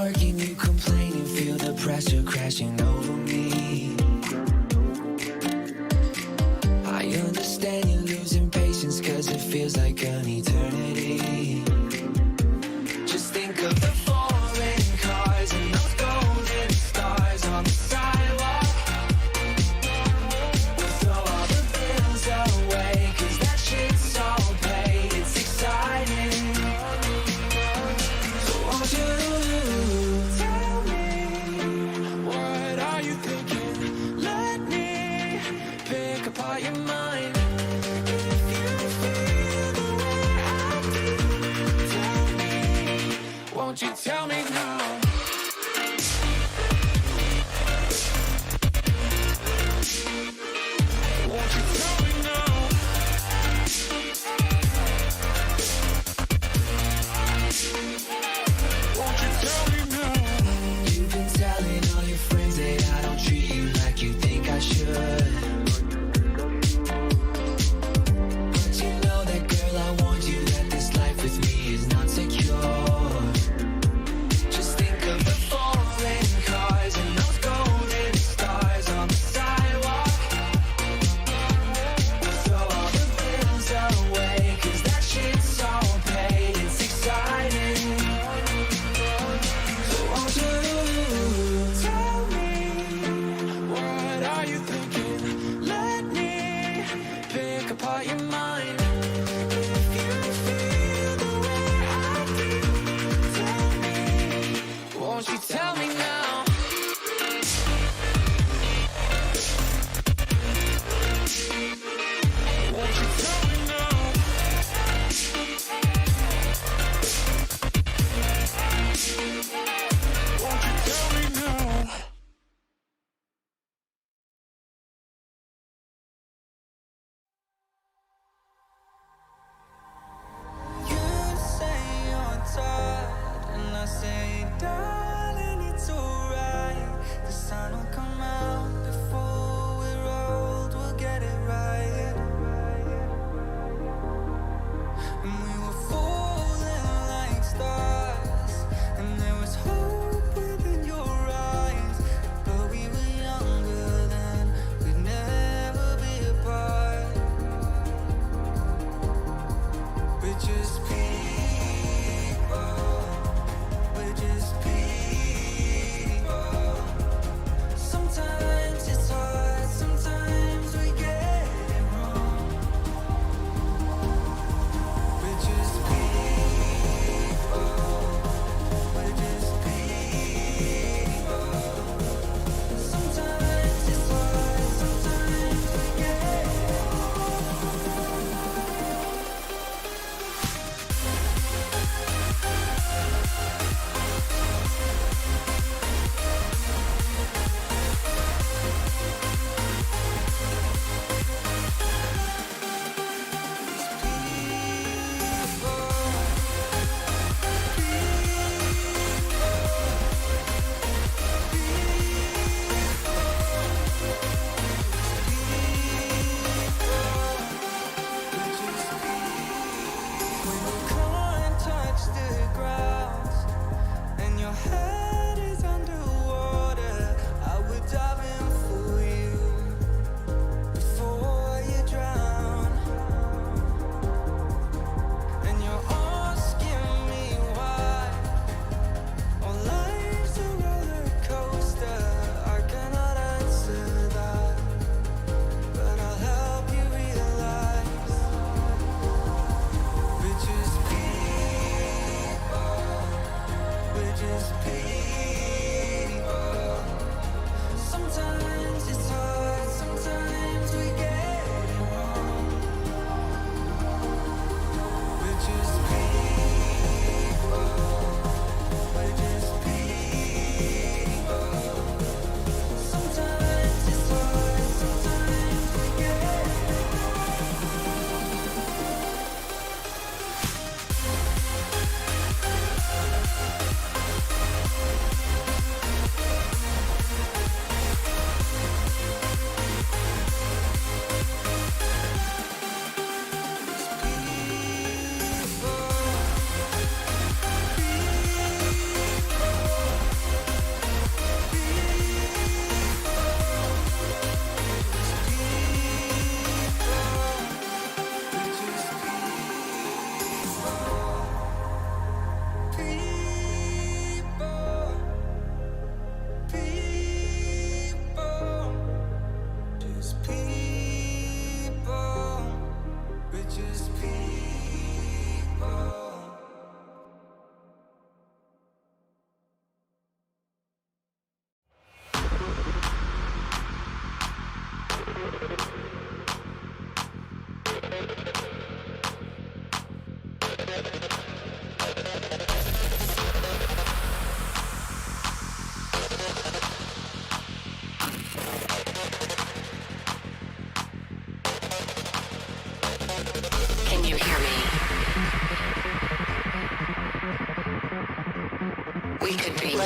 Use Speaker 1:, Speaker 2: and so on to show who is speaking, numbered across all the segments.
Speaker 1: working, you complaining, feel the pressure crashing over me. I understand you're losing patience, cause it feels like an eternity. Just think of the foreign cars and those golden stars on the sidewalk. We'll throw all the bills away, cause that shit's all paid. It's exciting. So won't you tell me, what are you thinking? Let me pick apart your mind. If you feel the way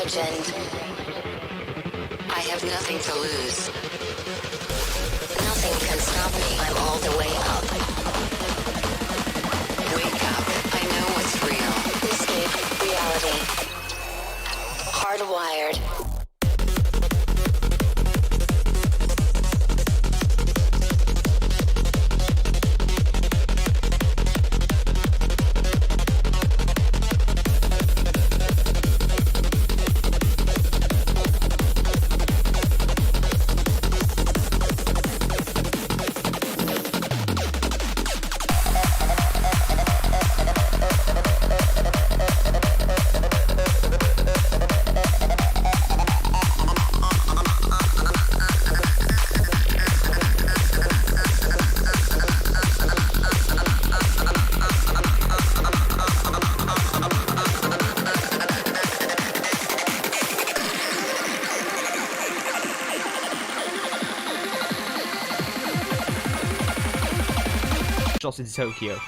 Speaker 2: legend. I have nothing to lose. Nothing can stop me. I'm all the way up. Wake up. I know what's real. Escape reality. Hardwired.
Speaker 3: Shots into Tokyo,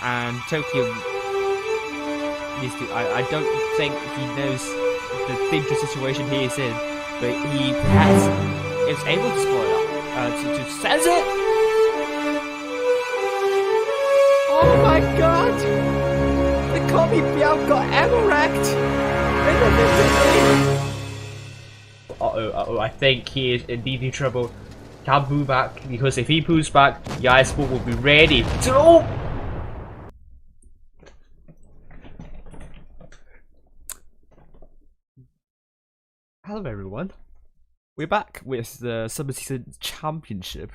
Speaker 3: and Tokyo needs to. I don't think he knows the dangerous situation he is in, but he is able to spoil it to sense it. Oh my god! The Kobe Biao got ammo wrecked. Uh-oh, I think he is in deep trouble. Can't pull back, because if he pulls back, the ice ball will be ready to... Hello everyone, we're back with the Summer Season Championship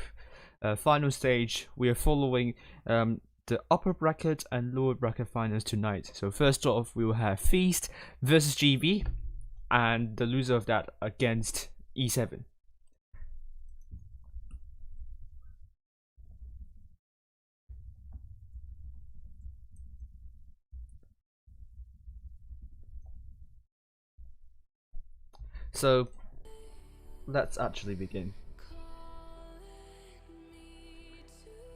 Speaker 3: final stage. We are following the upper bracket and lower bracket finals tonight. So first off, we will have Feast versus GB, and the loser of that against E7. So let's actually begin.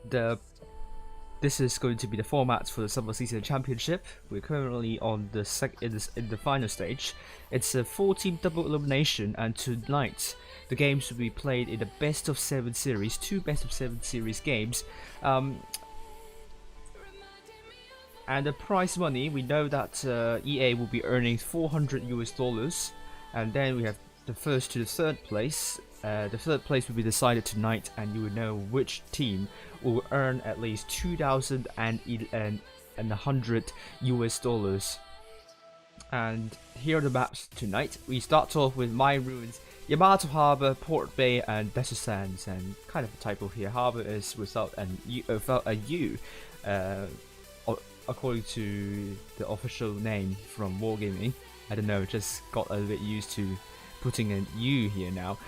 Speaker 3: This is going to be the format for the Summer Season Championship. We're currently on the in the final stage. It's a 4-team double elimination, and tonight the games will be played in the best of 7 series, 2 best of 7 series games. And the prize money, we know that EA will be earning $400 US. And then we have the first to the third place. The third place will be decided tonight, and you will know which team will earn at least $2,100 US. And here are the maps tonight. We start off with Mine Ruins, Yamato Harbor, Port Bay, and Desert Sands. And kind of a typo here. Harbor is without a U, according to the official name from Wargaming. I don't know, just got a little bit used to putting a U here now.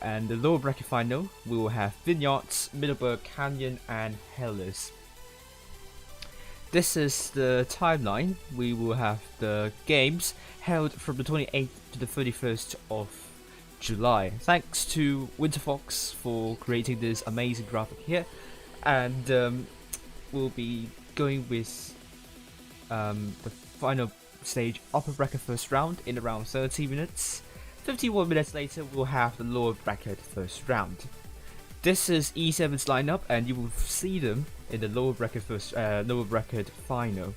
Speaker 3: And the lower bracket final, we will have Vineyards, Middleburg, Canyon, and Hellas. This is the timeline. We will have the games held from the 28th to the 31st of July. Thanks to Winterfox for creating this amazing graphic here. And we'll be going with the final stage upper bracket first round in around 30 minutes. 51 minutes later, we'll have the lower bracket first round. This is E7's lineup, and you will see them in the lower bracket final.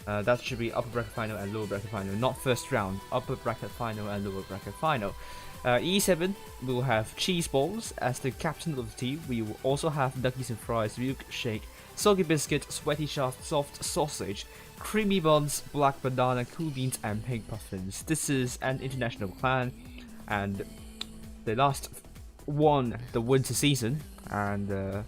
Speaker 3: That should be upper bracket final and lower bracket final, not first round. Upper bracket final and lower bracket final. E7 will have Cheese Balls as the captain of the team. We will also have Nuggies and Fries, Milkshake, Soggy Biscuit, Sweaty Shaft, Soft Sausage, Creamy Buns, Black Banana, Cool Beans, and Pink Puffins. This is an international clan, and they last won the winter season, and the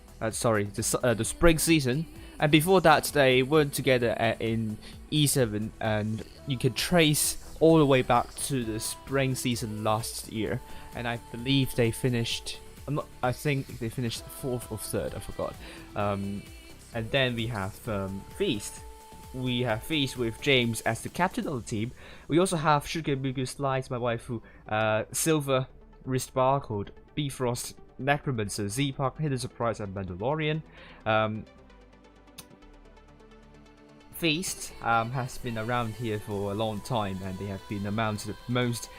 Speaker 3: spring season, and before that they weren't together in E7, and you can trace all the way back to the spring season last year, and I believe they finished. I think they finished 4th or 3rd. I forgot. And then we have Feast. We have Feast with James as the captain of the team. We also have Sugar Mugu Slice, my waifu, Silver, Resparkled, Bifrost, Necromancer, Z-Park, Hidden Surprise, and Mandalorian. Feast has been around here for a long time, and they have been amongst the most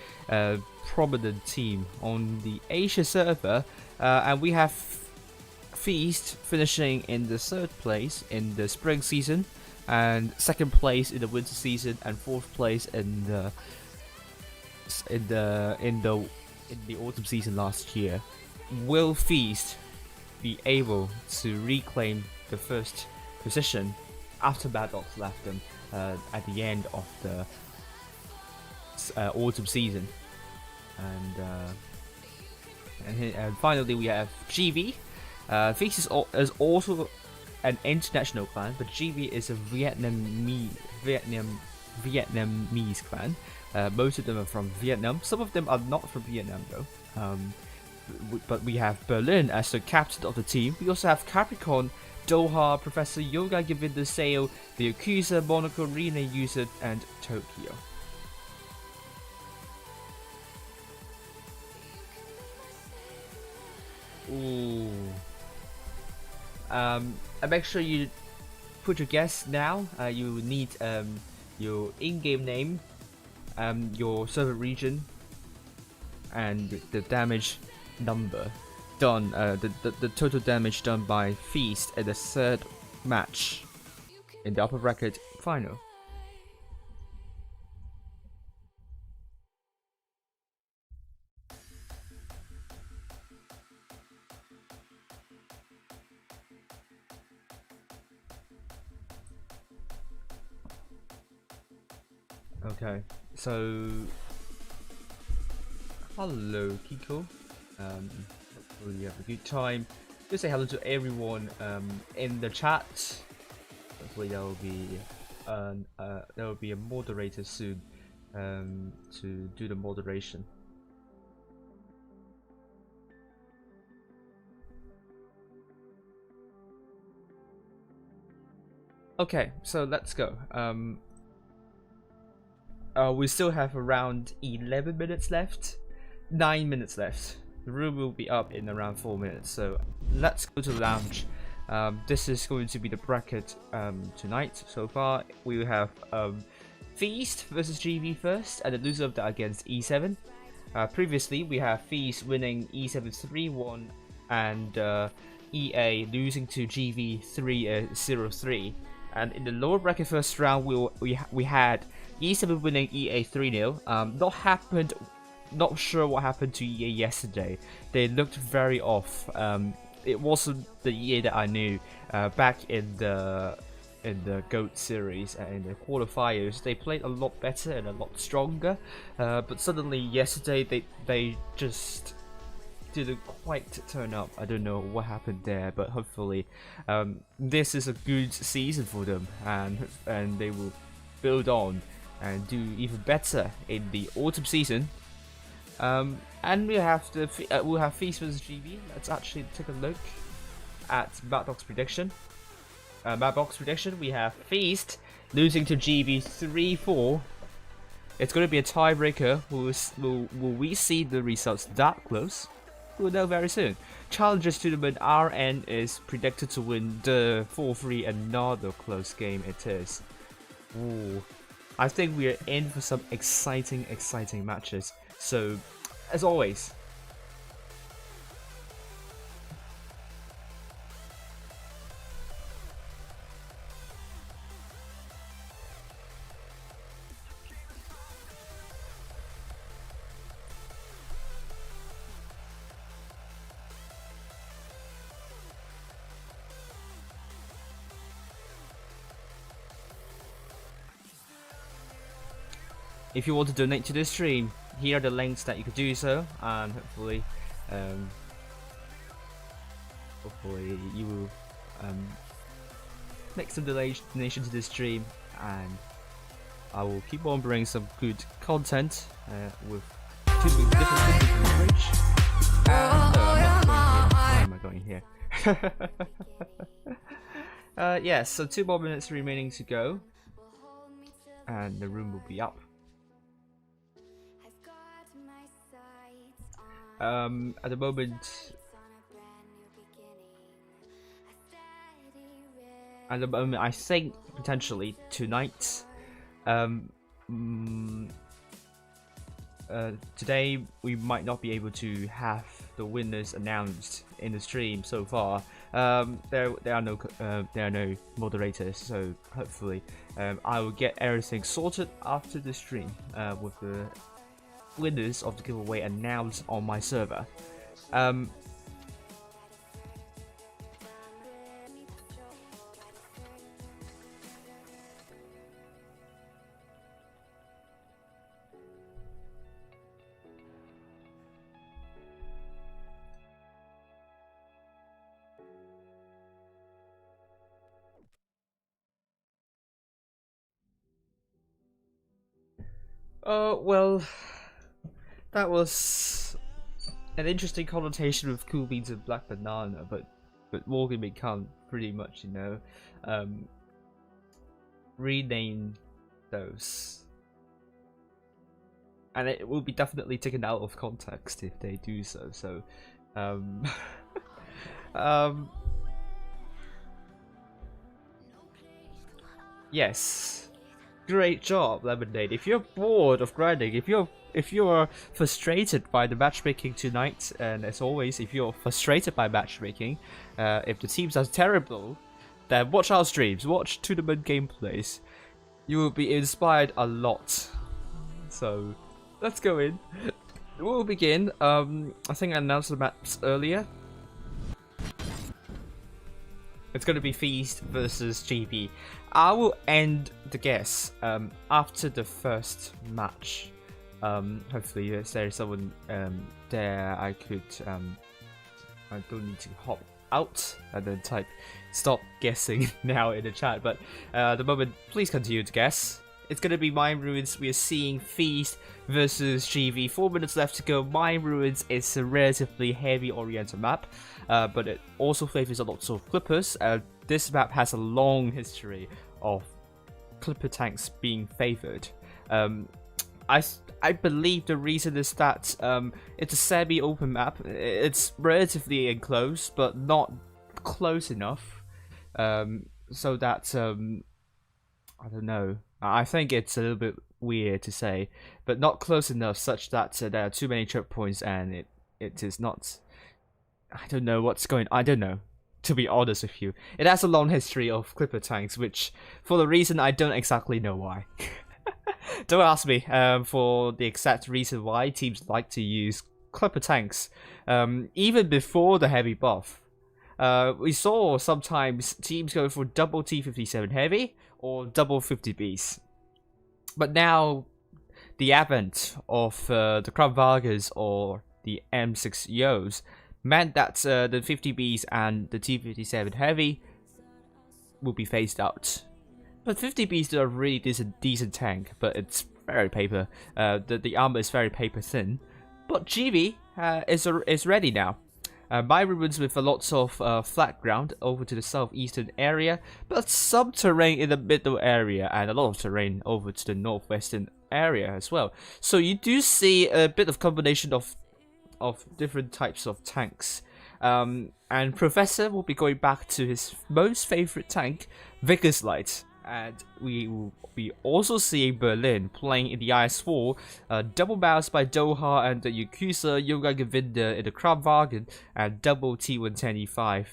Speaker 3: prominent team on the Asia server, and we have Feast finishing in the 3rd place in the spring season, and 2nd place in the winter season, and 4th place in the autumn season last year. Will Feast be able to reclaim the 1st position after Mad Dogs left them at the end of the autumn season? And finally we have GV. Feast is also an international clan, but GV is a Vietnamese clan. Most of them are from Vietnam. Some of them are not from Vietnam though. But we have Berlin as the captain of the team. We also have Capricorn, Doha, Professor Yoga, Govinda Sale, the Accuser, Monaco, Rene User, and Tokyo. Ooh. And make sure you put your guess now. You need your in-game name, your server region, and the damage number done. The total damage done by Feast at the 3rd match in the upper bracket final. Okay, so hello Kiko. Hopefully you have a good time. Just say hello to everyone in the chat. Hopefully there will be a moderator soon to do the moderation. Okay, so let's go. We still have around 11 minutes left. 9 minutes left. The room will be up in around 4 minutes, so let's go to the lounge. This is going to be the bracket tonight. So far, we will have Feast versus GV first, and the loser of that against E7. Previously, we have Feast winning E7 3-1, and EA losing to GV 0-3. And in the lower bracket first round, we had E7 winning EA 3-0. Not sure what happened to EA yesterday. They looked very off. It wasn't the EA that I knew back in the GOAT series and in the quarterfinals. They played a lot better and a lot stronger. But suddenly yesterday they just didn't quite turn up. I don't know what happened there, but hopefully this is a good season for them, and they will build on and do even better in the autumn season. And we'll have Feast vs GV. Let's actually take a look at Madbox prediction. Madbox prediction, we have Feast losing to GV 3-4. It's going to be a tiebreaker. Will we see the results that close? We'll know very soon. Challengers tournament, RN is predicted to win the 4-3. Another close game it is. Ooh. I think we are in for some exciting matches. So, as always, if you want to donate to this stream, here are the links that you could do so, and hopefully you will make some donation to this stream, and I will keep on bringing some good content with different coverage. Why am I going here? Yeah, so 2 more minutes remaining to go, and the room will be up. At the moment, at the moment, I think potentially tonight. Today we might not be able to have the winners announced in the stream so far. There are no moderators, so hopefully I will get everything sorted after the stream with the winners of the giveaway announced on my server. Well, that was an interesting connotation with cool beans and black banana, but Morgan can't pretty much, rename those, and it will be definitely taken out of context if they do so. So, yes. Great job, Lemonade. If you're bored of grinding, if you're frustrated by the matchmaking tonight, and as always, if you're frustrated by matchmaking, if the teams are terrible, then watch our streams, watch tournament gameplays. You will be inspired a lot. So, let's go in. We'll begin. I think I announced the maps earlier. It's going to be Feast versus GB. I will end the guess after the first match. Hopefully there's someone there I could... I don't need to hop out and then type stop guessing now in the chat. But at the moment, please continue to guess. It's going to be Mine Ruins. We are seeing Feast versus GV. 4 minutes left to go. Mine Ruins is a relatively heavy-oriented map, but it also favors a lot of clippers. This map has a long history of clipper tanks being favored. I believe the reason is that it's a semi-open map. It's relatively enclosed, but not close enough, so that I don't know. I think it's a little bit weird to say, but not close enough such that there are too many choke points, and it is not. I don't know what's going. I don't know. To be honest with you, it has a long history of clipper tanks, which, for the reason I don't exactly know why. Don't ask me for the exact reason why teams like to use clipper tanks. Even before the heavy buff, we saw sometimes teams go for double T57 heavy or double 50Bs. But now, the advent of the Kramvagers or the M6 Yos meant that the 50Bs and the T57 heavy will be phased out. But 50Bs are a really decent tank, but it's very paper. The armor is very paper thin. But GB is ready now. My ruins with a lot of flat ground over to the southeastern area, but some terrain in the middle area and a lot of terrain over to the northwestern area as well. So you do see a bit of combination of different types of tanks. And Professor will be going back to his most favorite tank, Vickers Light. And we will be also seeing Berlin playing in the IS-4, double mouse by Doha and the Yakuza, Yoga Govinda in the Kramwagen, and double T110E5.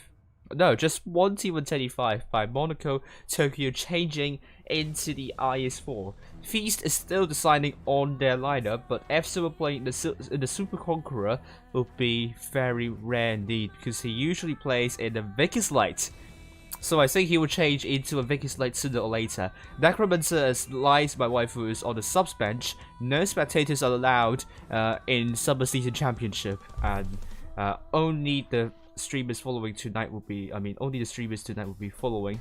Speaker 3: No, just one T110E5 by Monaco, Tokyo changing into the IS-4. Feast is still deciding on their lineup, but F0 playing in the Super Conqueror will be very rare indeed, because he usually plays in the Vickers Light. So I think he will change into a Vickers Light sooner or later. Necromancer is lies by waifus on the subs bench. No spectators are allowed in Summer Season Championship, and only the streamers following tonight will be. Only the streamers tonight will be following.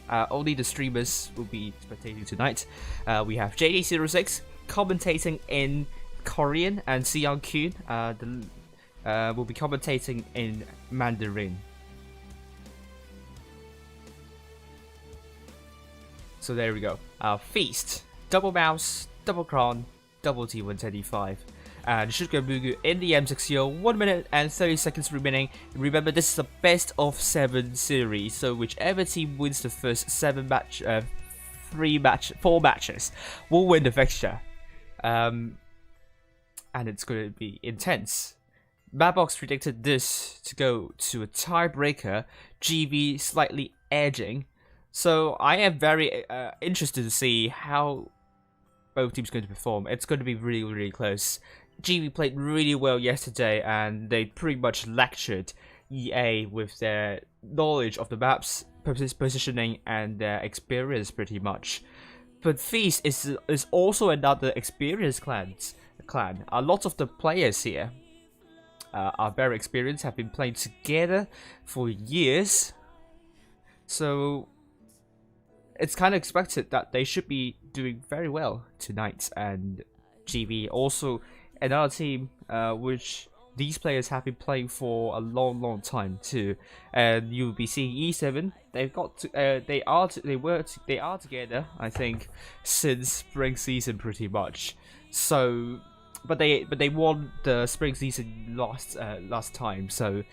Speaker 3: Only the streamers will be spectating tonight. We have JD06 commentating in Korean, and Seong Kyun will be commentating in Mandarin. So there we go. Feast, double mouse, double cron, double T110E5. and Sugar Mugu in the M60. 1 minute and 30 seconds remaining. Remember, this is a best of 7 series, so whichever team wins the first 4 matches will win the fixture. And it's going to be intense. Madbox predicted this to go to a tiebreaker, GV slightly edging. So I am very interested to see how both teams are going to perform. It's going to be really, really close. GV played really well yesterday, and they pretty much lectured EA with their knowledge of the map's positioning and their experience pretty much. But Feast is also another experienced clan. A lot of the players here are very experienced, have been playing together for years. So it's kind of expected that they should be doing very well tonight. And GV also another team which these players have been playing for a long time too. And you'll be seeing E7. They've got to, they are together, I think, since spring season pretty much. So but they won the spring season last time, so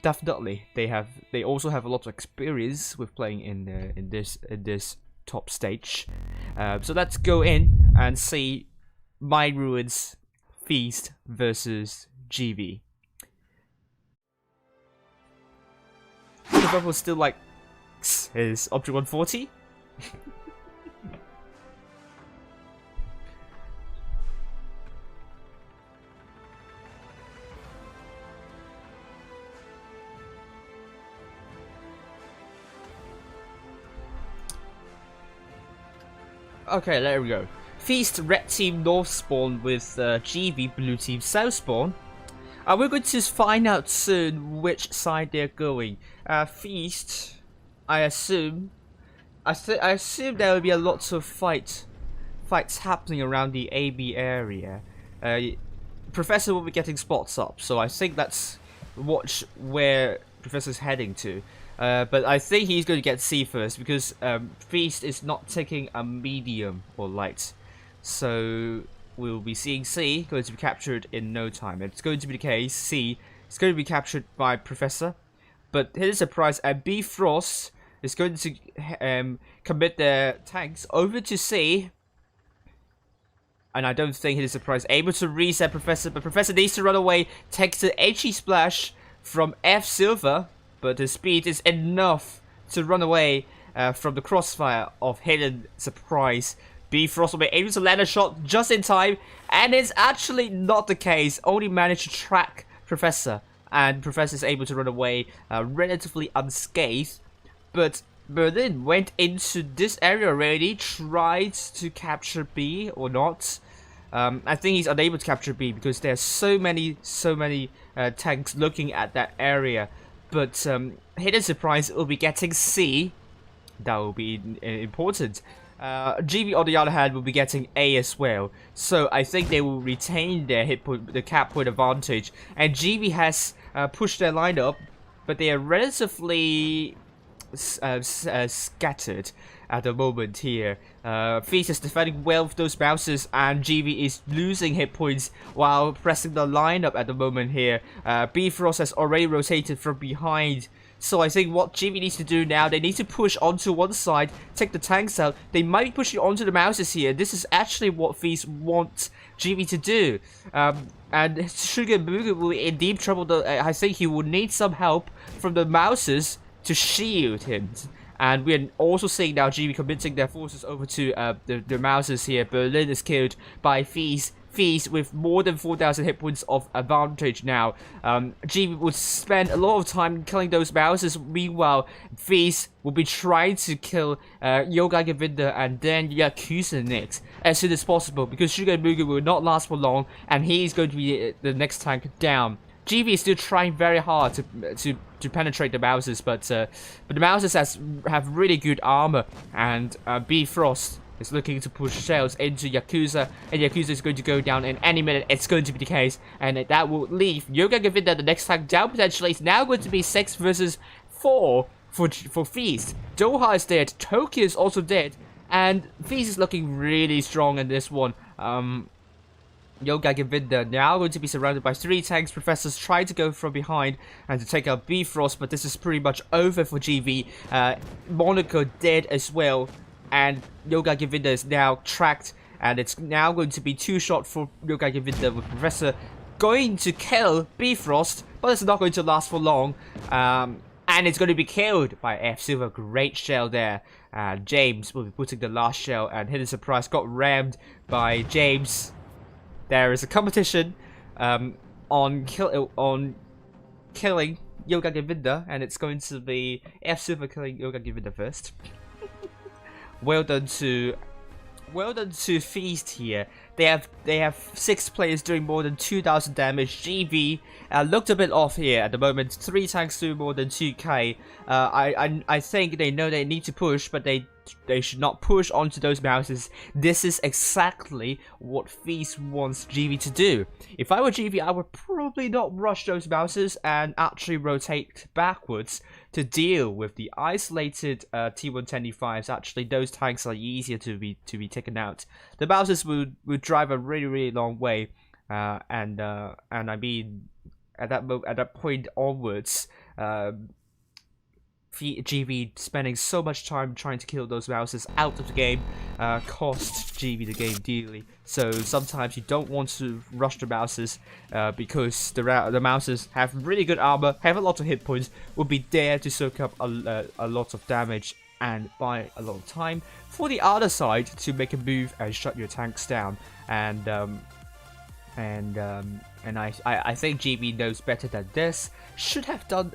Speaker 3: definitely they also have a lot of experience with playing in this top stage. So let's go in and see My Ruins Feast versus GV. The purple still like his Object 140. Okay, there we go. Feast red team north spawn with GV blue team south spawn. We're going to find out soon which side they're going. Feast, I assume there will be a lot of fights happening around the AB area. Professor will be getting spots up, so I think let's watch where Professor's heading to. But I think he's going to get C first because Feast is not taking a medium or light. So we'll be seeing C going to be captured in no time. It's going to be the case. C is going to be captured by Professor. But here's a surprise, and B Frost is going to commit their tanks over to C. And I don't think it is a surprise. Able to reset Professor, but Professor needs to run away. Takes the HE splash from F Silver. But his speed is enough to run away from the crossfire of Hidden Surprise. B Frost will be able to land a shot just in time, and it's actually not the case. Only managed to track Professor, and Professor is able to run away relatively unscathed. But Berlin went into this area already, tried to capture B or not. I think he's unable to capture B because there's so many tanks looking at that area. But Hidden Surprise will be getting C. That will be important. GV on the other hand will be getting A as well. So I think they will retain their hit point, the cap point advantage. And GV has pushed their line up, but they are relatively scattered at the moment here. Feast is defending well with those bounces, and GV is losing hit points while pressing the lineup at the moment here. B Frost has already rotated from behind. So I think what GV needs to do now, they need to push onto one side, take the tanks out. They might be pushing onto the mouses here. This is actually what Feast wants GV to do. And Sugar Mugu will be in deep trouble. I think he will need some help from the mouses to shield him. And we're also seeing now GV committing their forces over to the mouses here. Berlin is killed by Feast. Feast with more than 4,000 hit points of advantage now. GV would spend a lot of time killing those mouses. Meanwhile, Feast will be trying to kill Yoga Govinda and then Yakuza next as soon as possible, because Sugar Mugu will not last for long, and he's going to be the next tank down. GV is still trying very hard to penetrate the mouses, but the mouses have really good armor, and B Frost is looking to push shells into Yakuza, and Yakuza is going to go down in any minute. It's going to be the case, and that will leave Yoga Govinda the next tank down potentially. It's now going to be 6 versus 4 for Feast. Doha is dead, Tokyo is also dead, and Feast is looking really strong in this one. Yoga Govinda now going to be surrounded by 3 tanks. Professors trying to go from behind and to take out Bifrost, but this is pretty much over for GV. Monaco dead as well, and Yoga Govinda is now tracked, and it's now going to be 2-shot for Yoga Govinda with Professor going to kill Bifrost, but it's not going to last for long. And it's going to be killed by F Silver. Great shell there. James will be putting the last shell, and Hidden Surprise got rammed by James. There is a competition on killing Yoga Govinda, and it's going to be F Silver killing Yoga Govinda first. Well done to Feast here. They have 6 players doing more than 2,000 damage. GV looked a bit off here at the moment. 3 tanks do more than 2k. I think they know they need to push, but they should not push onto those mouses. This is exactly what Feast wants GV to do. If I were GV, I would probably not rush those mouses and actually rotate backwards to deal with the isolated T110E5s. Actually, those tanks are easier to be taken out. The mouses would drive a really long way, and I mean at that point onwards, GV spending so much time trying to kill those mouses out of the game cost GV the game dearly. So sometimes you don't want to rush the mouses because the mouses have really good armor, have a lot of hit points, will be there to soak up a lot of damage and buy a lot of time for the other side to make a move and shut your tanks down. And I think GB knows better than this. Should have done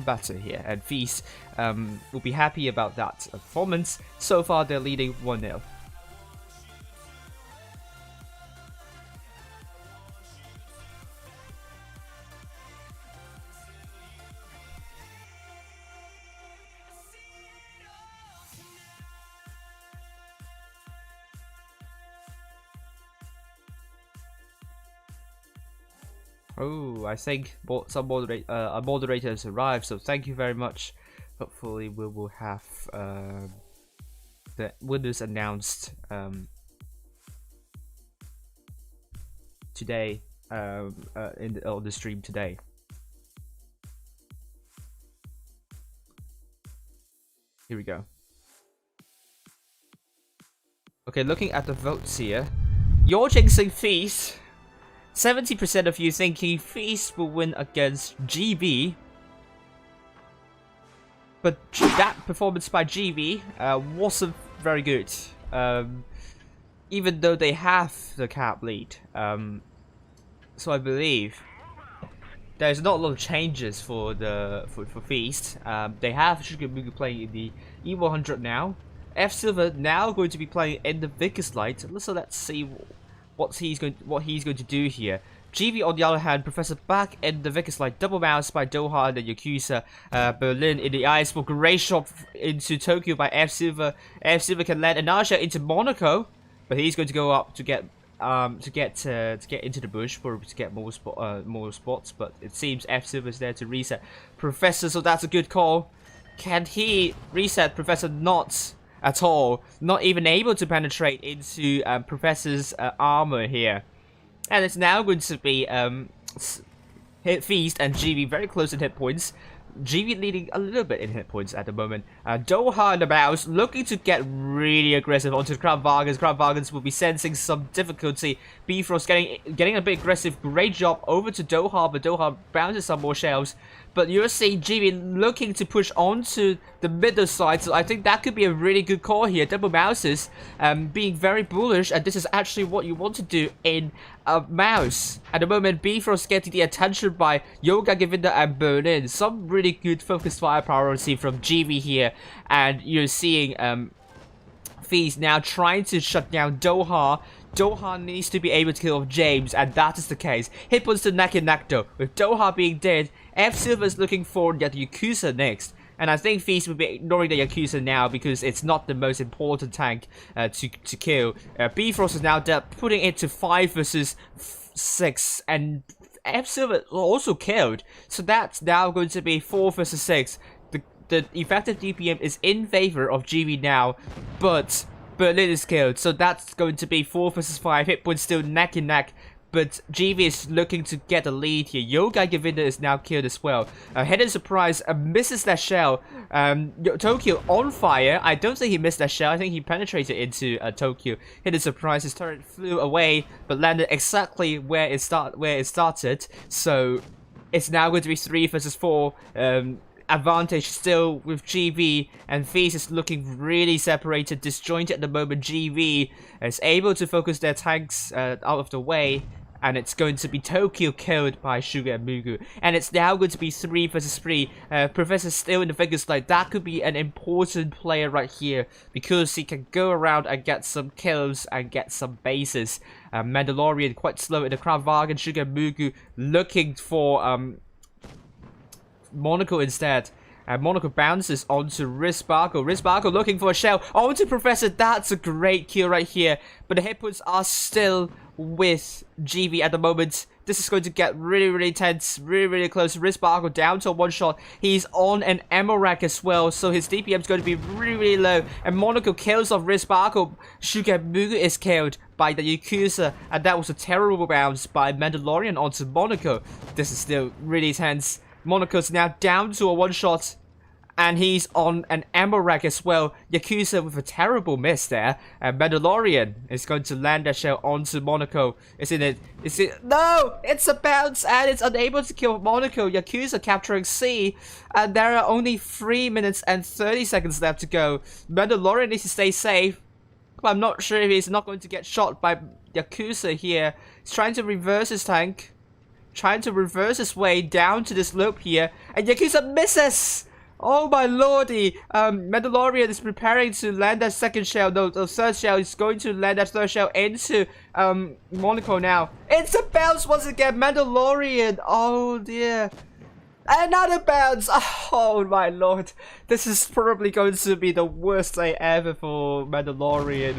Speaker 3: better here, and Feast will be happy about that performance. So far, they're leading 1-0. Oh, I think some a moderator has arrived, so thank you very much. Hopefully we will have the winners announced today on the stream today. Here we go. Okay, looking at the votes here, you're jinxing Feast. 70% of you thinking Feast will win against GB. But that performance by GB wasn't very good. Even though they have the cap lead. So I believe there's not a lot of changes for Feast. They have Shugamugu playing in the E100 now. F Silver now going to be playing in the Vickers Light. So let's see what he's going to do here. GV on the other hand, Professor back in the Vickers Light, double mouse by Doha and the Yakuza. Berlin in the eyes for great shot into Tokyo by F Silver. F Silver can land another shot into Monaco, but he's going to go up to get into the bush to get more spots. But it seems F Silver is there to reset Professor, so that's a good call. Can he reset Professor? Not at all, not even able to penetrate into Professor's armor here. And it's now going to be Feast and GV very close in hit points. GV leading a little bit in hit points at the moment. Doha and the mouse looking to get really aggressive onto the Kravagans. Kravagans will be sensing some difficulty. Bifrost getting a bit aggressive. Great job over to Doha, but Doha bounces some more shells. But you're seeing GB looking to push onto the middle side, so I think that could be a really good call here. Double mouses being very bullish, and this is actually what you want to do in a mouse. At the moment, Bifrost getting the attention by Yoga Govinda and Berlin. Some really good focused firepower from GB here, and you're seeing Feast now trying to shut down Doha. Doha needs to be able to kill off James, and that is the case. Hit points to neck and neck though. With Doha being dead, F Silver is looking for the Yakuza next. And I think Feast will be ignoring the Yakuza now because it's not the most important tank to kill. Bifrost is now dead, putting it to 5 versus 6. And F Silver also killed. So that's now going to be 4 versus 6. The effective DPM is in favor of GB now, but Berlin is killed, so that's going to be 4 versus 5. Hit points still neck and neck. But GV is looking to get the lead here. Yogai Govinda is now killed as well. Hidden Surprise misses that shell. Tokyo on fire. I don't think he missed that shell. I think he penetrated into Tokyo. Hidden Surprise, his turret flew away, but landed exactly where it started. So it's now going to be 3 versus 4. Advantage still with GV, and Feast is looking really separated, disjointed at the moment. GV is able to focus their tanks out of the way, and it's going to be Tokyo killed by Suga and Mugu. And it's now going to be 3 versus 3. Professor's still in the figures, like that could be an important player right here, because he can go around and get some kills and get some bases. Mandalorian quite slow in the crowd. Vargan, Suga and Mugu looking for Monaco instead. And Monaco bounces onto Risbargo. Risbargo looking for a shell. Onto Professor. That's a great kill right here. But the hit points are still with GV at the moment. This is going to get really, really tense. Really, really close. Risbargo down to a one-shot. He's on an ammo rack as well. So his DPM is going to be really, really low. And Monaco kills off Risbargo. Mugu is killed by the Yakuza. And that was a terrible bounce by Mandalorian onto Monaco. This is still really tense. Monaco's now down to a one-shot, and he's on an ammo rack as well. Yakuza with a terrible miss there, and Mandalorian is going to land that shell onto Monaco. No! It's a bounce, and it's unable to kill Monaco. Yakuza capturing C, and there are only 3 minutes and 30 seconds left to go. Mandalorian needs to stay safe. I'm not sure if he's not going to get shot by Yakuza here. He's trying to reverse his tank. Trying to reverse his way down to this loop here, and Yakuza misses! Oh my lordy! Mandalorian is preparing to land that second shell. No, the third shell is going to land that third shell into Monaco now. It's a bounce once again, Mandalorian! Oh dear. Another bounce! Oh my lord. This is probably going to be the worst day ever for Mandalorian.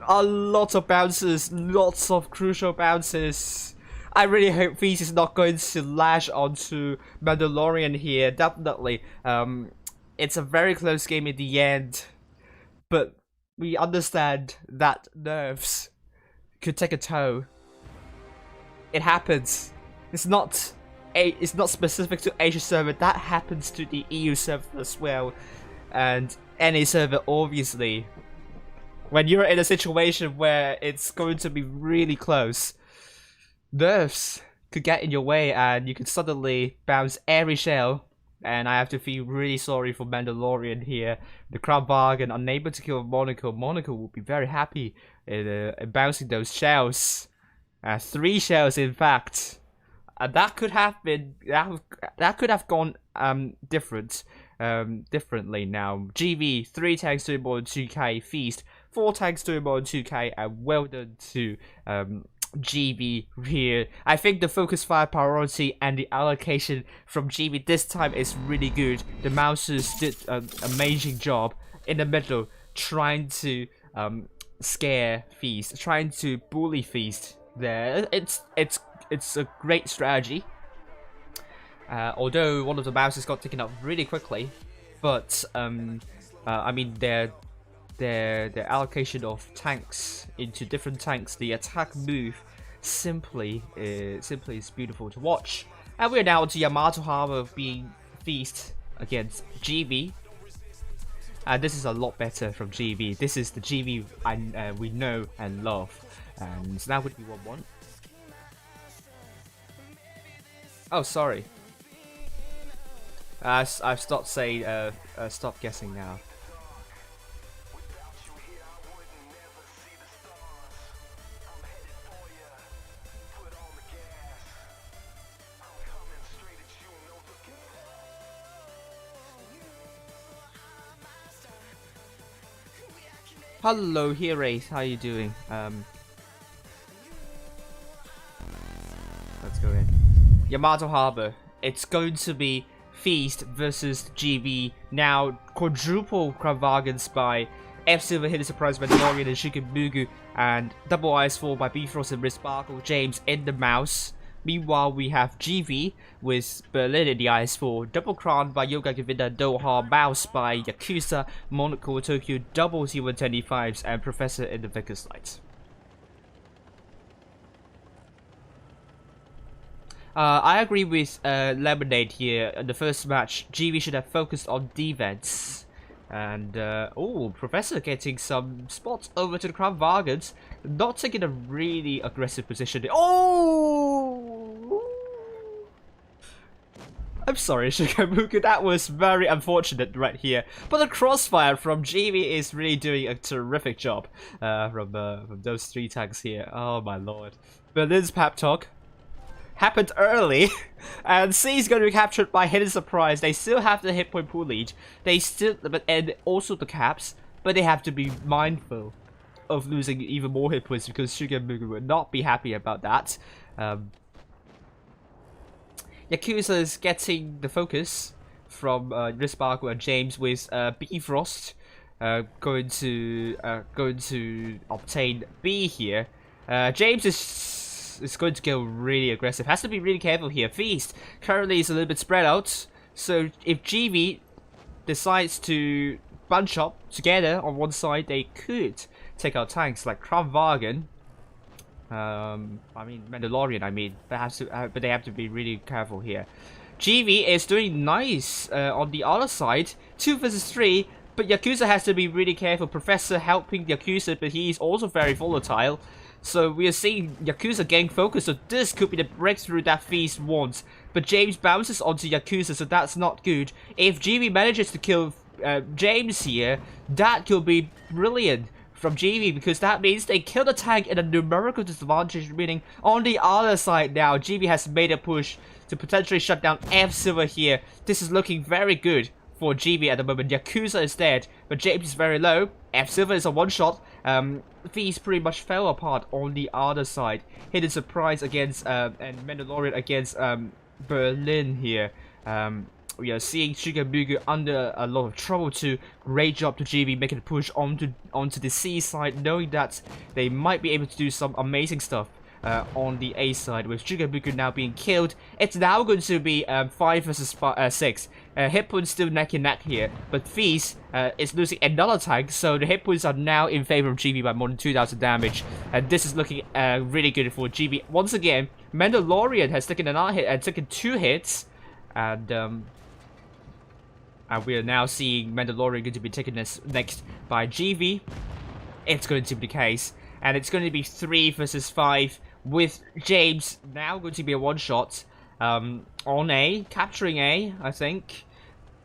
Speaker 3: A lot of bounces, lots of crucial bounces. I really hope Feast is not going to lash onto Mandalorian here. Definitely. It's a very close game in the end. But we understand that nerves could take a toll. It happens. It's not specific to Asia server. That happens to the EU server as well. And NA server, obviously. When you're in a situation where it's going to be really close, nerves could get in your way and you could suddenly bounce every shell. And I have to feel really sorry for Mandalorian here. The crowd bargain, unable to kill Monaco. Monaco will be very happy in bouncing those shells. 3 shells in fact. That could have been that could have gone differently now. GV 3 tanks doing more than 2k. Feast 4 tanks doing more than 2k, and well done to GV here. I think the focus fire priority and the allocation from GV this time is really good. The Mousers did an amazing job in the middle, trying to scare Feast, trying to bully Feast there. It's a great strategy. Although one of the Mousers got taken out really quickly, but I mean their allocation of tanks into different tanks, the attack move simply is beautiful to watch. And we're now to Yamato Harbor being Feast against GV. And this is a lot better from GV. This is the GV we know and love. And it's now going to be 1-1. Oh, sorry. I've stopped saying, stop guessing now. Hello, Hirae, how you doing? Let's go in. Yamato Harbor. It's going to be Feast versus GV. Now, quadruple Kravagans by F Silver, Hidden Surprise, Mandalorian, and Shikimugu, and double IS4 by Bifrost and Risparkle. James in the mouse. Meanwhile, we have GV with Berlin in the IS4, Double Crown by Yoga Govinda, Doha, Mouse by Yakuza, Monaco, Tokyo, Double C125s, and Professor in the Vickers Lights. I agree with Lemonade here. In the first match, GV should have focused on defense. And, oh, Professor getting some spots over to the Crown Vargans. Not taking a really aggressive position. Oh! I'm sorry, Shikamuku, that was very unfortunate right here. But the crossfire from GV is really doing a terrific job from those 3 tanks here. Oh my lord. Berlin's pep talk happened early, and C is going to be captured by Hidden Surprise. They still have the hit point pool lead. They still, and also the caps, but they have to be mindful of losing even more hit points because Shigemugu would not be happy about that. Yakuza is getting the focus from Risparko and James with B Frost going to obtain B here. James is going to go really aggressive. Has to be really careful here. Feast currently is a little bit spread out, so if GV decides to bunch up together on one side, they could take out tanks like Crown Vargan. I mean Mandalorian. But they have to be really careful here. GV is doing nice on the other side, 2 versus 3. But Yakuza has to be really careful. Professor helping Yakuza, but he is also very volatile. So we are seeing Yakuza getting focused, so this could be the breakthrough that Feast wants. But James bounces onto Yakuza, so that's not good. If GV manages to kill James here, that could be brilliant from GV, because that means they kill the tank in a numerical disadvantage, meaning on the other side now, GV has made a push to potentially shut down F Silver here. This is looking very good for GV at the moment. Yakuza is dead, but James is very low. F Silver is a one-shot. Feast pretty much fell apart on the other side. Hidden Surprise against and Mandalorian against Berlin here. We are seeing Shigemugu under a lot of trouble too. Great job to GV making a push onto the C side, knowing that they might be able to do some amazing stuff on the A side. With Shigemugu now being killed, it's now going to be 5 versus 6. Hit points still neck and neck here, but Feast is losing another tank, so the hit points are now in favor of GV by more than 2,000 damage. And this is looking really good for GV. Once again, Mandalorian has taken another hit and taken 2 hits, and we are now seeing Mandalorian going to be taken next by GV. It's going to be the case, and it's going to be 3 versus 5 with James now going to be a one-shot on A, capturing A, I think,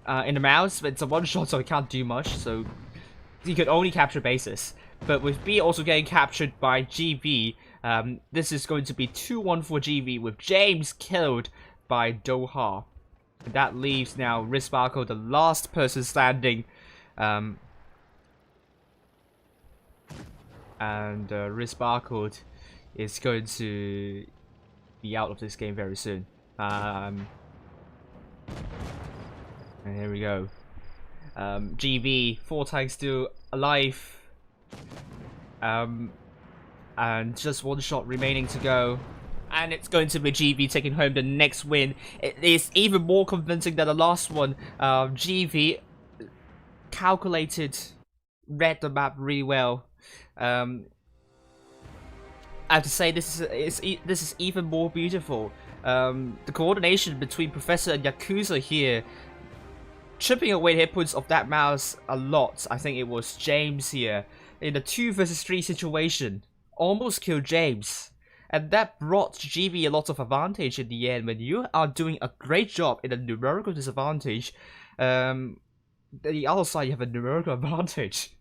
Speaker 3: in the mouse, but it's a one-shot, so he can't do much, so he could only capture bases. But with B also getting captured by GV, this is going to be 2-1 for GV, with James killed by Doha. And that leaves now Risparko, the last person standing. And Risparko is going to be out of this game very soon. And here we go. GV, 4 tanks still alive. And just 1 shot remaining to go. And it's going to be GV taking home the next win. It is even more convincing than the last one. GV calculated, read the map really well. I have to say this is even more beautiful. The coordination between Professor and Yakuza here, chipping away hit points of that mouse a lot. I think it was James here in the 2 versus 3 situation, almost killed James. And that brought GV a lot of advantage in the end. When you are doing a great job in a numerical disadvantage, the other side you have a numerical advantage.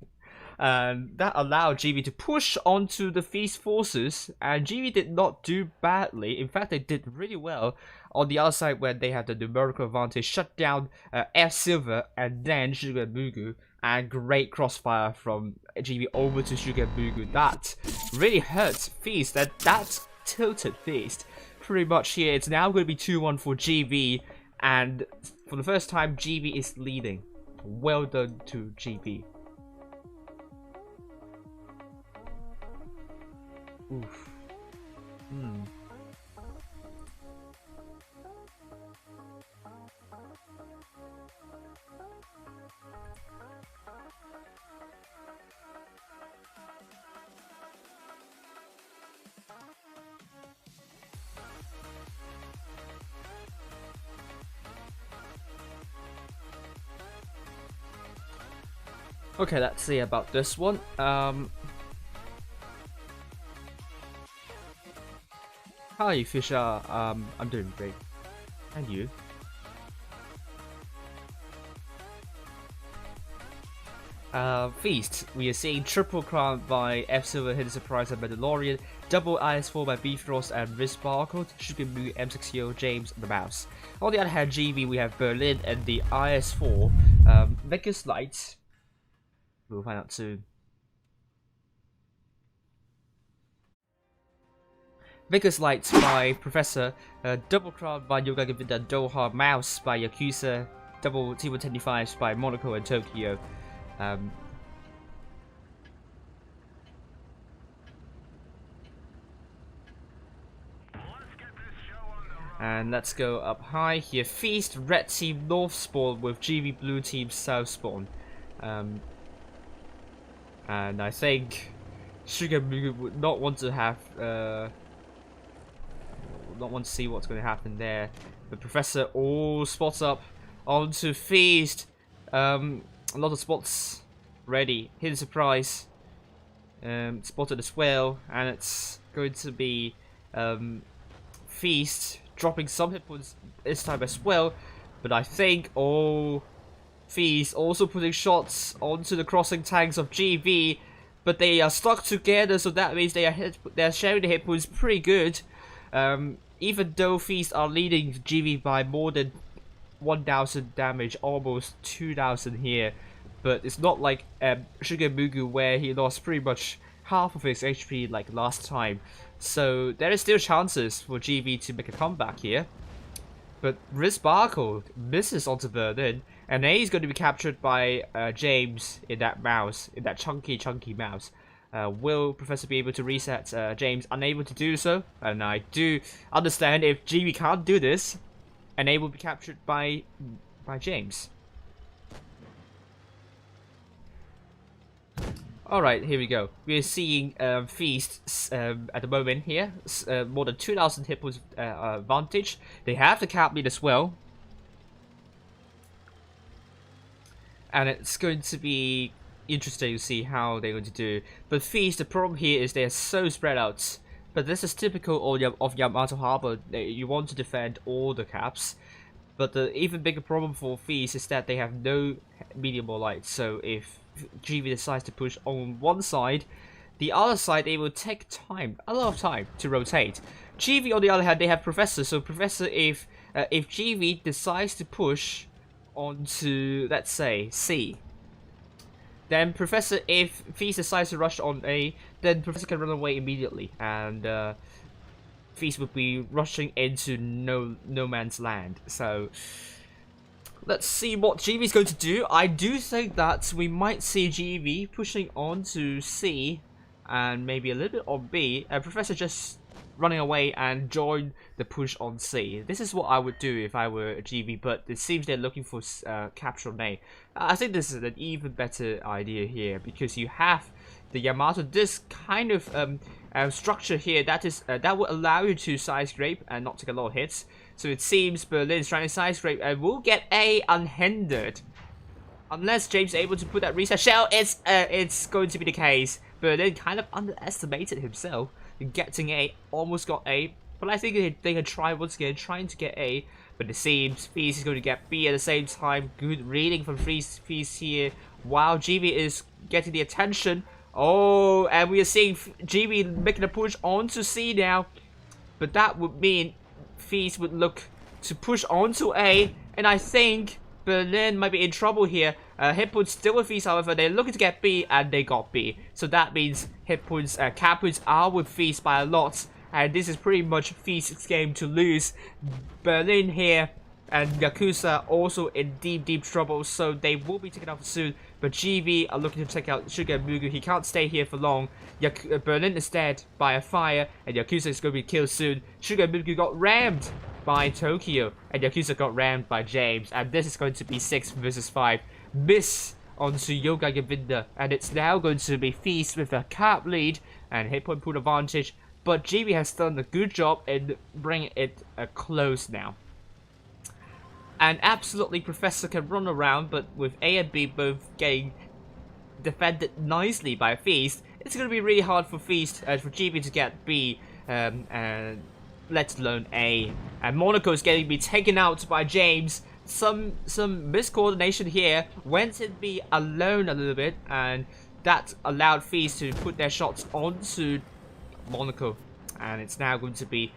Speaker 3: And that allowed GV to push onto the Feast forces, and GV did not do badly. In fact, they did really well on the other side when they had the numerical advantage, shut down F Silver and then Shigemugu, and great crossfire from GV over to Shigemugu. That really hurts Feast, and that tilted Feast pretty much here. It's now going to be 2-1 for GV, and for the first time GV is leading. Well done to GV. Oof. Okay, let's see about this one. Hi Fisher, I'm doing great. And you? Feast. We are seeing Triple Crown by F Silver, Hidden Surprise and Mandalorian, Double IS4 by Bifrost and Risk Barcode, Shugenmu, M60, James and the Mouse. On the other hand, GV we have Berlin and the IS4, Vegas Lights. We'll find out soon. Vegas Lights by Professor, Double Crown by Yoga Gavinda, Doha, Mouse by Yakuza, Double T125 by Monaco and Tokyo. And let's go up high here. Feast, Red Team North Spawn with GV Blue Team South Spawn. And I think Shugenmu would not want to have not want to see what's going to happen there. The Professor all spots up onto Feast. A lot of spots ready. Hidden Surprise spotted as well, and it's going to be Feast dropping some hit points this time as well. But I think Feast also putting shots onto the crossing tanks of GV, but they are stuck together, so that means they're sharing the hit points pretty good. Even though Feast are leading GV by more than 1,000 damage, almost 2,000 here, but it's not like Shugenmu where he lost pretty much half of his HP like last time. So there is still chances for GV to make a comeback here. But Risk Barcode misses onto Berlin, and A is going to be captured by James in that mouse, in that chunky mouse. Will Professor be able to reset James? Unable to do so, and I do understand if GV can't do this, and A will be captured by James. Alright, here we go. We are seeing Feast at the moment here. More than 2,000 hit points advantage. They have the cap lead as well. And it's going to be interesting to see how they're going to do. But Feast, the problem here is they're so spread out. But this is typical of Yamato Harbor. You want to defend all the caps. But the even bigger problem for Feast is that they have no medium or light. So if GV decides to push on one side, the other side, it will take time, a lot of time to rotate. GV on the other hand, they have Professor. So Professor, if GV decides to push onto, let's say, C, then Professor, if Feast decides to rush on A, then Professor can run away immediately, and Feast would be rushing into no man's land. So let's see what GV is going to do. I do think that we might see GV pushing on to C and maybe a little bit on B, and Professor just running away and join the push on C. This is what I would do if I were a GV, but it seems they're looking for capture on A. I think this is an even better idea here, because you have the Yamato, this kind of structure here that is that will allow you to side scrape and not take a lot of hits. So it seems Berlin is trying to side scrape and will get A unhindered, unless James is able to put that reset shell. It's going to be the case. Berlin kind of underestimated himself in getting A, almost got A, but I think they can try once again, trying to get A. But it seems Feast is going to get B at the same time. Good reading from Feast here, while GV is getting the attention. Oh, and we are seeing GV making a push onto C now, but that would mean Feast would look to push onto A, and I think Berlin might be in trouble here. Hit points still with Feast, however, they're looking to get B, and they got B. So that means hit points, cap points are with Feast by a lot, and this is pretty much Feast's game to lose. Berlin here and Yakuza also in deep trouble, so they will be taken out soon. But GV are looking to take out Shugenmu. He can't stay here for long. Berlin is dead by a fire, and Yakuza is going to be killed soon. Shugenmu got rammed by Tokyo, and Yakuza got rammed by James. And this is going to be 6 versus 5. Miss onto Yoga Gavinda, and it's now going to be Feast with a cap lead and hit point pool advantage. But GV has done a good job in bringing it close now. And absolutely Professor can run around, but with A and B both getting defended nicely by Feast, it's going to be really hard for Feast, for GB to get B, and let alone A. And Monaco is getting to be taken out by James. Some miscoordination here, went in B alone a little bit, and that allowed Feast to put their shots onto Monaco. And it's now going to be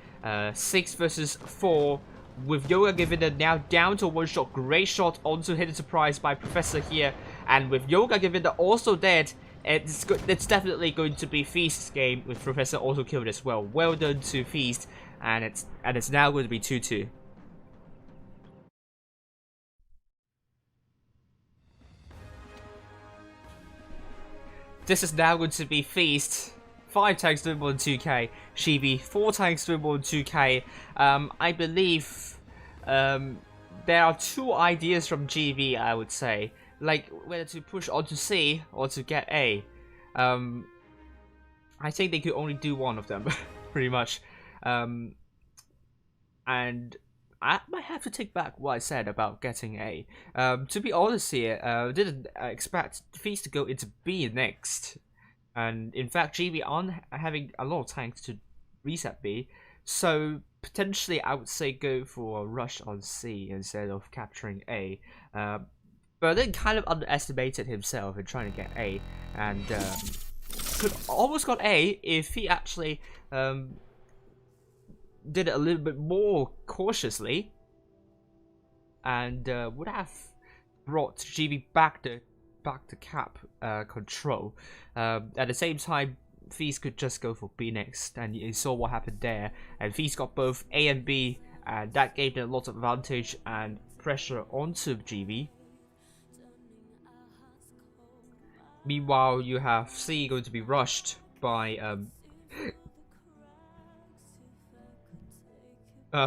Speaker 3: 6 versus 4, with Yoga giving it now down to 1 shot. Great shot onto Hidden Surprise by Professor here, and with Yoga giving it also dead, it's definitely going to be Feast's game, with Professor also killed as well. Well done to Feast, and it's now going to be 2-2. This is now going to be Feast 5 times doing more than 2k, GB 4 times doing more than 2k. I believe there are 2 ideas from GB, I would say, like whether to push on to C or to get A. I think they could only do one of them, pretty much. And I might have to take back what I said about getting A. To be honest here, didn't expect Feast to go into B next. And in fact, GB aren't having a lot of tanks to reset B. So potentially I would say go for a rush on C instead of capturing A. But then kind of underestimated himself in trying to get A. And could almost got A if he actually did it a little bit more cautiously, and would have brought GB back to cap control. At the same time, Feast could just go for B next, and you saw what happened there. And Feast got both A and B, and that gave them a lot of advantage and pressure onto GB. Meanwhile, you have C going to be rushed by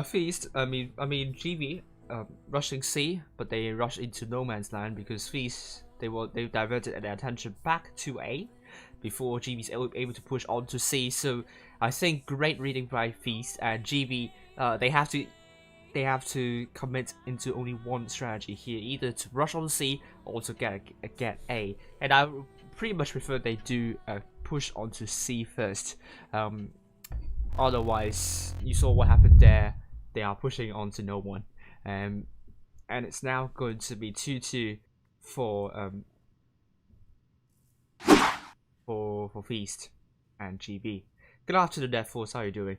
Speaker 3: Feast. I mean GB rushing C, but they rush into no man's land because Feast they diverted their attention back to A before GB's able to push on to C. So I think great reading by Feast, and GB they have to commit into only one strategy here, either to rush on C or to get A. And I pretty much prefer they do push onto C first. Otherwise, you saw what happened there. They are pushing onto no one, and it's now going to be 2-2 for Feast and GB. Good afternoon, Death Force. How are you doing?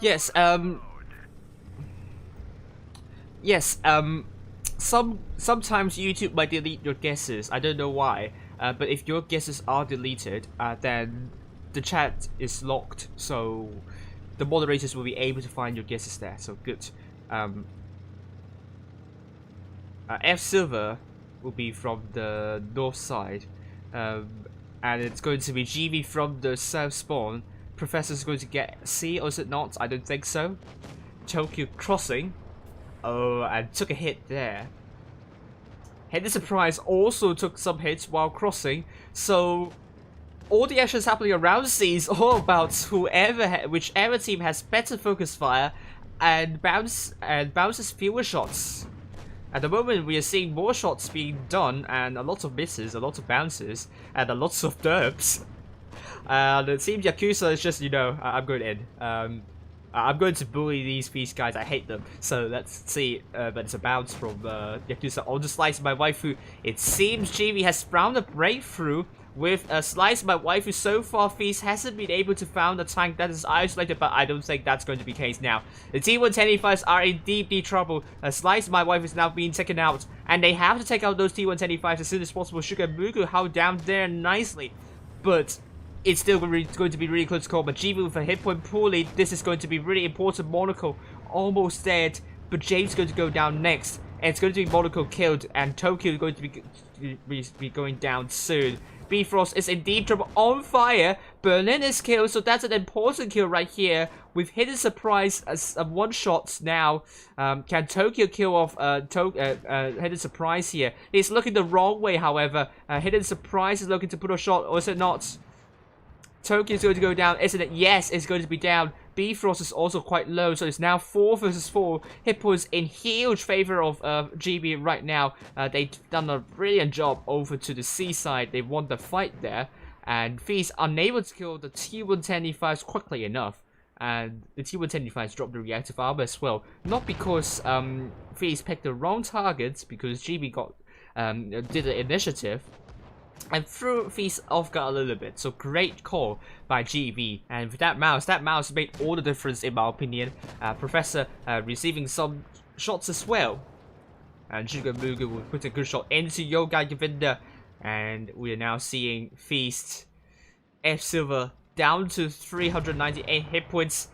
Speaker 3: Yes, sometimes YouTube might delete your guesses. I don't know why, but if your guesses are deleted, then the chat is locked, so the moderators will be able to find your guesses there, so good. F Silver will be from the north side, and it's going to be GB from the south spawn. Professor's going to get C, or is it not? I don't think so. Tokyo crossing. Oh, and took a hit there. Hidden Surprise also took some hits while crossing. So all the actions happening around C is all about whichever team has better focus fire and bounces fewer shots. At the moment, we are seeing more shots being done and a lot of misses, a lot of bounces, and a lot of derps. The team Yakuza is just, I'm going in. I'm going to bully these Feast guys. I hate them. So let's see. But it's a bounce from Yakuza on the Slice My Waifu. It seems GB has found a breakthrough with a Slice My Waifu. So far, Feast hasn't been able to find a tank that is isolated, but I don't think that's going to be the case now. The T125s are in deep trouble. A Slice My Waifu is now being taken out, and they have to take out those T125s as soon as possible. Sugar Mugu held down there nicely, but it's still going to be really close to call. But GB with a hit point poorly. This is going to be really important. Monaco almost dead, but James is going to go down next. It's going to be Monaco killed, and Tokyo is going to be going down soon. Bifrost is indeed trouble on fire. Berlin is killed, so that's an important kill right here. We've hidden surprise as one shot now. Can Tokyo kill off hidden surprise here? He's looking the wrong way, however. Hidden surprise is looking to put a shot, or is it not? Tokyo's going to go down, isn't it? Yes, it's going to be down. Bifrost is also quite low, so it's now 4 versus 4. Hit points in huge favor of GB right now. They've done a brilliant job over to the C side. They won the fight there, and Feast unable to kill the T-110E5s quickly enough. And the T-110E5s dropped the reactive armor as well. Not because Feast picked the wrong targets, because GB got did the initiative and threw Feast off guard a little bit. So great call by GB. And with that mouse made all the difference in my opinion. Professor receiving some shots as well. And Sugar Mugu will put a good shot into Yoga Govinda. And we are now seeing Feast F Silver down to 398 hit points.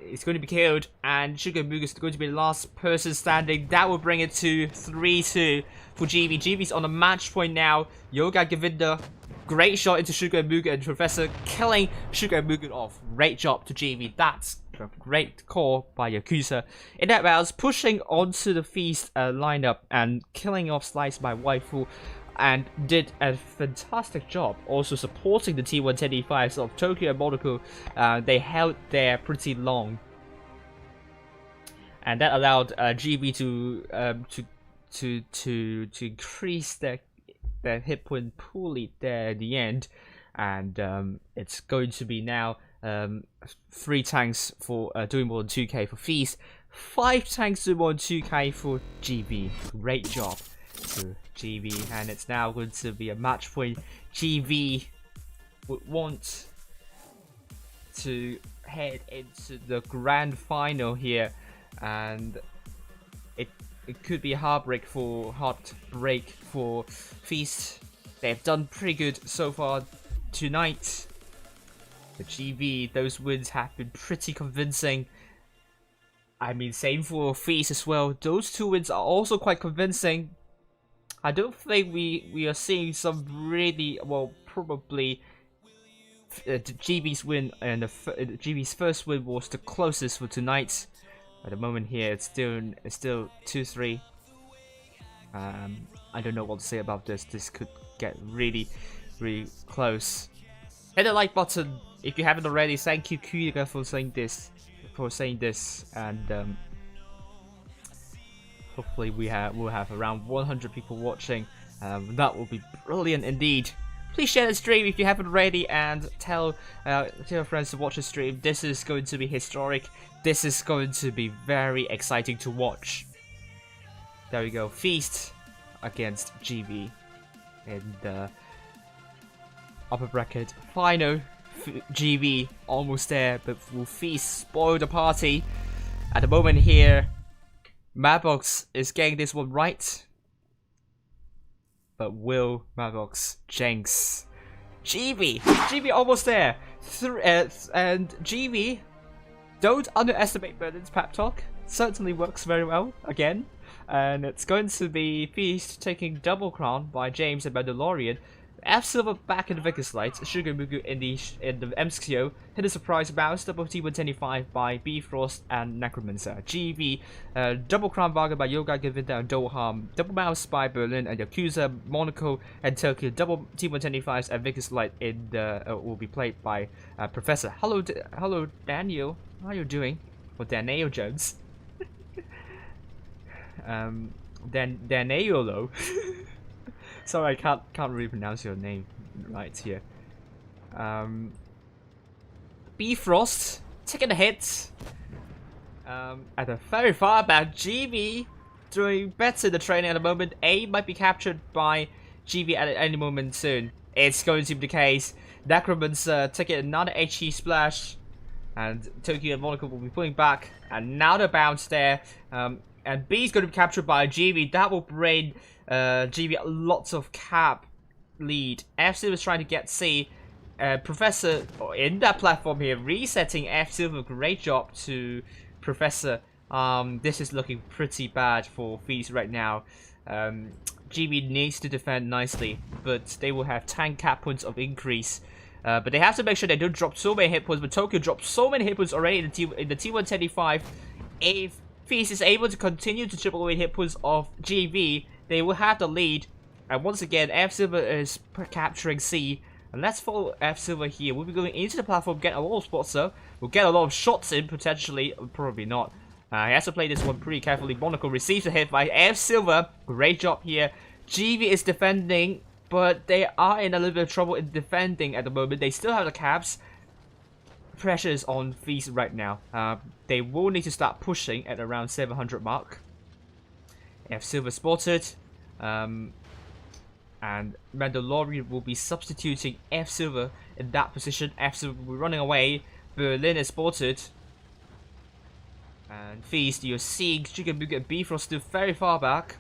Speaker 3: It's going to be killed, and Sugar Mugu is going to be the last person standing. That will bring it to 3-2 for GB. GB's on the match point now. Yoga Govinda, great shot into Sugar Mugu, and Professor killing Sugar Mugu off. Great job to GB. That's a great call by Yakuza. In that round, pushing onto the Feast lineup and killing off Slice by Waifu. And did a fantastic job also supporting the T-110E5s of Tokyo and Monaco. They held there pretty long, and that allowed GB to increase their hit point pool lead there at the end. And it's going to be now 3 tanks for doing more than 2k for Feast, 5 tanks doing more than 2k for GB. Great job to GB, and it's now going to be a match point. GB would want to head into the grand final here, and it could be a heartbreak for Feast. They've done pretty good so far tonight. But GB, those wins have been pretty convincing. I mean, same for Feast as well. Those 2 wins are also quite convincing. I don't think we are seeing some really, well, probably GB's win, and GB's first win was the closest for tonight. At the moment here, it's still 2-3. I don't know what to say about this. This could get really, really close. Hit the like button if you haven't already. Thank you, Kuyaga, for saying this, and hopefully we'll have around 100 people watching. That will be brilliant indeed. Please share the stream if you haven't already, and tell your friends to watch the stream. This is going to be historic. This is going to be very exciting to watch. There we go. Feast against GB in the upper bracket final. GB almost there, but will Feast spoil the party? At the moment here, Madbox is getting this one right, but will Madbox jinx GB? GB almost there. And GB, don't underestimate Berlin's pep talk. Certainly works very well again. And it's going to be Feast taking double crown by James and Mandalorian. F Silver back in the Vickers Light, Sugar Mugu in the MCO, hit a surprise bounce, double T-125 by Bifrost and Necromancer. GB, double crown bargain by Yoga Govinda and Doham, double mouse by Berlin and Yakuza, Monaco and Tokyo, double T-125s and Vickers Light in the will be played by Professor. Hello, hello Daniel, how are you doing? Or Daniel Jones. Danielo. Sorry, I can't really pronounce your name right here. Bifrost taking a hit. At the very far back, GB doing better in the training at the moment. A might be captured by GB at any moment soon. It's going to be the case. Necromancer taking another HE splash, and Tokyo and Monaco will be pulling back. Another bounce there. And B is going to be captured by GB. That will bring GB lots of cap lead. F-Silver is trying to get C. Professor in that platform here, resetting F-Silver. Great job to Professor This is looking pretty bad for Feast right now. GB needs to defend nicely, but they will have 10 cap points of increase. But they have to make sure they don't drop so many hit points. But Tokyo dropped so many hit points already in the T125. If Feast is able to continue to chip away hit points of GB, they will have the lead. And once again, F Silver is capturing C. And let's follow F Silver here. We'll be going into the platform, get a lot of spots though. We'll get a lot of shots in potentially. Probably not. He has to play this one pretty carefully. Monaco receives a hit by F Silver. Great job here. GB is defending, but they are in a little bit of trouble in defending at the moment. They still have the caps. Pressure is on Feast right now. They will need to start pushing at around 700 mark. F Silver spotted. And Mandalorian will be substituting F Silver in that position. F Silver will be running away. Berlin is spotted. And Feast, you're seeing Chicken and Bifrost still very far back.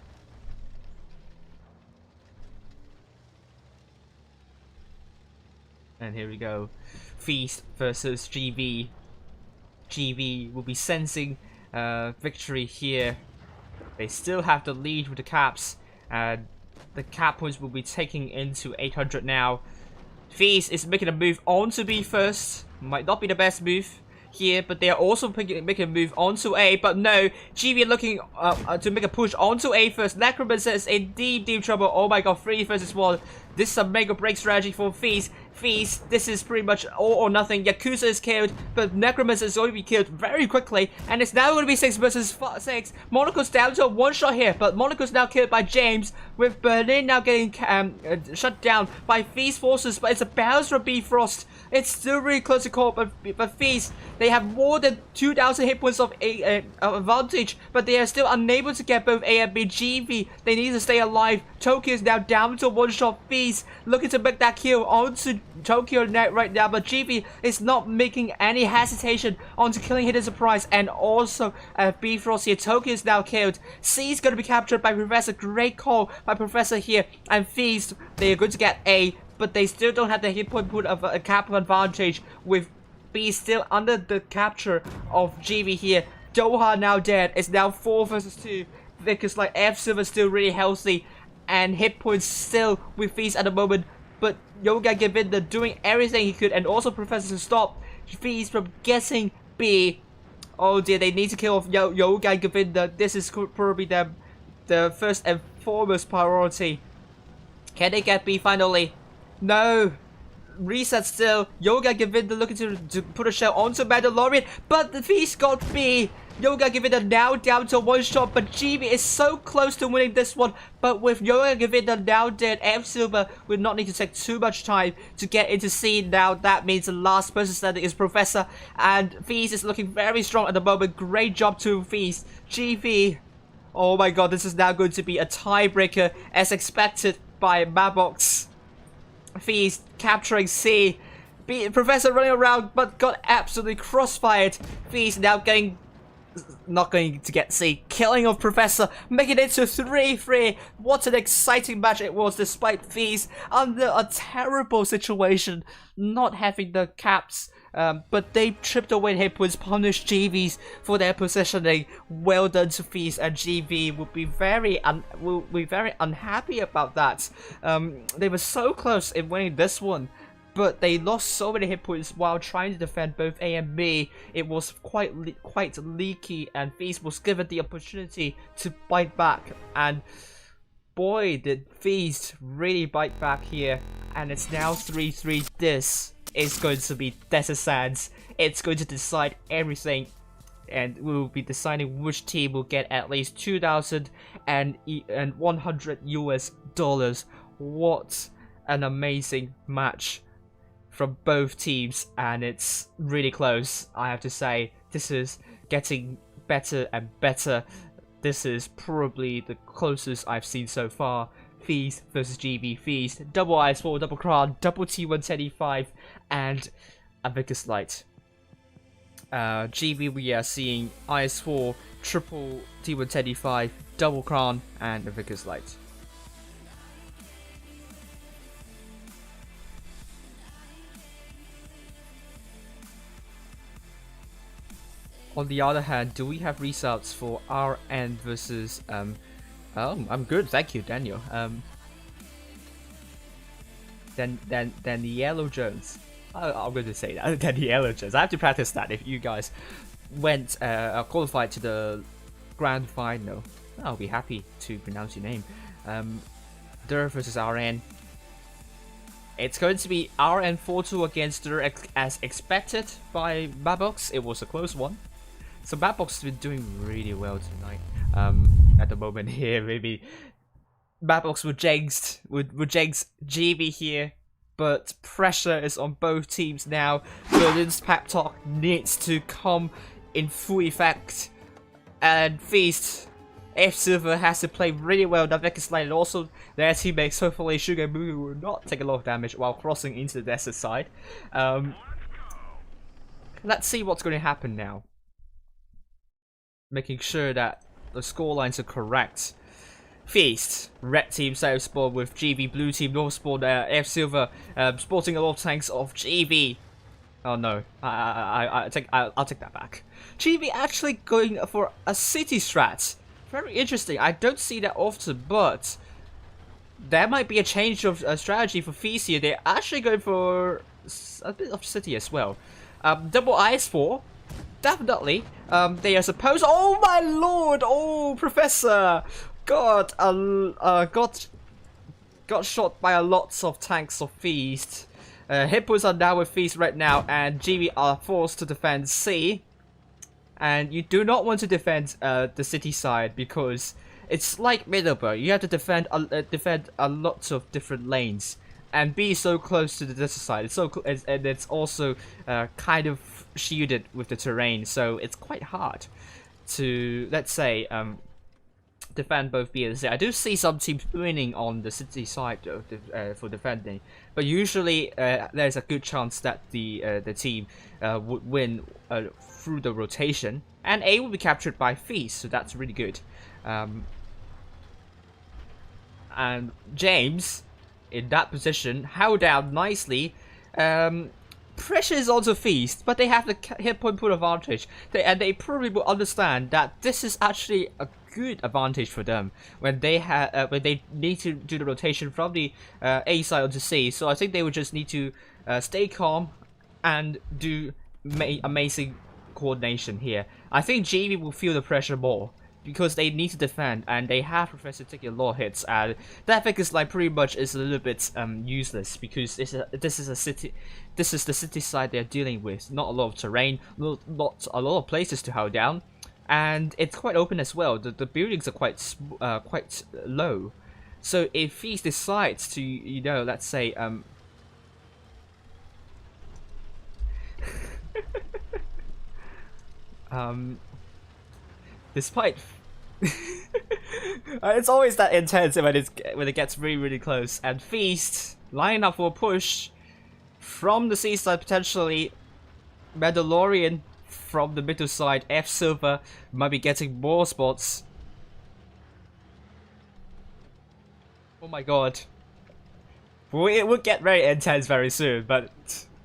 Speaker 3: And here we go. Feast versus GB. GB will be sensing victory here. They still have the lead with the caps. And the cap points will be taking into 800 now. Feast is making a move on to B first. Might not be the best move here, but they are also making a move onto A. But no, GB are looking to make a push onto A first. Necromancer is in deep trouble. Oh my god, 3 versus 1. This is a make or break strategy for Feast. Feast, this is pretty much all or nothing. Yakuza is killed, but Necromancer is going to be killed very quickly. And it's now going to be 6 versus 6. Monaco's down to a 1-shot here, but Monaco's now killed by James, with Berlin now getting shut down by Feast forces. But it's a bounce from Bifrost. It's still really close to call, but Feast, they have more than 2,000 hit points of advantage, but they are still unable to get both A and B. GB, they need to stay alive. Tokyo is now down to 1-shot. Feast looking to make that kill onto Tokyo net right now, but GB is not making any hesitation onto killing Hidden Surprise. And also Bifrost here. Tokyo is now killed. C is going to be captured by Professor. Great call by Professor here. And Feast, they are going to get A, but they still don't have the hit point of a cap advantage, with B still under the capture of GB here. Doha now dead. It's now 4 versus 2 because like F Silver still really healthy, and hit points still with Feast at the moment. But Yoga Govinda doing everything he could, and also Professor to stop Feast from getting B. Oh dear, they need to kill off Yoga Govinda. This is probably the first and foremost priority. Can they get B finally? No. Reset still. Yoga Govinda looking to put a shell onto Mandalorian, but the Feast got B. Yoga Govinda now down to 1-shot, but GB is so close to winning this one. But with Yoga Govinda now dead, F Silver will not need to take too much time to get into C now. That means the last person standing is Professor, and Feast is looking very strong at the moment. Great job to Feast. GB. Oh my god, this is now going to be a tiebreaker as expected by Mabox. Feast capturing C. Professor running around but got absolutely crossfired. Feast now not going to get C. Killing of Professor, making it to 3-3. What an exciting match it was, despite Feast under a terrible situation, not having the caps. But they tripped away hit points, punished GVs for their positioning. Well done to Feast, and GV will be very unhappy about that. They were so close in winning this one, but they lost so many hit points while trying to defend both A and B. It was quite leaky, and Feast was given the opportunity to bite back. And boy, did Feast really bite back here. And it's now 3-3. This is going to be Desert Sands. It's going to decide everything. And we will be deciding which team will get at least 2,100 US dollars. What an amazing match from both teams, and it's really close. I have to say, this is getting better and better. This is probably the closest I've seen so far. Feast versus GB. Feast, double IS4, double Crown, double T125, and a Vicus Light. GB, we are seeing IS4, triple T125, double Crown, and a Vicus Light. On the other hand, do we have results for RN versus Oh, I'm good, thank you, Daniel. Then the Yellow Jones. I'm going to say that. Then the Yellow Jones. I have to practice that. If you guys went qualified to the grand final, I'll be happy to pronounce your name. Der versus RN. It's going to be RN 4-2 against Der as expected by Mabox. It was a close one. So Mabox has been doing really well tonight. At the moment here, maybe Mabox would jinx GB here, but pressure is on both teams now. Berlin's pep talk needs to come in full effect, and Feast F Silver has to play really well. Navek is and also their teammates. Hopefully, Sugar Moo will not take a lot of damage while crossing into the desert side. Let's see what's going to happen now. Making sure that the scorelines are correct. Feast, red team south spawn with GB, blue team north spawn. F Silver sporting a lot of tanks of GB. Oh no, I'll take that back. GB actually going for a city strat. Very interesting. I don't see that often, but there might be a change of strategy for Feast here. They're actually going for a bit of city as well. Double IS4. Definitely. They are supposed. Oh my lord! Oh, Professor got shot by a lots of tanks of Feast. Hippos are now with Feast right now, and GB are forced to defend C. And you do not want to defend the city side because it's like Middleborough. You have to defend a lot of different lanes, and B is so close to the desert side. It's so and it's also kind of shielded with the terrain, so it's quite hard to, let's say, defend both B and C. I do see some teams winning on the city side though, for defending, but usually there's a good chance that the team would win through the rotation, and A will be captured by Feast, so that's really good. And James in that position held down nicely. Pressure is also Feast, but they have the hit point pool advantage. They probably will understand that this is actually a good advantage for them when they need to do the rotation from the A side onto C. So I think they would just need to stay calm and do amazing coordination here. I think GB will feel the pressure more because they need to defend, and they have Professor taking a lot of hits, and that figures like pretty much is a little bit useless because this is the city side they're dealing with. Not a lot of terrain, not a lot of places to hold down, and it's quite open as well. The buildings are quite low, so if Feast decides to, you know, let's say despite it's always that intense when it gets really close, and Feast lining up for a push from the C side, potentially Mandalorian from the middle side. F Silver might be getting more spots. Oh my god. Well, it will get very intense very soon, but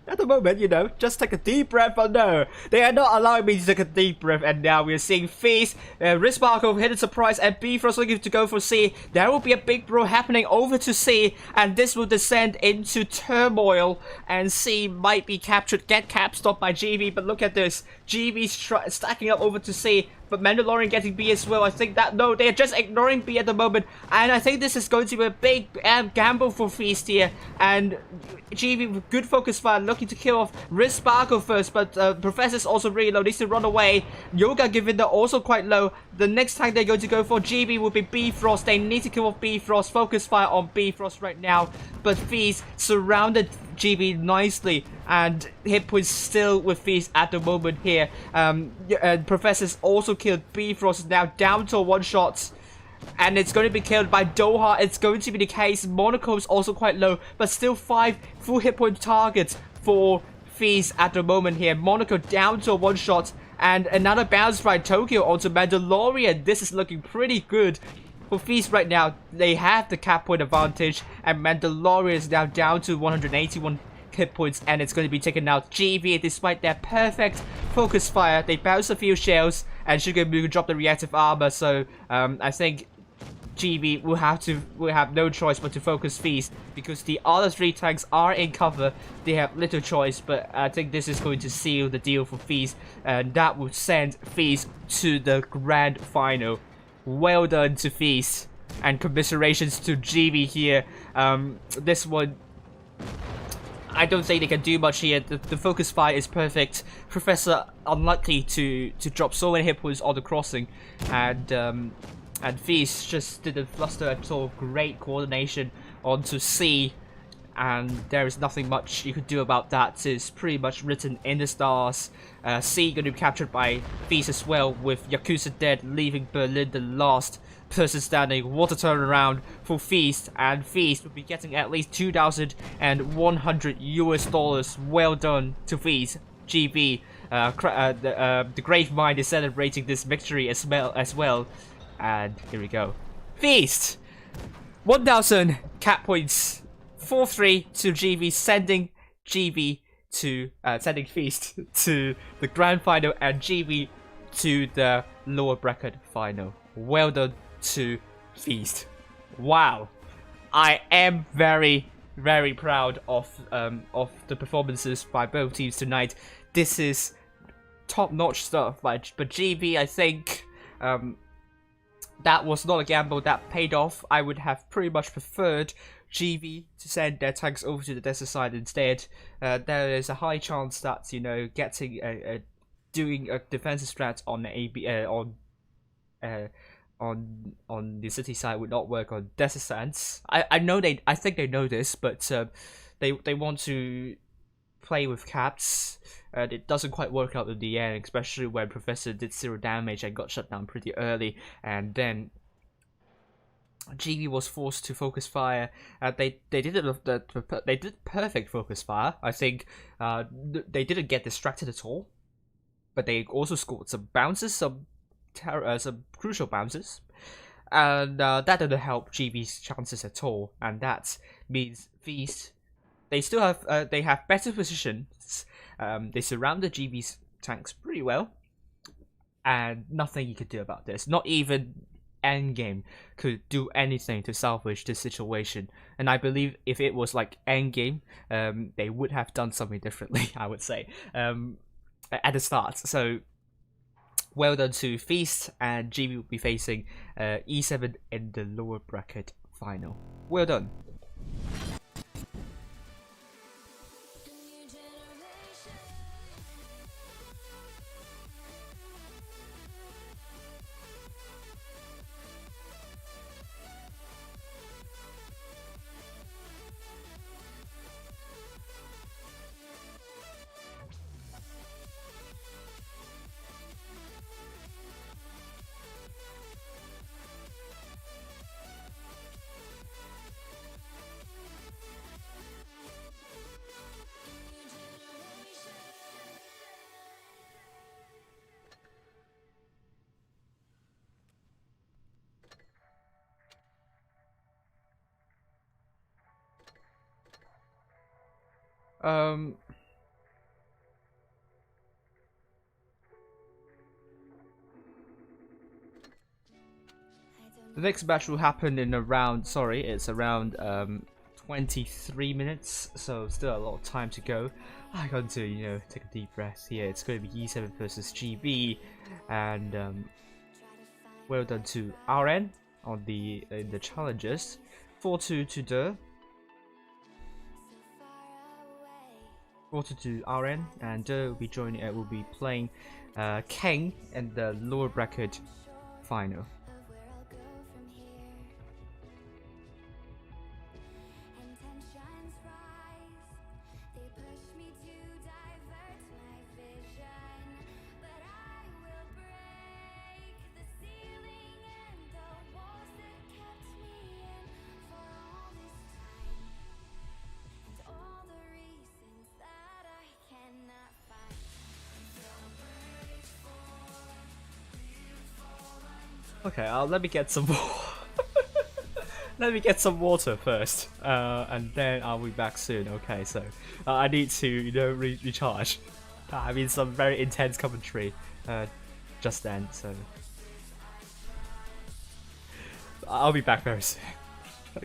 Speaker 3: at the moment, you know, just take a deep breath. But no, they are not allowing me to take a deep breath. And now we are seeing Feast, Rismarkov hidden surprise, and Bifrost looking to go for C. There will be a big brawl happening over to C, and this will descend into turmoil. And C might be captured, get cap stopped by GB. But look at this, GB stacking up over to C. But Mandalorian getting B as well. I think that, no, they're just ignoring B at the moment. And I think this is going to be a big gamble for Feast here. And GB with good focus fire, looking to kill off Risparkle first. But Professor's also really low, needs to run away. Yoga given they're also quite low. The next time they're going to go for GB will be Bifrost. They need to kill off Bifrost. Focus fire on Bifrost right now. But Feast surrounded GB nicely, and hit points still with Feast at the moment here. Professor's also killed. Bifrost is now down to a one shot, and it's going to be killed by Doha. It's going to be the case. Monaco's also quite low, but still 5 full hit point targets for Feast at the moment here. Monaco down to a one shot, and another bounce by Tokyo onto Mandalorian. This is looking pretty good for Feast right now. They have the cap point advantage, and Mandalorian is now down to 181 hit points, and it's going to be taken out. GB, despite their perfect focus fire, they bounce a few shells, and Sugar drop the reactive armor. So I think GB will have no choice but to focus Feast, because the other 3 tanks are in cover. They have little choice, but I think this is going to seal the deal for Feast, and that will send Feast to the grand final. Well done to Feast, and commiserations to GB here. This one, I don't think they can do much here. The focus fire is perfect. Professor unlucky to drop so many hit points on the crossing, and Feast just didn't fluster at all. Great coordination onto C, and there is nothing much you could do about that. It's pretty much written in the stars. C going to be captured by Feast as well, with Yakuza dead, leaving Berlin the last person standing. What a turnaround for Feast, and Feast will be getting at least $2,100 US. Well done to Feast. GB, the Grave Mind is celebrating this victory as well. And here we go. Feast! 1,000 cat points. 4-3 to GB, sending Feast to the grand final, and GB to the lower bracket final. Well done to Feast. Wow. I am very, very proud of the performances by both teams tonight. This is top-notch stuff. But GB, I think that was not a gamble, that paid off. I would have pretty much preferred GB to send their tanks over to the desert side instead. There is a high chance that, you know, getting doing a defensive strat on on the city side would not work on desert sands. I think they know this, but they want to play with caps. It doesn't quite work out in the end, especially when Professor did 0 damage and got shut down pretty early, and then GB was forced to focus fire. They did perfect focus fire. I think they didn't get distracted at all, but they also scored some bounces, some crucial bounces, and that didn't help GB's chances at all. And that means Feast, they still have they have better positions. They surrounded GB's tanks pretty well, and nothing you could do about this. Not even Endgame could do anything to salvage this situation. And I believe if it was like Endgame, they would have done something differently, I would say, at the start. So well done to Feast, and GB will be facing E7 in the lower bracket final. Well done. The next match will happen in around, it's around 23 minutes, so still a lot of time to go. I got to, you know, take a deep breath here. It's going to be E7 versus GB, and well done to RN on in the challenges. 4-2 to the 4-2 to RN, and will be joining. Will be playing King in the lower bracket final. Okay, let me get some more. Let me get some water first, and then I'll be back soon. Okay, so I need to, recharge. I mean, some very intense commentary just then, so I'll be back very soon.
Speaker 1: I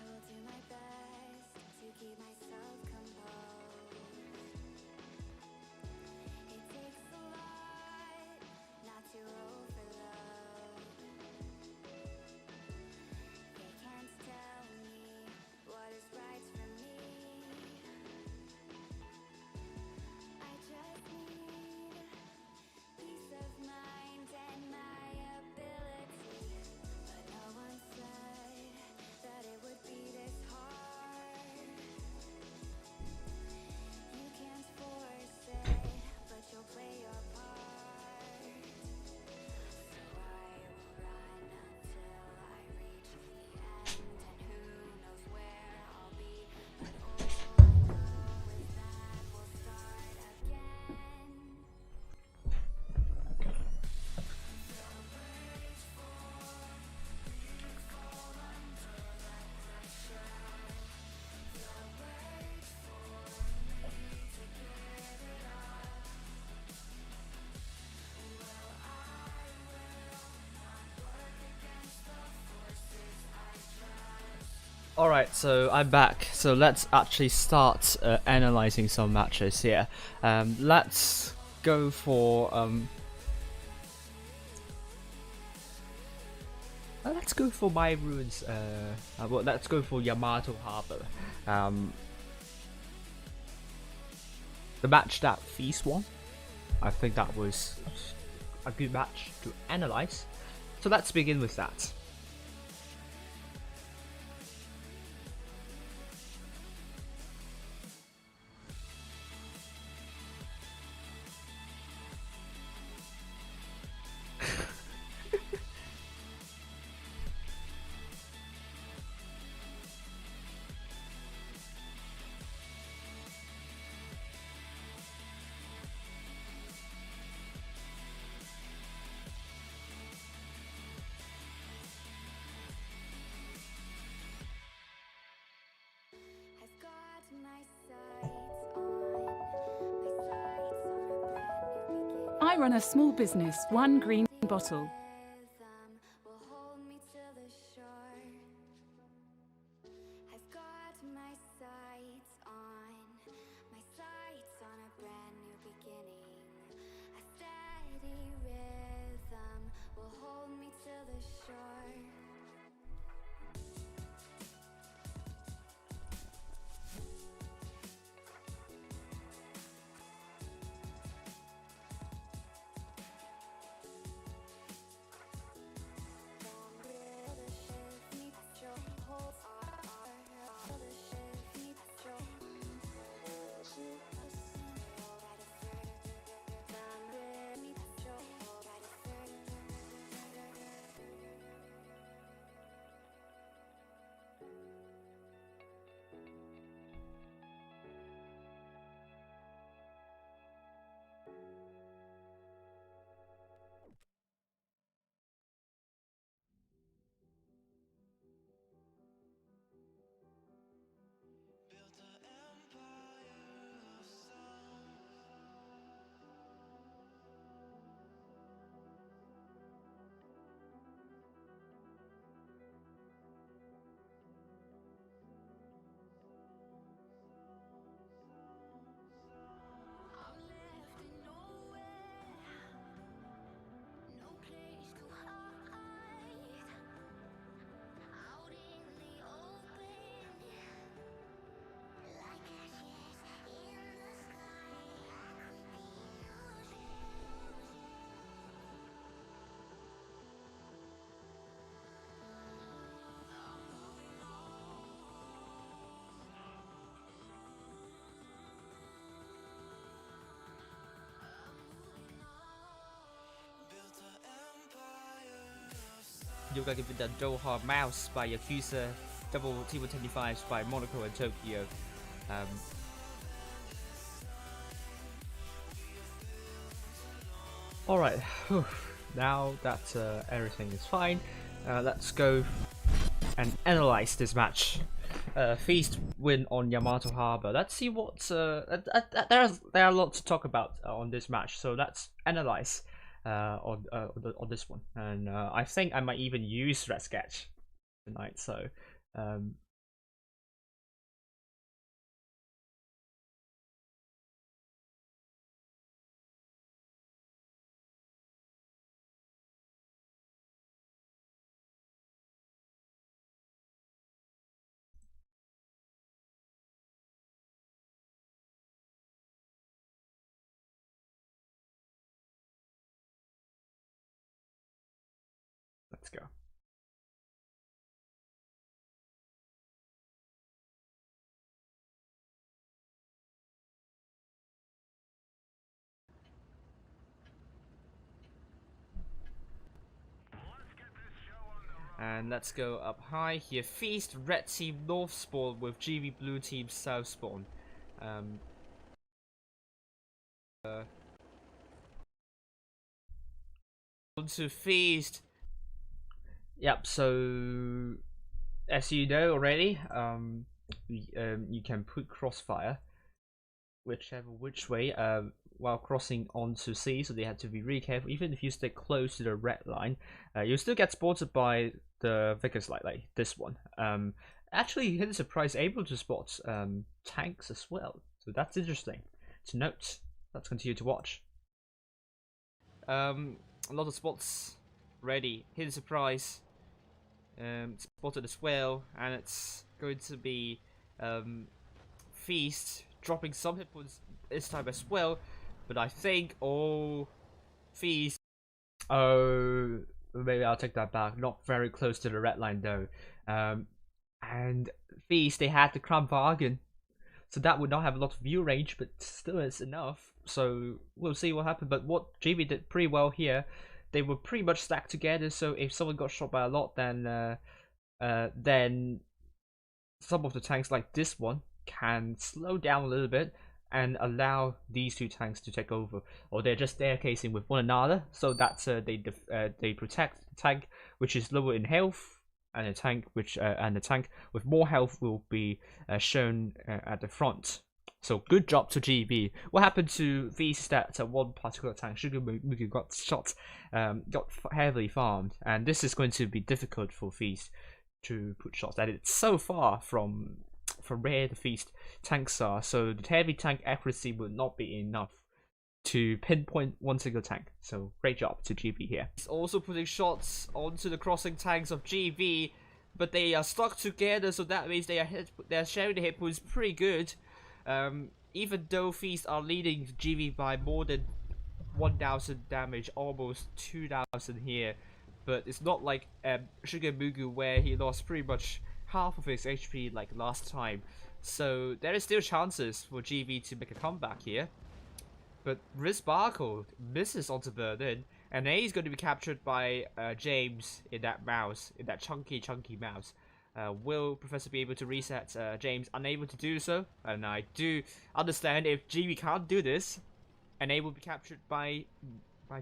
Speaker 1: will do my best to keep myself composed. It takes a lot not to overload. They can't tell me what is right for me. I just need peace of mind and my ability. But no one said that it would be this hard. You can't force it, but you'll play your part. So I will run until I reach the end, and who knows where I'll be. But all I know is that we'll start again.
Speaker 3: Alright, so I'm back. So let's actually start analyzing some matches here. Let's go for My Ruins. Well, let's go for Yamato Harbor. The match that Feast won. I think that was a good match to analyze. So let's begin with that.
Speaker 1: I've got my sights on a brand new beginning.
Speaker 4: I run a small business, one green bottle.
Speaker 1: Rhythm will hold me to the shore. I've got my sights on a brand new beginning. A steady rhythm will hold me to the shore.
Speaker 3: Yoga given the Doha Mouse by Yakuza, double T125s by Monaco and Tokyo. Alright, now that everything is fine, let's go and analyze this match. Feast win on Yamato Harbor. Let's see what there are a lot to talk about on this match. So let's analyze on this one. And I think I might even use Red Sketch tonight. So let's go. And let's go up high here. Feast, red team north spawn with GB blue team south spawn. On to Feast. Yep, so as you know already, you can put crossfire which way while crossing onto C, so they have to be really careful. Even if you stay close to the red line, you'll still get spotted by the Vickers light, like this one. Actually, hidden surprise able to spot tanks as well, so that's interesting to note. Let's continue to watch. A lot of spots ready. Hidden surprise spotted as well, and it's going to be Feast dropping some hit points this time as well. But I think Feast. Oh, maybe I'll take that back. Not very close to the red line though. And Feast, they had the Crown Bargain, so that would not have a lot of view range, but still is enough. So we'll see what happens. But what GB did pretty well here, they were pretty much stacked together. So if someone got shot by a lot, then some of the tanks like this one can slow down a little bit and allow these two tanks to take over, or they're just staircasing with one another. So that's they protect the tank which is lower in health, and the tank with more health will be shown at the front. So good job to GB. What happened to these stats at one particular tank? Sugar Mugi got shot, got heavily farmed, and this is going to be difficult for Feast to put shots at it. It's so far from where the Feast tanks are, so the heavy tank accuracy will not be enough to pinpoint one single tank. So great job to GB here. He's also putting shots onto the crossing tanks of GB, but they are stuck together, so that means they are sharing the hit points pretty good. Even though Feast are leading GB by more than 1,000 damage, almost 2,000 here, but it's not like Sugar Mugu where he lost pretty much half of his HP like last time. So there is still chances for GB to make a comeback here. But Sparkle misses onto Berlin, and A is going to be captured by James in that mouse, in that chunky mouse. Will Professor be able to reset James? Unable to do so, and I do understand if GB can't do this, and A will be captured by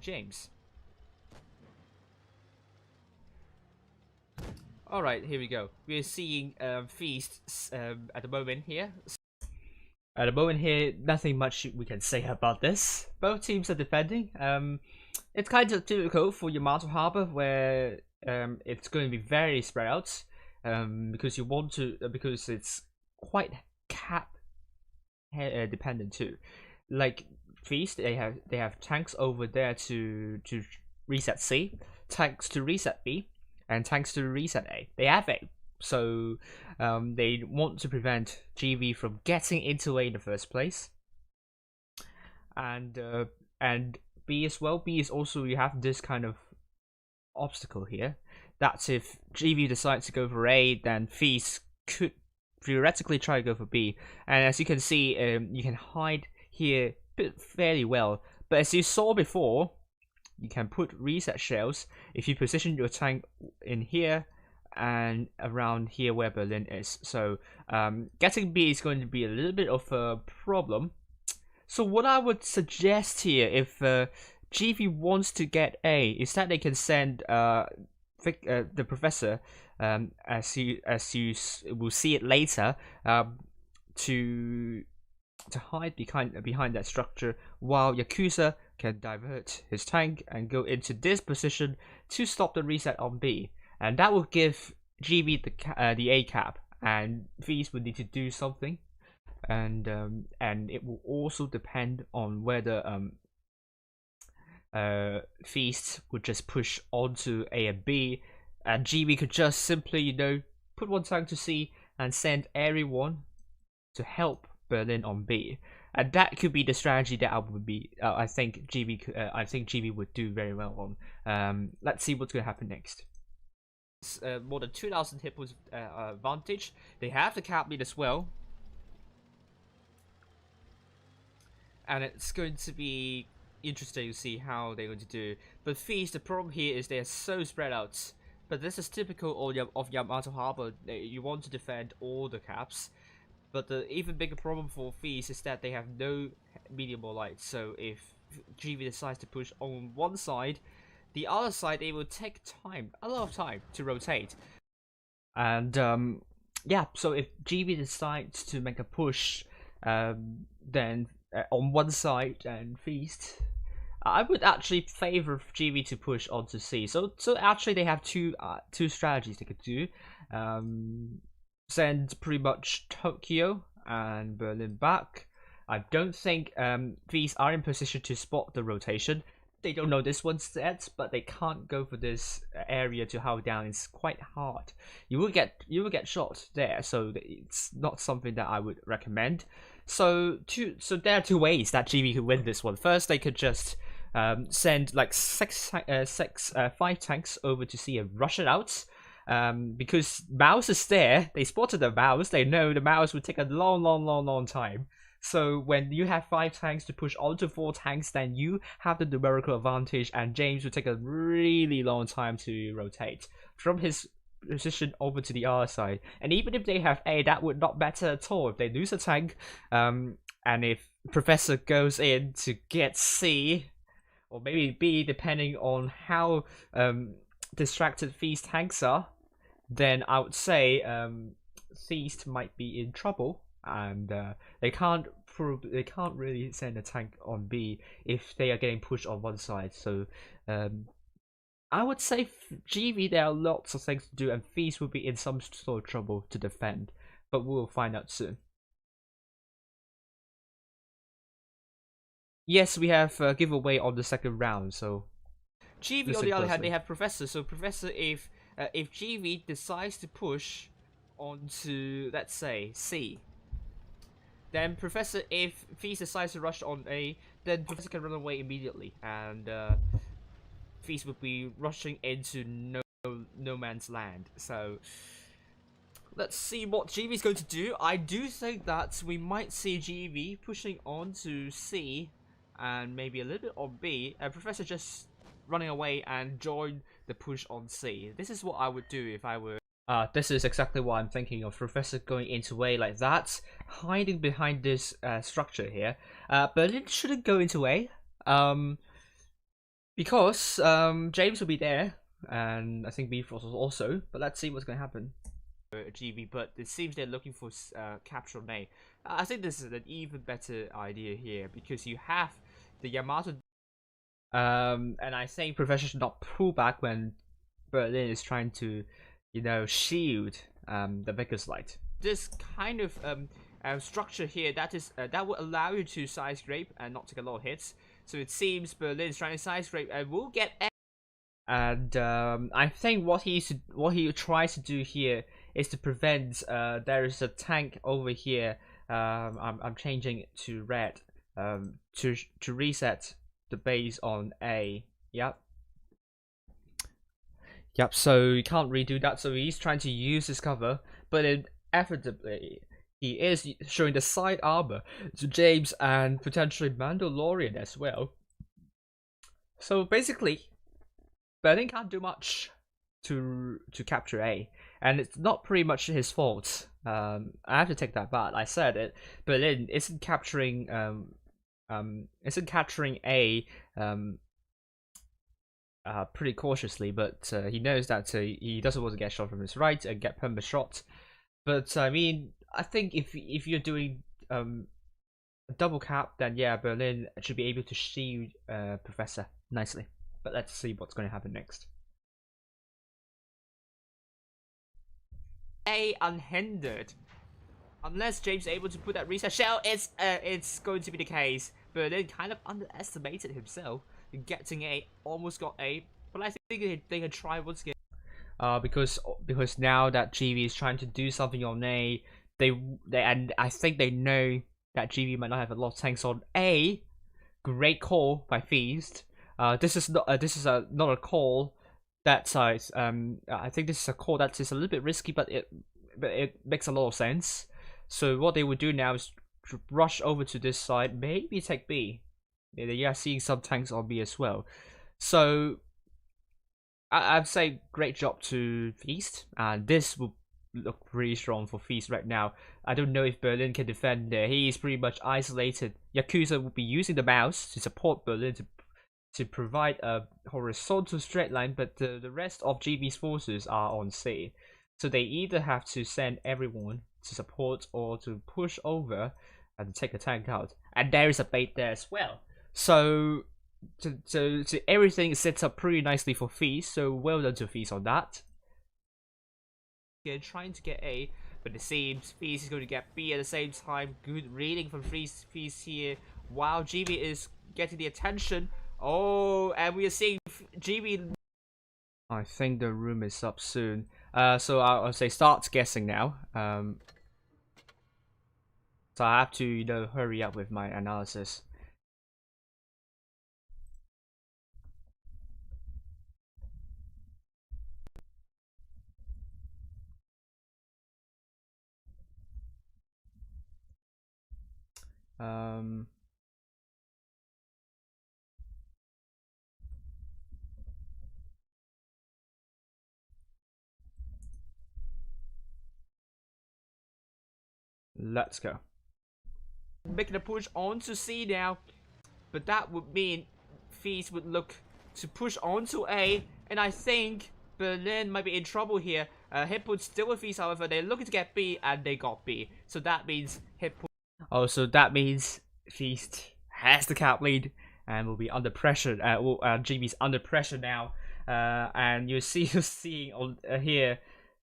Speaker 3: James. Alright, here we go. We're seeing Feast at the moment here. At the moment here, nothing much we can say about this. Both teams are defending. It's kind of difficult for Yamato Harbor, where it's going to be very spread out. Because you want to, because it's quite cap dependent too. Like Feast, they have tanks over there to reset C, tanks to reset B, and tanks to reset A. They have A, so they want to prevent GB from getting into A in the first place. And B as well. B is also, you have this kind of obstacle here. That's if GB decides to go for A, then Feast could theoretically try to go for B. And as you can see, you can hide here fairly well. But as you saw before, you can put reset shells if you position your tank in here and around here where Berlin is. So getting B is going to be a little bit of a problem. So what I would suggest here, if GV wants to get A, is that they can send the professor, as you will see it later, to hide behind that structure, while Yakuza can divert his tank and go into this position to stop the reset on B, and that will give GV the A cap, and Feast would need to do something, and it will also depend on whether Feast would just push onto A and B, and GV could just simply put one tank to C and send everyone to help Berlin on B, and that could be the strategy that I think GV would do very well on. Let's see what's gonna happen next. More than 2,000 hit points advantage. They have the cap lead as well, and it's going to be interesting to see how they're going to do. But Feast, the problem here is they're so spread out. But this is typical of Yamato Harbor. You want to defend all the caps. But the even bigger problem for Feast is that they have no medium or light. So if GV decides to push on one side, the other side, it will take time, a lot of time, to rotate. And yeah, so if GV decides to make a push, then on one side and Feast, I would actually favor GV to push onto C. So actually they have two strategies they could do. Send pretty much Tokyo and Berlin back. I don't think these are in position to spot the rotation. They don't know this one's set, but they can't go for this area to hold down. It's quite hard. You will get shot there, so it's not something that I would recommend. So there are two ways that GV could win this one. First, they could just send like 5 tanks over to C and rush it out. Because Mouse is there, they spotted the Mouse, they know the Mouse would take a long time. So when you have 5 tanks to push onto 4 tanks, then you have the numerical advantage, and James would take a really long time to rotate from his position over to the other side. And even if they have A, that would not matter at all if they lose a tank. And if Professor goes in to get C, or maybe B, depending on how distracted Feast tanks are, then I would say Feast might be in trouble, and they can't really send a tank on B if they are getting pushed on one side. So I would say GV, there are lots of things to do, and Feast will be in some sort of trouble to defend, but we'll find out soon. Yes, we have a giveaway on the second round. So GV, on the other hand, they have Professor. So Professor, if GV decides to push onto, let's say, C, then Professor, if Feast decides to rush on A, then Professor can run away immediately, and Feast would be rushing into no man's land. So let's see what GV is going to do. I do think that we might see GV pushing on to C and maybe a little bit on B, and Professor just running away and join the push on C. This is what I would do if I were. This is exactly what I'm thinking of. Professor going into A like that, hiding behind this structure here. Berlin shouldn't go into A, because James will be there, and I think B Frost also. But let's see what's going to happen. GV, but it seems they're looking for capture on A. I think this is an even better idea here, because you have the Yamato. And I think Professor should not pull back when Berlin is trying to, shield the Vickers light. This kind of structure here, that will allow you to side scrape and not take a lot of hits. So it seems Berlin is trying to side scrape and will get A. And I think what he tries to do here is to prevent. There is a tank over here. I'm changing it to red. To reset the base on A. Yep. So you can't redo that. So he's trying to use his cover, but inevitably he is showing the side armor to James and potentially Mandalorian as well. So basically, Berlin can't do much to capture A, and it's not pretty much his fault. I have to take that back. I said it. Berlin isn't capturing A pretty cautiously, but he knows that he doesn't want to get shot from his right and get perma shot. But I mean, I think if you're doing a double cap, then yeah, Berlin should be able to shield Professor nicely. But let's see what's going to happen next. A unhindered. Unless James is able to put that reset shell, it's going to be the case. Berlin kind of underestimated himself in getting A, almost got A, but I think they can try once again. Because now that GV is trying to do something on A, and I think they know that GV might not have a lot of tanks on A. Great call by Feast. This is not a call that size. I think this is a call that is a little bit risky, but it makes a lot of sense. So what they would do now is rush over to this side, maybe take B. They are seeing some tanks on B as well. So I'd say great job to Feast, and this will look really strong for Feast right now. I don't know if Berlin can defend there. He is pretty much isolated. Yakuza will be using the mouse to support Berlin to provide a horizontal straight line, but the rest of GB's forces are on C. So they either have to send everyone to support or to push over and take a tank out. And there is a bait there as well. So everything is set up pretty nicely for Feast, so well done to Feast on that. Again, trying to get A, but it seems Feast is going to get B at the same time. Good reading from Feast here, while GB is getting the attention. Oh, and we are seeing GB. I think the room is up soon. So I'll say start guessing now. So I have to, hurry up with my analysis. Let's go. Making a push onto C now, but that would mean Feast would look to push onto A, and I think Berlin might be in trouble here. Hitput still with Feast, however, they're looking to get B, and they got B. So that means Hitput. Oh, so that means Feast has the cap lead and will be under pressure. GB's under pressure now, and you're seeing on here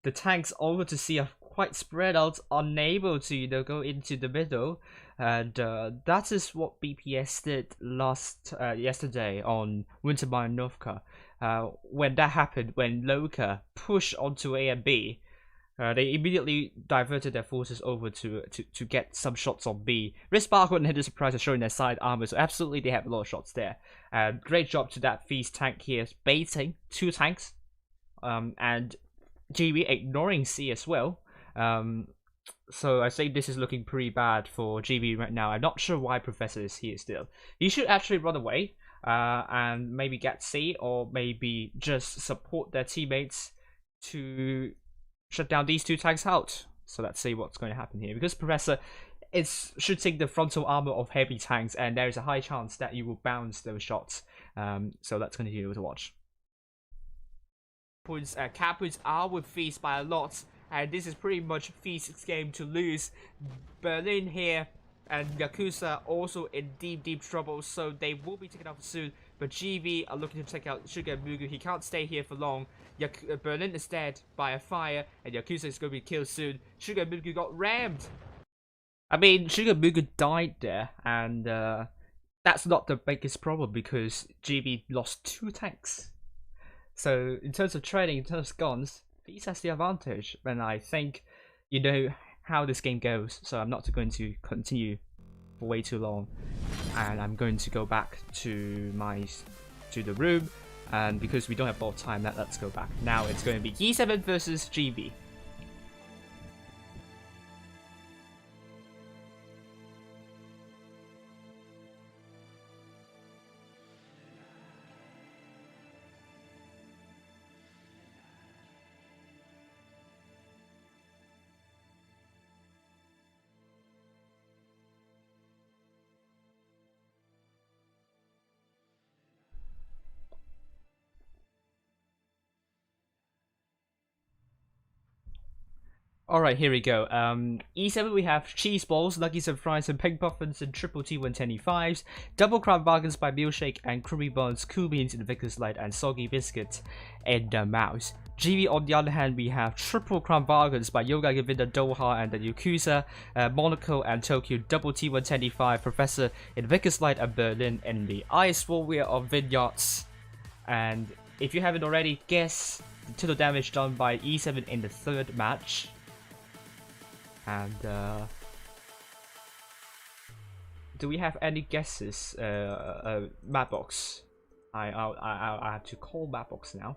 Speaker 3: the tanks over to C are quite spread out, unable to go into the middle, and that is what BPS did yesterday on Wintermine Novka. When that happened, when Loka pushed onto A and B, they immediately diverted their forces over to get some shots on B. Risparkle and Hinder Surprise are showing their side armor, so absolutely they have a lot of shots there. Great job to that Feast tank here, baiting 2 tanks, and GB ignoring C as well. So I think this is looking pretty bad for GB right now. I'm not sure why Professor is here still. He should actually run away and maybe get C, or maybe just support their teammates to shut down these 2 tanks out. So let's see what's going to happen here, because Professor is shooting the frontal armor of heavy tanks, and there is a high chance that you will bounce those shots. So let's continue to watch. Cap points are with Feast by a lot, and this is pretty much Feast's game to lose. Berlin here and Yakuza also in deep trouble, so they will be taken out soon. But GV are looking to take out Sugar Mugu. He can't stay here for long. Berlin is dead by a fire, and Yakuza is going to be killed soon. Sugar Mugu got rammed. I mean, Sugar Mugu died there, and that's not the biggest problem because GB lost 2 tanks. So in terms of trading, in terms of guns, Feast has the advantage, and I think you know how this game goes, so I'm not going to continue for way too long, and I'm going to go back to the room, and because we don't have a lot of time, let's go back. Now it's going to be E7 versus GB. Alright, here we go. E7 we have Cheese Balls, Lucky Surprise, and Pink Puffins and Triple T125s, Double Crown Bargains by Milkshake and Creamy Buns, Cool Beans in Vickers Light, and Soggy Biscuit in the Mouse. GB on the other hand, we have Triple Crown Bargains by Yoga Govinda, Doha and the Yakuza, Monaco and Tokyo, Double T125, Professor in Vickers Light and Berlin in the Ice Warrior of Vineyards. And if you haven't already, guess the total damage done by E7 in the third match. And do we have any guesses? Mapbox. I have to call Mapbox now.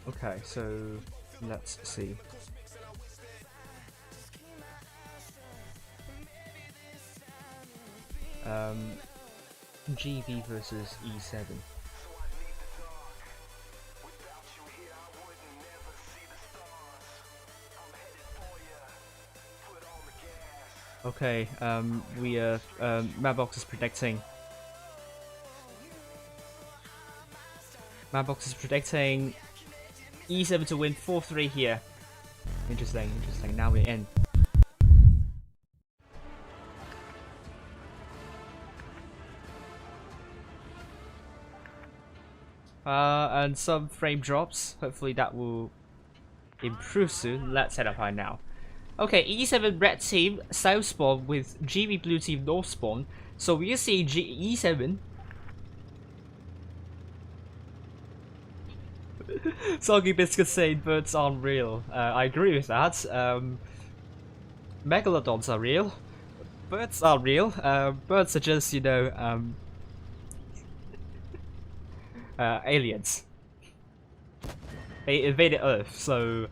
Speaker 3: Okay, so let's see. GV versus E7. Okay, Mapbox is predicting. Mapbox is predicting E7 to win 4-3 here. Interesting. Now we're in. And some frame drops. Hopefully that will improve soon. Let's head up high now. Okay, E7 red team south spawn with GB blue team north spawn. So we see E7. Soggy Biscuit saying birds aren't real. I agree with that. Megalodons are real. Birds are real. Birds are just, you know, aliens. They invaded Earth, so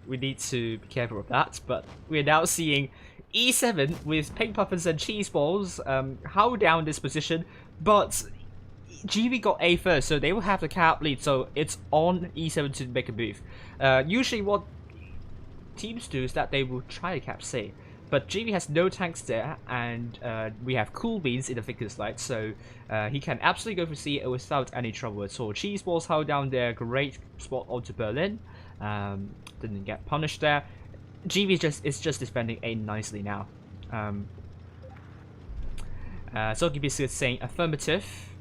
Speaker 3: we need to be careful of that. But we're now seeing E7 with Pink Puffins and Cheese Balls hold down this position, but GB got A first, so they will have the cap lead, so it's on E7 to make a move. Usually what teams do is that they will try to cap C, but GB has no tanks there, and we have Cool Beans in the Vickers Light, so he can absolutely go for C without any trouble at all. Cheese Balls hold down their great spot onto Berlin, didn't get punished there. GB is just defending A nicely now. Soggy Biscuit saying affirmative.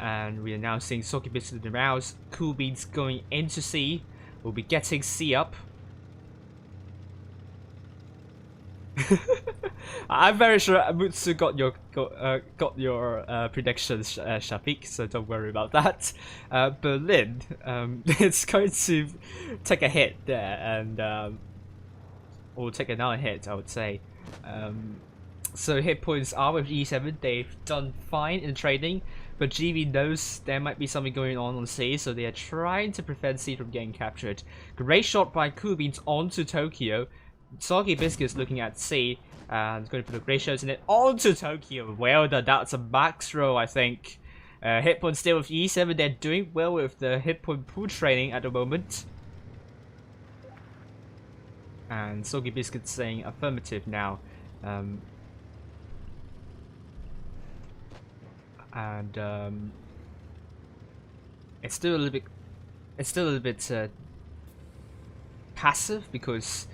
Speaker 3: And we are now seeing Soggy Biscuit in the rouse. Cool Beans going into C. We'll be getting C up. I'm very sure Mutsu got your predictions, Shafiq, so don't worry about that. Berlin, it's going to take a hit there, and or take another hit, I would say. So hit points are with E7. They've done fine in trading, but GB knows there might be something going on C, so they are trying to prevent C from getting captured. Great shot by Cool Beans onto Tokyo. Soggy Biscuits looking at C and going for the great shots in it onto Tokyo. Well done, that's a max roll, I think. Hit point still with E7. They're doing well with the hit point pool training at the moment. And Soggy Biscuits saying affirmative now. It's still a little bit passive because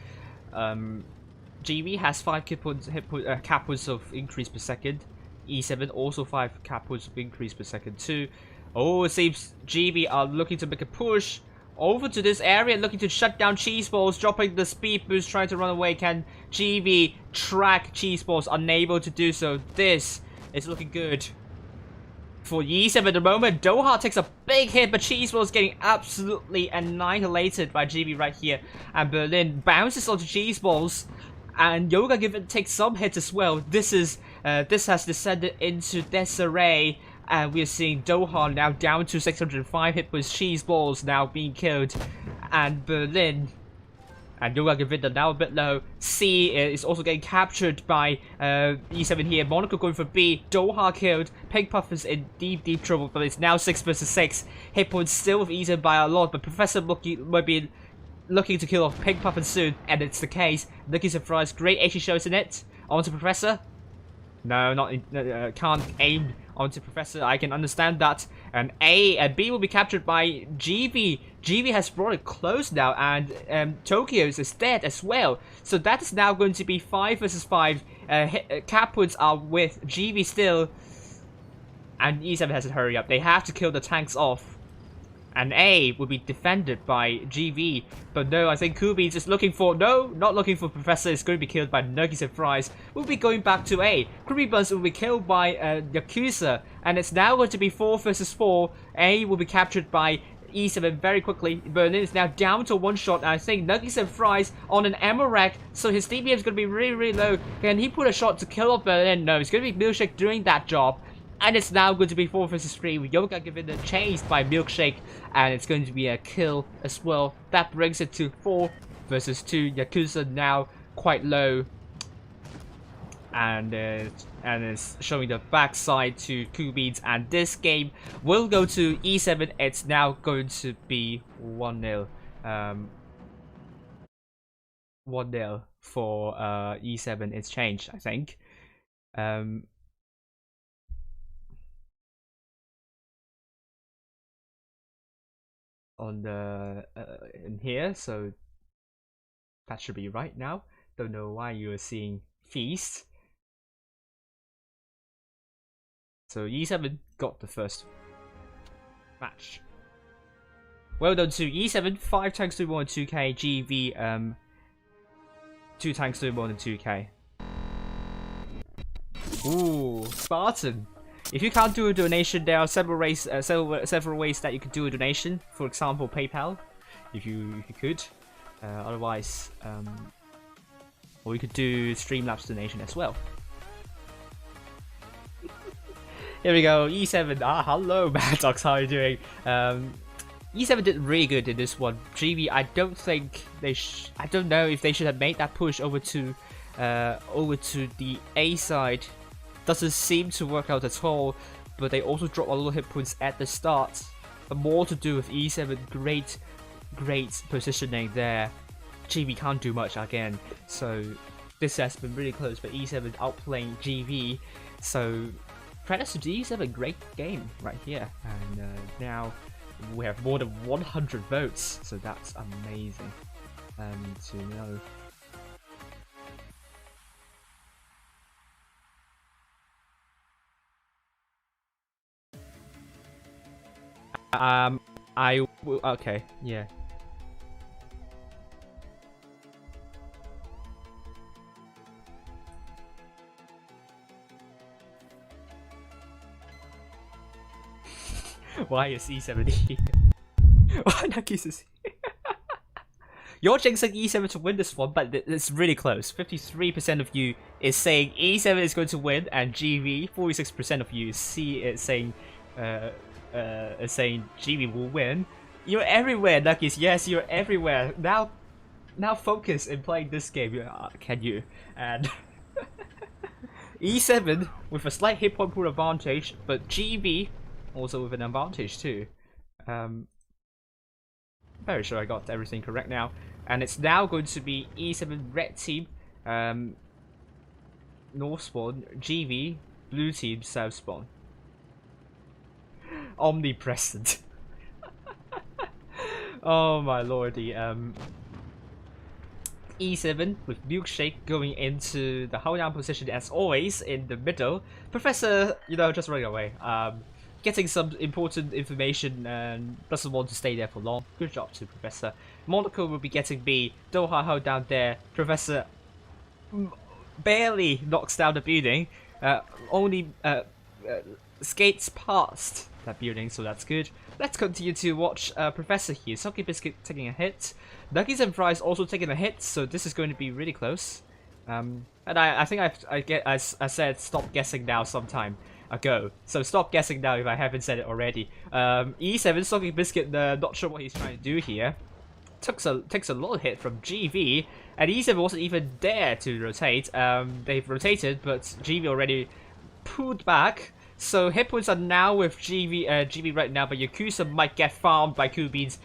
Speaker 3: GB has 5 cap points of increase per second. E7 also 5 cap points of increase per second too. Oh, it seems GB are looking to make a push over to this area, looking to shut down Cheese Balls, dropping the speed boost, trying to run away. Can GB track Cheese Balls? Unable to do so. This is looking good for E7 at the moment. Doha takes a big hit, but Cheese Balls getting absolutely annihilated by GB right here. And Berlin bounces onto Cheese Balls, and Yoga Given takes some hits as well. This has descended into disarray, and we're seeing Doha now down to 605 hit points. Cheese Balls now being killed, and Berlin And Yoga Gavinda now a bit low. C is also getting captured by E7 here. Monaco going for B. Doha killed. Pink Puff is in deep trouble, but it's now 6 versus 6. Hit points still with E7 by a lot, but Professor might be looking to kill off Pink Puffin soon, and it's the case. Looking surprised. Great AC shows in it. Onto Professor. No, can't aim onto Professor. I can understand that. And A and B will be captured by GV. GV has brought it close now, and Tokyo's is dead as well. So that is now going to be 5 versus 5. Cap points are with GV still. And E7 has to hurry up. They have to kill the tanks off. And A will be defended by GV. But no, I think Kubi is just looking for... No, not looking for Professor. It's going to be killed by Nuggies and Fries. We'll be going back to A. Kubi Buns will be killed by Yakuza. And it's now going to be 4 versus 4. A will be captured by E7 very quickly. Berlin is now down to 1 shot. And I think Nuggies and Fries on an ammo rack. So his DBM is going to be really low. Can he put a shot to kill off Berlin? No, it's going to be Milkshake doing that job. And it's now going to be 4 versus 3 with Yoga Gavinda chased by Milkshake. And it's going to be a kill as well. That brings it to 4 versus 2. Yakuza now quite low. And it's showing the backside to Kubids. And this game will go to E7. It's now going to be 1-0. 1-0 for E7. It's changed, I think. On the in here, so that should be right now. Don't know why you are seeing Feast. So E7 got the first match. Well done to E7. 5 tanks to more than 2k. GV 2 tanks to more than 2k. Ooh, Spartan. If you can't do a donation, there are several ways that you can do a donation. For example, PayPal, if you could. Otherwise, or you could do Streamlabs donation as well. Here we go, E7. Hello, Maddox. How are you doing? E7 did really good in this one. GB, I don't think they. I don't know if they should have made that push over to the A side. Doesn't seem to work out at all, but they also drop a lot of hit points at the start. But more to do with E7. Great positioning there. GB can't do much again, so this has been really close. But E7 outplaying GV, so credits to E7. Great game right here, and now we have more than 100 votes, so that's amazing to know. I will. Okay, yeah. Why is E7 here? Why Nuggies is here? You're jinxing E7 to win this one, but it's really close. 53% of you is saying E7 is going to win, and GV, 46% of you is saying GV will win. You're everywhere, Nuggies. Yes, you're everywhere. Now focus in playing this game. Can you? And E7 with a slight hit point pool advantage, but GV also with an advantage too. Very sure I got everything correct now. And it's now going to be E7 red team, north spawn, GV blue team south spawn. Omnipresent. Oh my lordy. E7 with Milkshake going into the hold down position as always in the middle. Professor, just running away. Getting some important information and doesn't want to stay there for long. Good job to Professor. Monaco will be getting B. Doha hold down there. Professor barely knocks down the building. Only skates past that building, so that's good. Let's continue to watch Professor here. Soggy Biscuit taking a hit. Nuggies and Fries also taking a hit, so this is going to be really close. And I think I said stop guessing now sometime ago, so stop guessing now if I haven't said it already. E7 Soggy Biscuit, not sure what he's trying to do here. takes a lot of hit from GV, and E7 wasn't even there to rotate. They've rotated, but GV already pulled back. So hit points are now with GV right now, but Yakuza might get farmed by Cool Beans.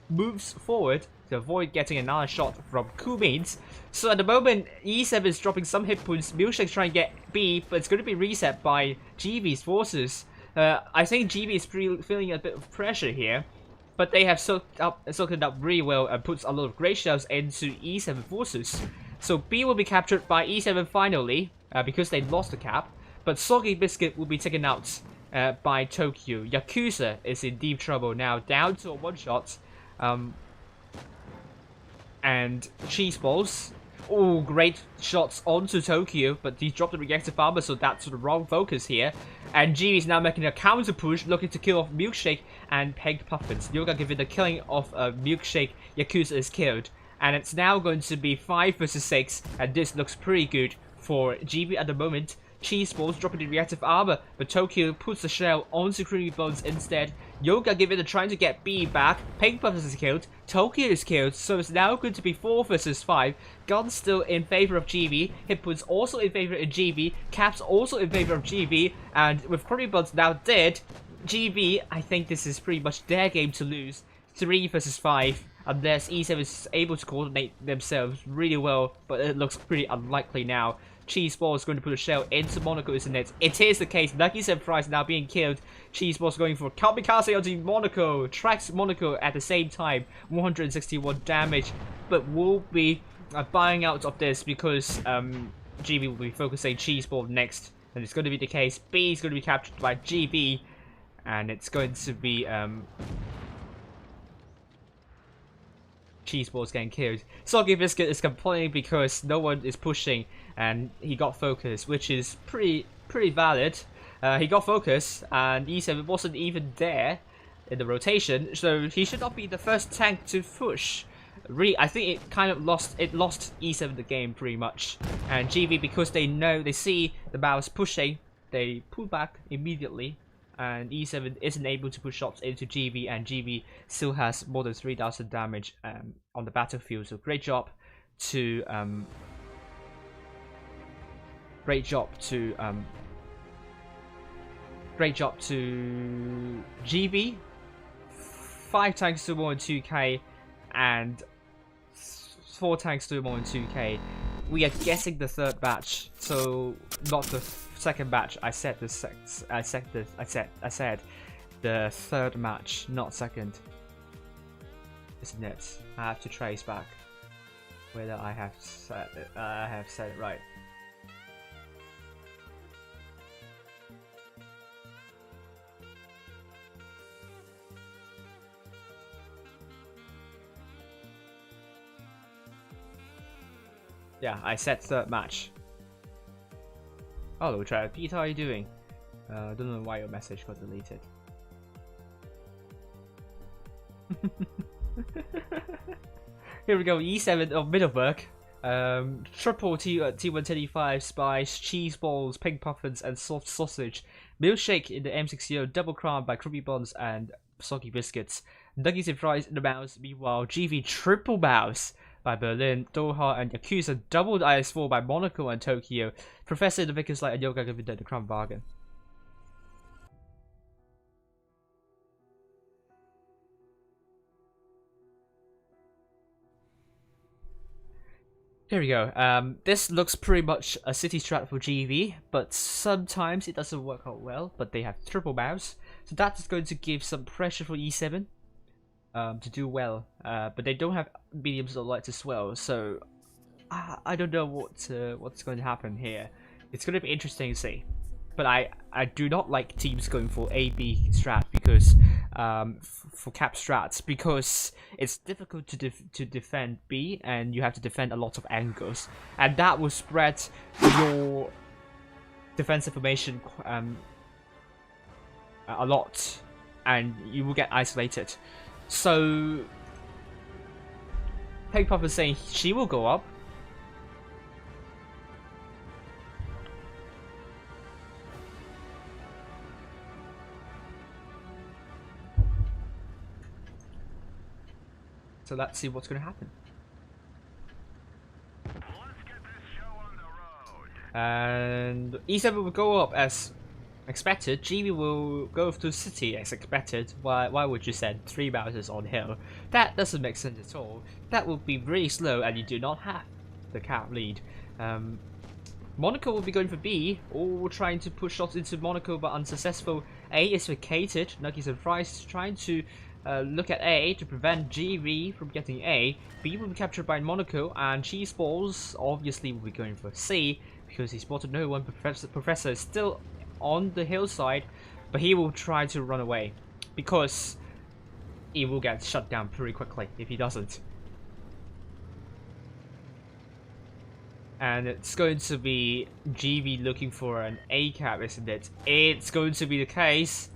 Speaker 3: Moves forward to avoid getting another shot from Cool Beans. So at the moment, E7 is dropping some hit points. Milkshake's trying to get B, but it's going to be reset by GV's forces. I think GV is feeling a bit of pressure here, but they have soaked it up really well and puts a lot of great shells into E7 forces. So B will be captured by E7 finally, because they lost the cap, but Soggy Biscuit will be taken out by Tokyo. Yakuza is in deep trouble now, down to a one-shot. And Cheese Balls. Oh, great shots onto Tokyo, but he dropped the reactive armor, so that's the wrong focus here. And G is now making a counter push, looking to kill off Milkshake and Pegged Puffins. Yoga giving the killing of Milkshake, Yakuza is killed. And it's now going to be 5 versus 6, and this looks pretty good for GB at the moment. Cheese Balls dropping the reactive armor, but Tokyo puts the shell onto Creamy Bones instead. Yoga giving it a trying to get B back. Pink Puffins is killed. Tokyo is killed, so it's now going to be 4 versus 5. Guns still in favor of GB. Hit points also in favor of GB. Caps also in favor of GB. And with Creamy Bones now dead, GB, I think this is pretty much their game to lose. 3 versus 5. Unless E7 is able to coordinate themselves really well, but it looks pretty unlikely now. Cheese Ball is going to put a shell into Monaco, isn't it? It is the case. Lucky Surprise now being killed. Cheese Ball is going for Kamikaze onto Monaco. Tracks Monaco at the same time. 161 damage. But will be buying out of this because GB will be focusing Cheese Ball next. And it's going to be the case. B is going to be captured by GB. And it's going to be Cheese Balls getting killed. Soggy Biscuit is complaining because no one is pushing and he got focus, which is pretty valid. He got focus and E7 wasn't even there in the rotation, so he should not be the first tank to push. Really, I think it kind of lost E7 the game pretty much. And GB, because they see the mouse pushing, they pull back immediately. And E7 isn't able to put shots into GB, and GB still has more than 3,000 damage on the battlefield. So great job to GB. 5 tanks to more than 2k, and 4 tanks to more than 2k. We are guessing the third batch, so not the second batch. I said the third match, not second. Isn't it? I have to trace back whether I have said it right. Yeah, I said third match. Hello, Trav. Peter, how are you doing? I don't know why your message got deleted. Here we go, E7 of Middleburg. Triple T125, Spice, Cheese Balls, Pink Puffins, and Soft Sausage. Milkshake in the M60, Double Crown by Creepy Buns and Soggy Biscuits. Nuggies and Fries in the Mouse. Meanwhile, GV Triple Mouse by Berlin, Doha, and Yakuza doubled IS4 by Monaco and Tokyo. Professor the Vickers Light and Yoga giving the Crown bargain. Here we go. This looks pretty much a city strat for GV, but sometimes it doesn't work out well. But they have triple mouse, so that is going to give some pressure for E7 to do well. But they don't have mediums or lights as well, so I don't know what's going to happen here. It's going to be interesting to see. But I do not like teams going for A/B strat because for cap strats, because it's difficult to defend B and you have to defend a lot of angles, and that will spread your defensive formation a lot, and you will get isolated. So Peg Pop is saying she will go up. So let's see what's going to happen. And E7 will go up as expected. GB will go to city as expected. Why would you send 3 mouses on hill? That doesn't make sense at all. That will be really slow and you do not have the cap lead. Monaco will be going for B, all trying to push shots into Monaco but unsuccessful. A is vacated. Nuggets and Fries trying to look at A to prevent GV from getting A. B will be captured by Monaco, and Cheese Balls obviously will be going for C because he spotted no one. Professor is still on the hillside, but he will try to run away because he will get shut down pretty quickly if he doesn't. And it's going to be GV looking for an A cap, isn't it? It's going to be the case.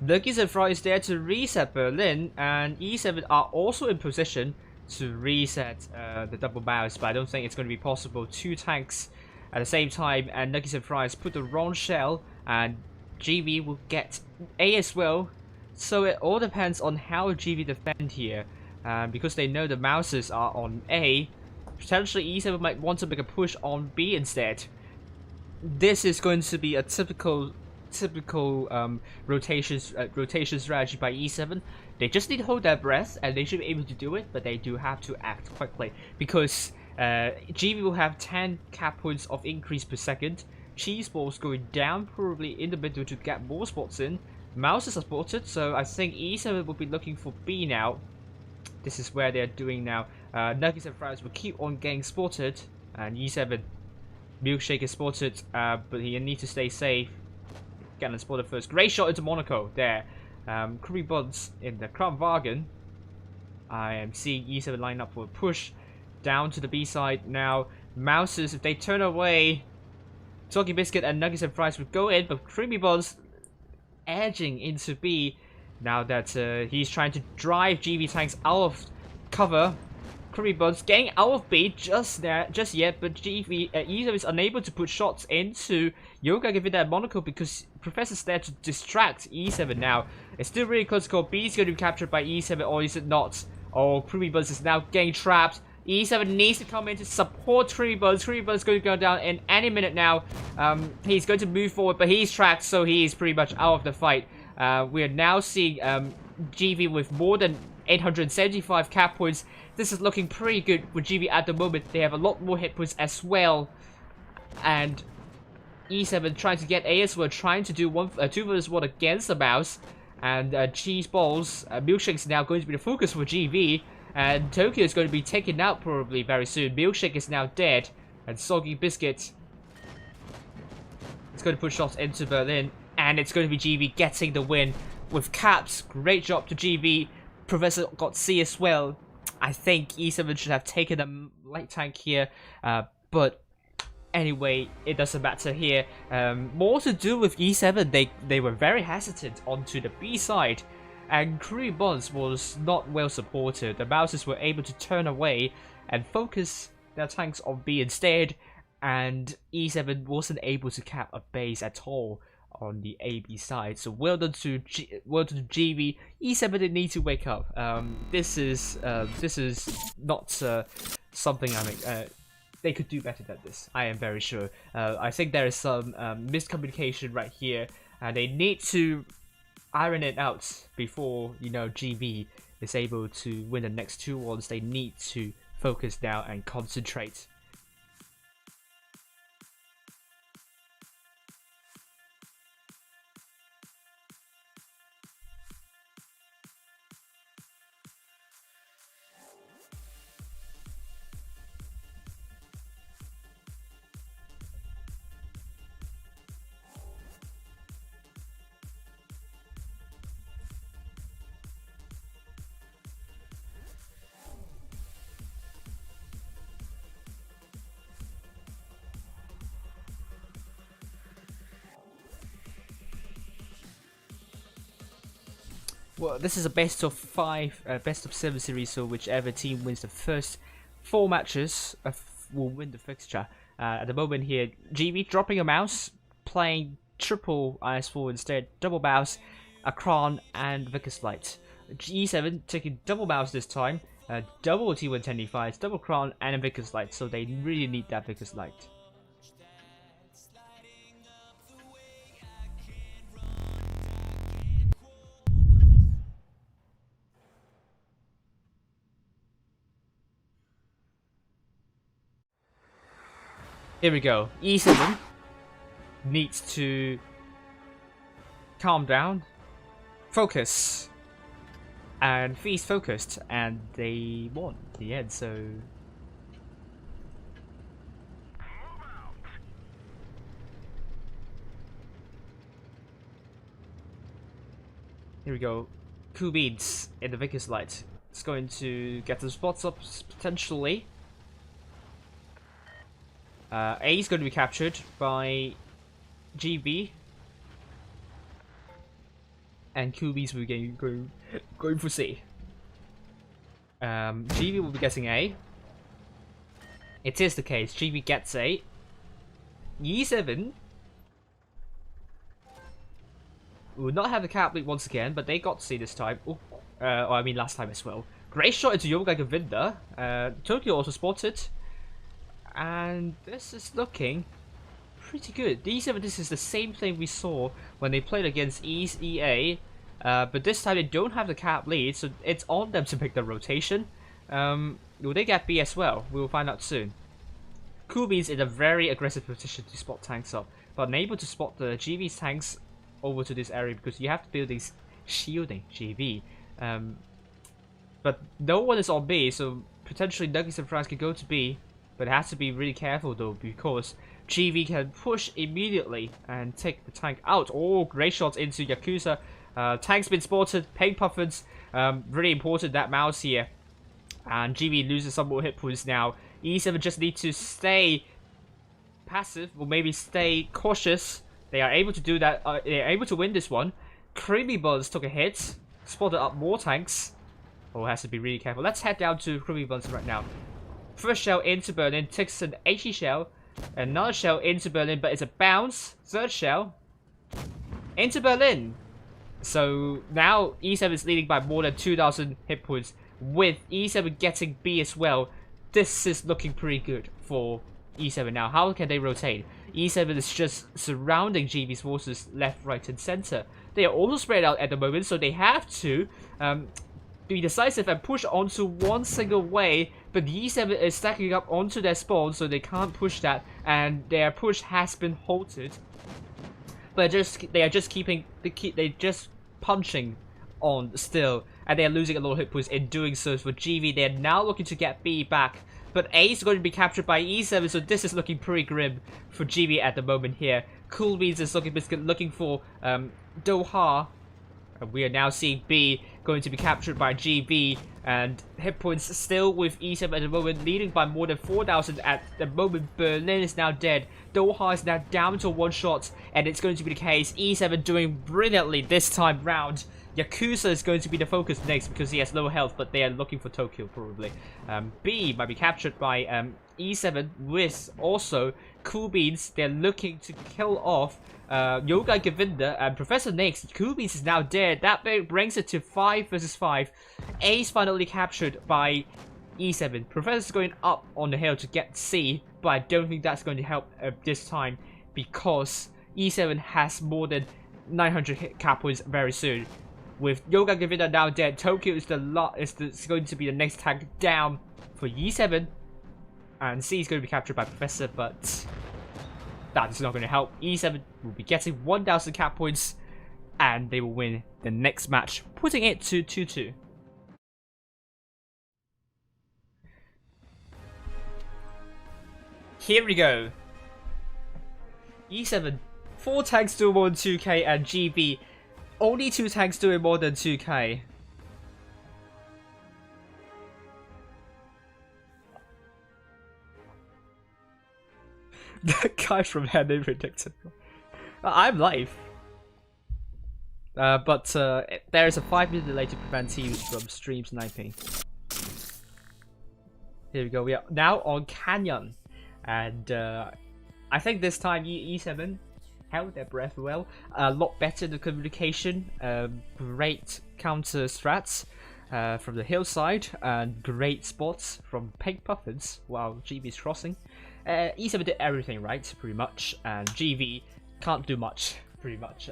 Speaker 3: Nuggets and Fries there to reset Berlin, and E7 are also in position to reset the double mouse, but I don't think it's going to be possible. 2 tanks at the same time, and Nuggets and Fries put the wrong shell, and GV will get A as well. So it all depends on how GV defend here, because they know the mouses are on A. Potentially E7 might want to make a push on B instead. This is going to be a typical rotation strategy by E7. They just need to hold their breath and they should be able to do it, but they do have to act quickly because GV will have 10 cap points of increase per second. Cheese Balls going down probably in the middle to get more spots in. Mouses are spotted, so I think E7 will be looking for B now. This is where they're doing now. Nuggets and Fries will keep on getting spotted, and E7 Milkshake is spotted, but he needs to stay safe. Getting spotted first. Great shot into Monaco there. Creepy Buds in the Kranwagen. I am seeing E7 line up for a push down to the B side now. Mouses, if they turn away, Soggy Biscuit and Nuggets and Fries would go in, but Creepy Buds edging into B. Now that he's trying to drive GV tanks out of cover. Creepy Buds getting out of B just yet, but E7 is unable to put shots into Yoga Givida and Monaco because Professor's there to distract E7 now. It's still really close call. B is going to be captured by E7, or is it not? Oh, Creepy Buds is now getting trapped. E7 needs to come in to support Creepy Buds. Creepy Buds is going to go down in any minute now. He's going to move forward, but he's tracked, so he is pretty much out of the fight. We are now seeing GV with more than 875 cap points. This is looking pretty good for GV at the moment. They have a lot more hit points as well. And E7 trying to get A as well, trying to do 2 vs 1 against the mouse. And Cheese Balls, Milkshake is now going to be the focus for GV. And Tokyo is going to be taken out probably very soon. Milkshake is now dead. And Soggy Biscuit is going to put shots into Berlin. And it's going to be GV getting the win with caps. Great job to GV. Professor got C as well. I think E7 should have taken a light tank here. But anyway, it doesn't matter here. More to do with E7. They were very hesitant onto the B side. And Crew Bonds was not well supported. The Mouses were able to turn away and focus their tanks on B instead. And E7 wasn't able to cap a base at all on the AB side. So well done to GV. E7 didn't need to wake up. This is not something they could do better than this. I am very sure. I think there is some miscommunication right here, and they need to iron it out before GV is able to win the next 2 ones. They need to focus now and concentrate. Well, this is a best of 5, best of 7 series, so whichever team wins the first 4 matches will win the fixture. At the moment here, GV dropping a mouse, playing triple IS4 instead, double mouse, Akron and Vickers Light. G7 taking double mouse this time, double T1 10E5, double Crown, and a Vickers Light, so they really need that Vickers Light. Here we go. E7 needs to calm down, focus, and Feast focused, and they won in the end, so... Here we go. Cool Beans in the Vickers Light. It's going to get the spots up potentially. A is going to be captured by GB. And QBs will be going for C. GB will be getting A. It is the case. GB gets A. E7 will not have the cap lead once again, but they got C this time. Oh, I mean last time as well. Great shot into Yoga Govinda. Tokyo also spotted. And this is looking pretty good. D7, this is the same thing we saw when they played against East EA, but this time they don't have the cap lead, so it's on them to pick the rotation. Will they get B as well? We'll find out soon. Kubi's in a very aggressive position to spot tanks up, but unable to spot the GB's tanks over to this area because you have to build these shielding GB. But no one is on B, so potentially Nuggets and France can go to B. But it has to be really careful though, because GV can push immediately and take the tank out. Oh, great shots into Yakuza. Tank's been spotted. Paint Puffins. Really important, that mouse here. And GV loses some more hit points now. E7 just need to stay passive, or maybe stay cautious. They are able to do that. They are able to win this one. Creamy Buns took a hit. Spotted up more tanks. Oh, has to be really careful. Let's head down to Creamy Buns right now. First shell into Berlin, takes an 80 shell. Another shell into Berlin, but it's a bounce. Third shell into Berlin. So now E7 is leading by more than 2,000 hit points, with E7 getting B as well. This is looking pretty good for E7 now. How can they rotate? E7 is just surrounding GB's forces left, right, and center. They are also spread out at the moment, so they have to be decisive and push onto one single way, but the E7 is stacking up onto their spawn, so they can't push that, and their push has been halted. But they are just punching on still, and they are losing a lot of hit points in doing so. For GV, they are now looking to get B back, but A is going to be captured by E7, so this is looking pretty grim for GV at the moment here. Cool Beans is looking for Doha. And we are now seeing B going to be captured by GB, and hit points still with E7 at the moment, leading by more than 4,000 at the moment. Berlin is now dead. Doha is now down to one shot, and it's going to be the case. E7 doing brilliantly this time round. Yakuza is going to be the focus next because he has low health, but they are looking for Tokyo probably. B might be captured by E7 with also Cool Beans. They're looking to kill off Yoga Govinda and Professor Nix. Cool Beans is now dead. That brings it to 5 versus 5. A is finally captured by E7. Professor's going up on the hill to get C, but I don't think that's going to help this time because E7 has more than 900 hit cap points very soon. With Yoga Govinda now dead, Tokyo is going to be the next tank down for E7, and C is going to be captured by Professor, but that is not going to help. E7 will be getting 1,000 cap points, and they will win the next match, putting it to 2-2. Here we go. E7, 4 tanks doing more than 2k, and GB, only 2 tanks doing more than 2k. That guy from Henry predicted. I'm live. But there is a 5-minute delay to prevent teams from stream sniping. Here we go. We are now on Canyon. And I think this time E7 held their breath well. A lot better in the communication. Great counter strats. from the hillside, and great spots from pink puffins while GB is crossing. E7 did everything right, pretty much, and GV can't do much, pretty much.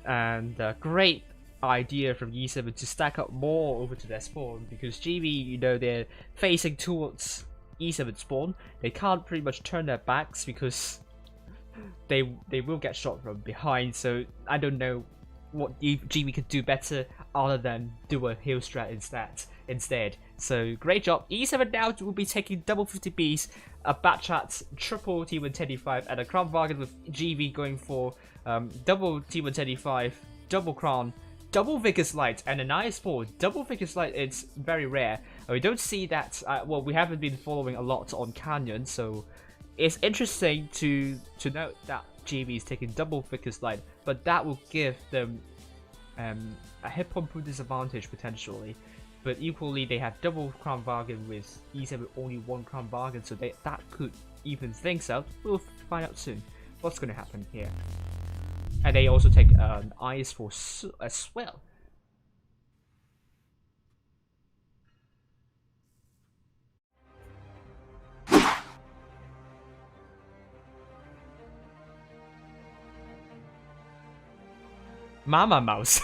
Speaker 3: And great idea from E7 to stack up more over to their spawn, because GB, you know, they're facing towards E7 spawn. They can't pretty much turn their backs because they will get shot from behind. So I don't know what GB could do better other than do a hill strat instead. So great job. E7 now will be taking double 50Bs, a Batchat, triple T125, and a Crown Bargain with GV going for double T125, double Crown, double Vickers Light, and an IS4. Double Vickers Light is very rare. We don't see that, well, we haven't been following a lot on Canyon, so it's interesting to note that GB is taking double Vickers Light, but that will give them a hit point disadvantage potentially. But equally, they have double Crown Bargain with E7 only one Crown Bargain, so that could even things out. We'll find out soon what's going to happen here. And they also take an IS4 as well. Mama Mouse.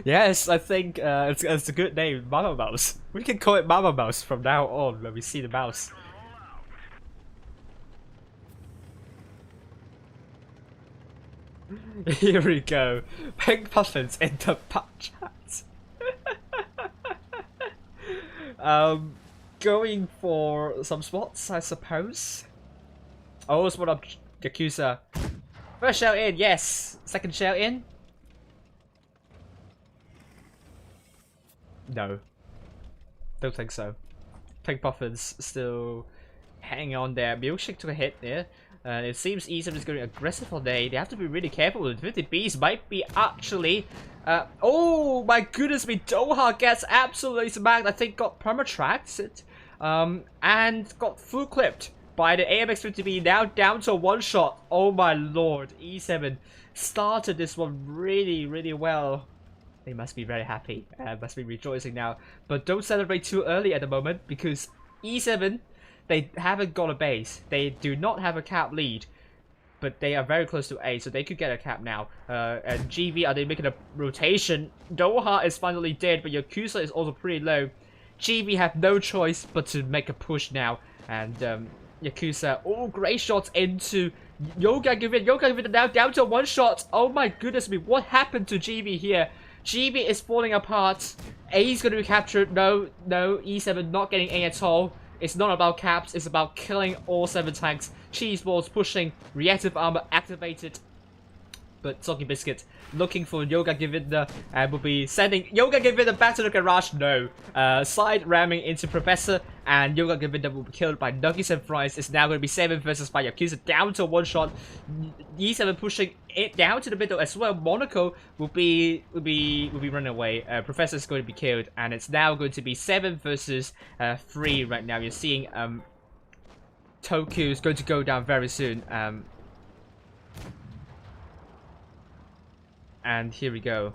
Speaker 3: Yes, I think it's a good name, Mama Mouse. We can call it Mama Mouse from now on when we see the mouse. Here we go. Pink Puffins in the chat. Going for some spots, I suppose. Oh, spot up Yakuza. First shell in, yes. Second shell in. No. Don't think so. Pink Puffins still hanging on there. Milkshake took a hit there. And it seems E7 is going aggressive all day. They have to be really careful with 50Bs. Might be actually... oh my goodness me. Doha gets absolutely smacked. I think got permatracked. And got full clipped by the AMX 50B. Now down to a one shot. Oh my lord. E7 started this one really, really well. They must be very happy. Must be rejoicing now. But don't celebrate too early at the moment, because E7... they haven't got a base. They do not have a cap lead, but they are very close to A, so they could get a cap now. And GV, are they making a rotation? Doha is finally dead, but Yakuza is also pretty low. GV have no choice but to make a push now. And Yakuza, oh, great shots into Yoga Givin. Yoga Givin now down to one shot. Oh my goodness me, what happened to GV here? GV is falling apart. A is going to be captured. No, E7 not getting A at all. It's not about caps, it's about killing all 7 tanks. Cheese balls pushing, reactive armor activated. But Soggy Biscuit looking for Yoga Govinda and will be sending Yoga Govinda back to the garage. No. Side ramming into Professor, and Yoga Govinda will be killed by Nuggies and Fries. It's now going to be 7 versus by Yakuza down to one shot. E7 pushing it down to the middle as well. Monaco will be running away. Professor is going to be killed, and it's now going to be 7 versus 3 right now. You're seeing Tokyo is going to go down very soon. And here we go.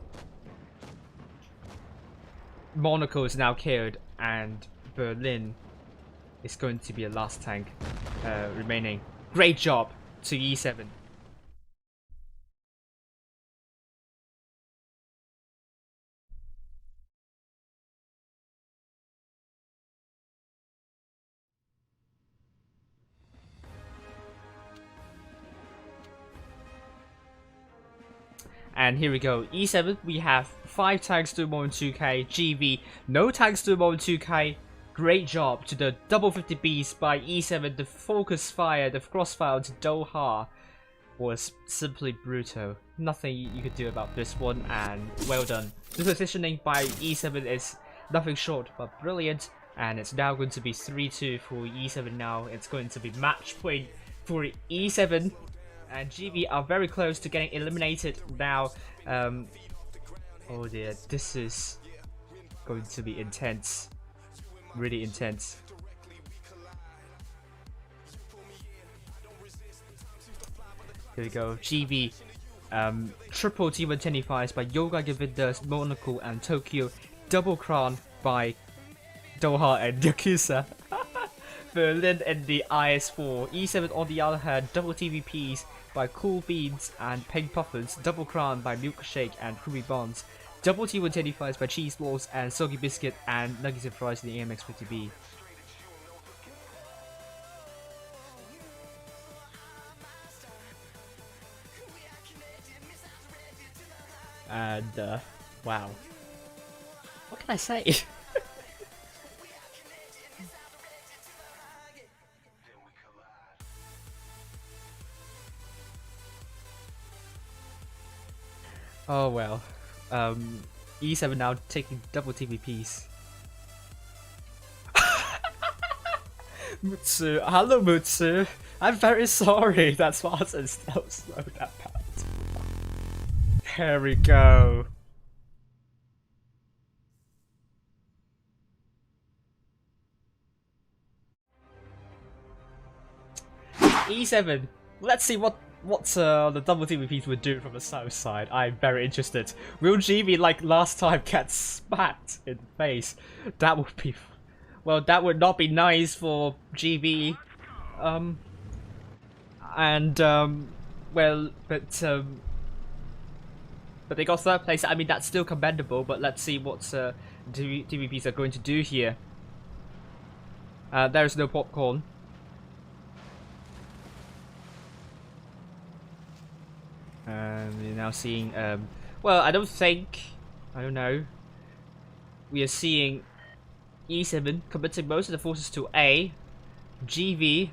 Speaker 3: Monaco is now killed, and Berlin is going to be a last tank remaining. Great job to E7. And here we go. E7, we have 5 tanks doing more than 2k. GV, no tanks doing more than 2k. Great job to the double 50Bs by E7. The focus fire, the crossfire to Doha was simply brutal. Nothing you could do about this one, and well done. The positioning by E7 is nothing short but brilliant. And it's now going to be 3-2 for E7 now. It's going to be match point for E7. And GV are very close to getting eliminated now. Oh dear, this is going to be intense. Really intense. Here we go. GV Triple T125s by Yoga Govinda, Monaco and Tokyo, Double Crown by Doha and Yakuza. Berlin in the IS4. E7 on the other hand, double TVPs by Cool Beans and Pink Puffins, Double Crown by Milkshake and Ruby Bonds, double T125s by Cheese Balls and Soggy Biscuit and Nuggets and Fries in the AMX50B. And, wow. What can I say? Oh well. E7 now taking double TVPs. Mutsu, hello Mutsu. I'm very sorry that Spartan's so slow that part. There we go. E7. Let's see what the double TVPs would do from the south side. I'm very interested. Will GB, like last time, get smacked in the face? That would be... Well, that would not be nice for GB. Well, but they got third place. I mean, that's still commendable, but let's see what TVPs are going to do here. There's no popcorn. We're now seeing, well, I don't know. We are seeing E7 committing most of the forces to A. GV,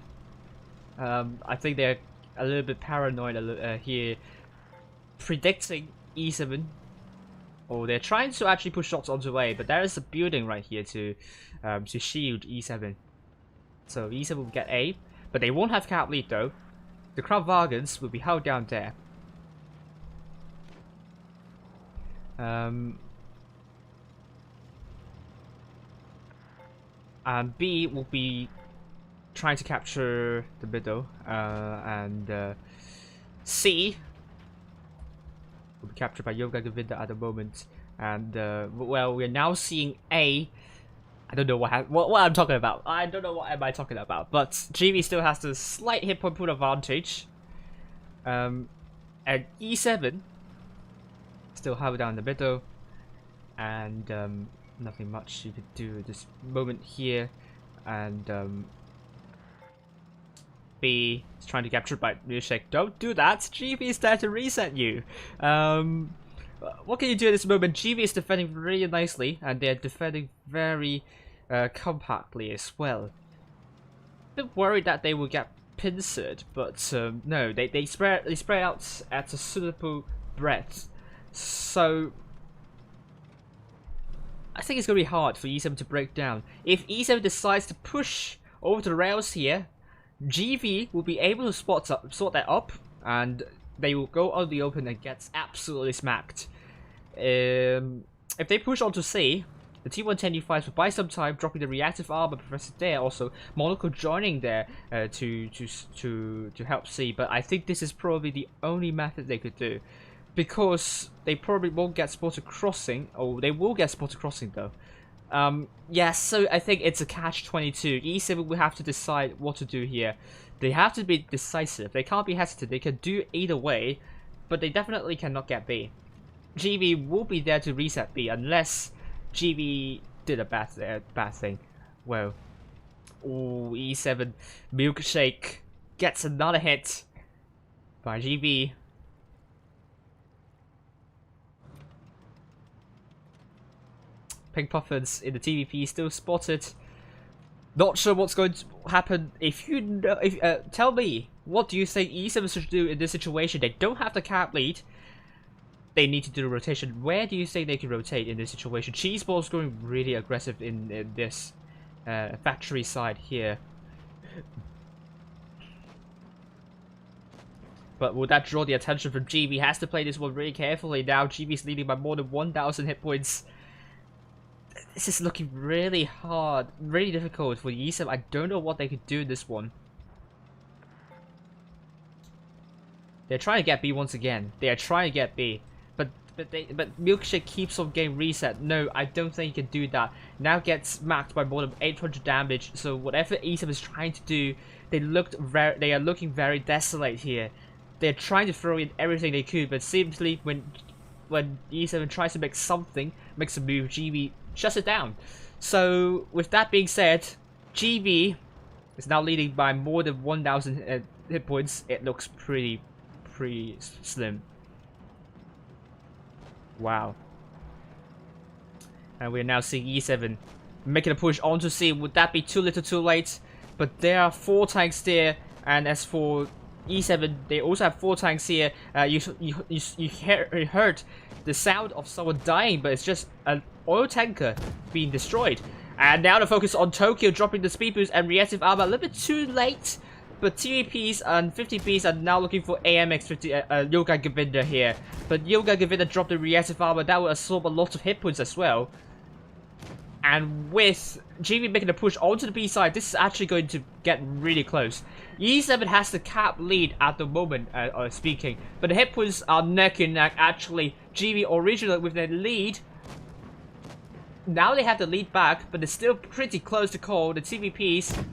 Speaker 3: I think they're a little bit paranoid here, predicting E7. Or they're trying to actually push shots onto A, but there is a building right here to shield E7. So E7 will get A, but they won't have cap lead though. The Crown Wagons will be held down there. And B will be trying to capture the middle, and C will be captured by Yoga Govinda at the moment. And well, we're now seeing A. I don't know what I'm talking about. I don't know what am I talking about. But GB still has the slight hit point pool advantage. And E7 still held down the middle, and nothing much you could do at this moment here. And B is trying to capture by Milkshake. Don't do that. GB is there to reset you. What can you do at this moment? GB is defending really nicely, and they're defending very compactly as well. A bit worried that they will get pincered, but no, they spread out at a suitable breadth. So I think it's gonna be hard for E7 to break down. If E7 decides to push over the rails here, GV will be able to sort that up, and they will go on the open and get absolutely smacked. If they push onto C, the T110U5s will buy some time, dropping the reactive armor professor there. Also, Monaco joining there to help C. But I think this is probably the only method they could do, because they probably won't get spotted crossing. Oh, they will get spotted crossing though. Yes, so I think it's a catch-22. E7 will have to decide what to do here. They have to be decisive. They can't be hesitant. They can do either way, but they definitely cannot get B. GB will be there to reset B unless GB did a bad thing. Well, ooh, E7 Milkshake gets another hit by GB. Pink Puffins in the TVP still spotted. Not sure what's going to happen. If you know, tell me, what do you think E7 should do in this situation? They don't have the cap lead. They need to do the rotation. Where do you think they can rotate in this situation? Cheeseball's going really aggressive in this factory side here. But will that draw the attention from GB? Has to play this one really carefully now. GB's leading by more than 1,000 hit points. This is looking really hard, really difficult for E7. I don't know what they could do in this one. They're trying to get B once again. They are trying to get B. But Milkshake keeps on getting reset. No, I don't think he can do that. Now gets smacked by more than 800 damage. So whatever E7 is trying to do, they are looking very desolate here. They're trying to throw in everything they could, but simply when E7 tries to makes a move, GB shuts it down. So with that being said, GB is now leading by more than 1,000 hit points. It looks pretty slim. Wow. And we're now seeing E7 making a push onto C. Would that be too little too late? But there are 4 tanks there, and as for E7, they also have 4 tanks here. You heard the sound of someone dying, but it's just an oil tanker being destroyed. And now the focus on Tokyo dropping the speed boost and reactive armor a little bit too late. But TVPs and 50Ps are now looking for AMX 50 Yoga Govinda here. But Yoga Govinda dropped the reactive armor, that will absorb a lot of hit points as well. And with GB making a push onto the B side, this is actually going to get really close. E7 has the cap lead at the moment, speaking. But the hit points are neck and neck. Actually, GB originally with the lead. Now they have the lead back, but they're still pretty close to call. The TVPs,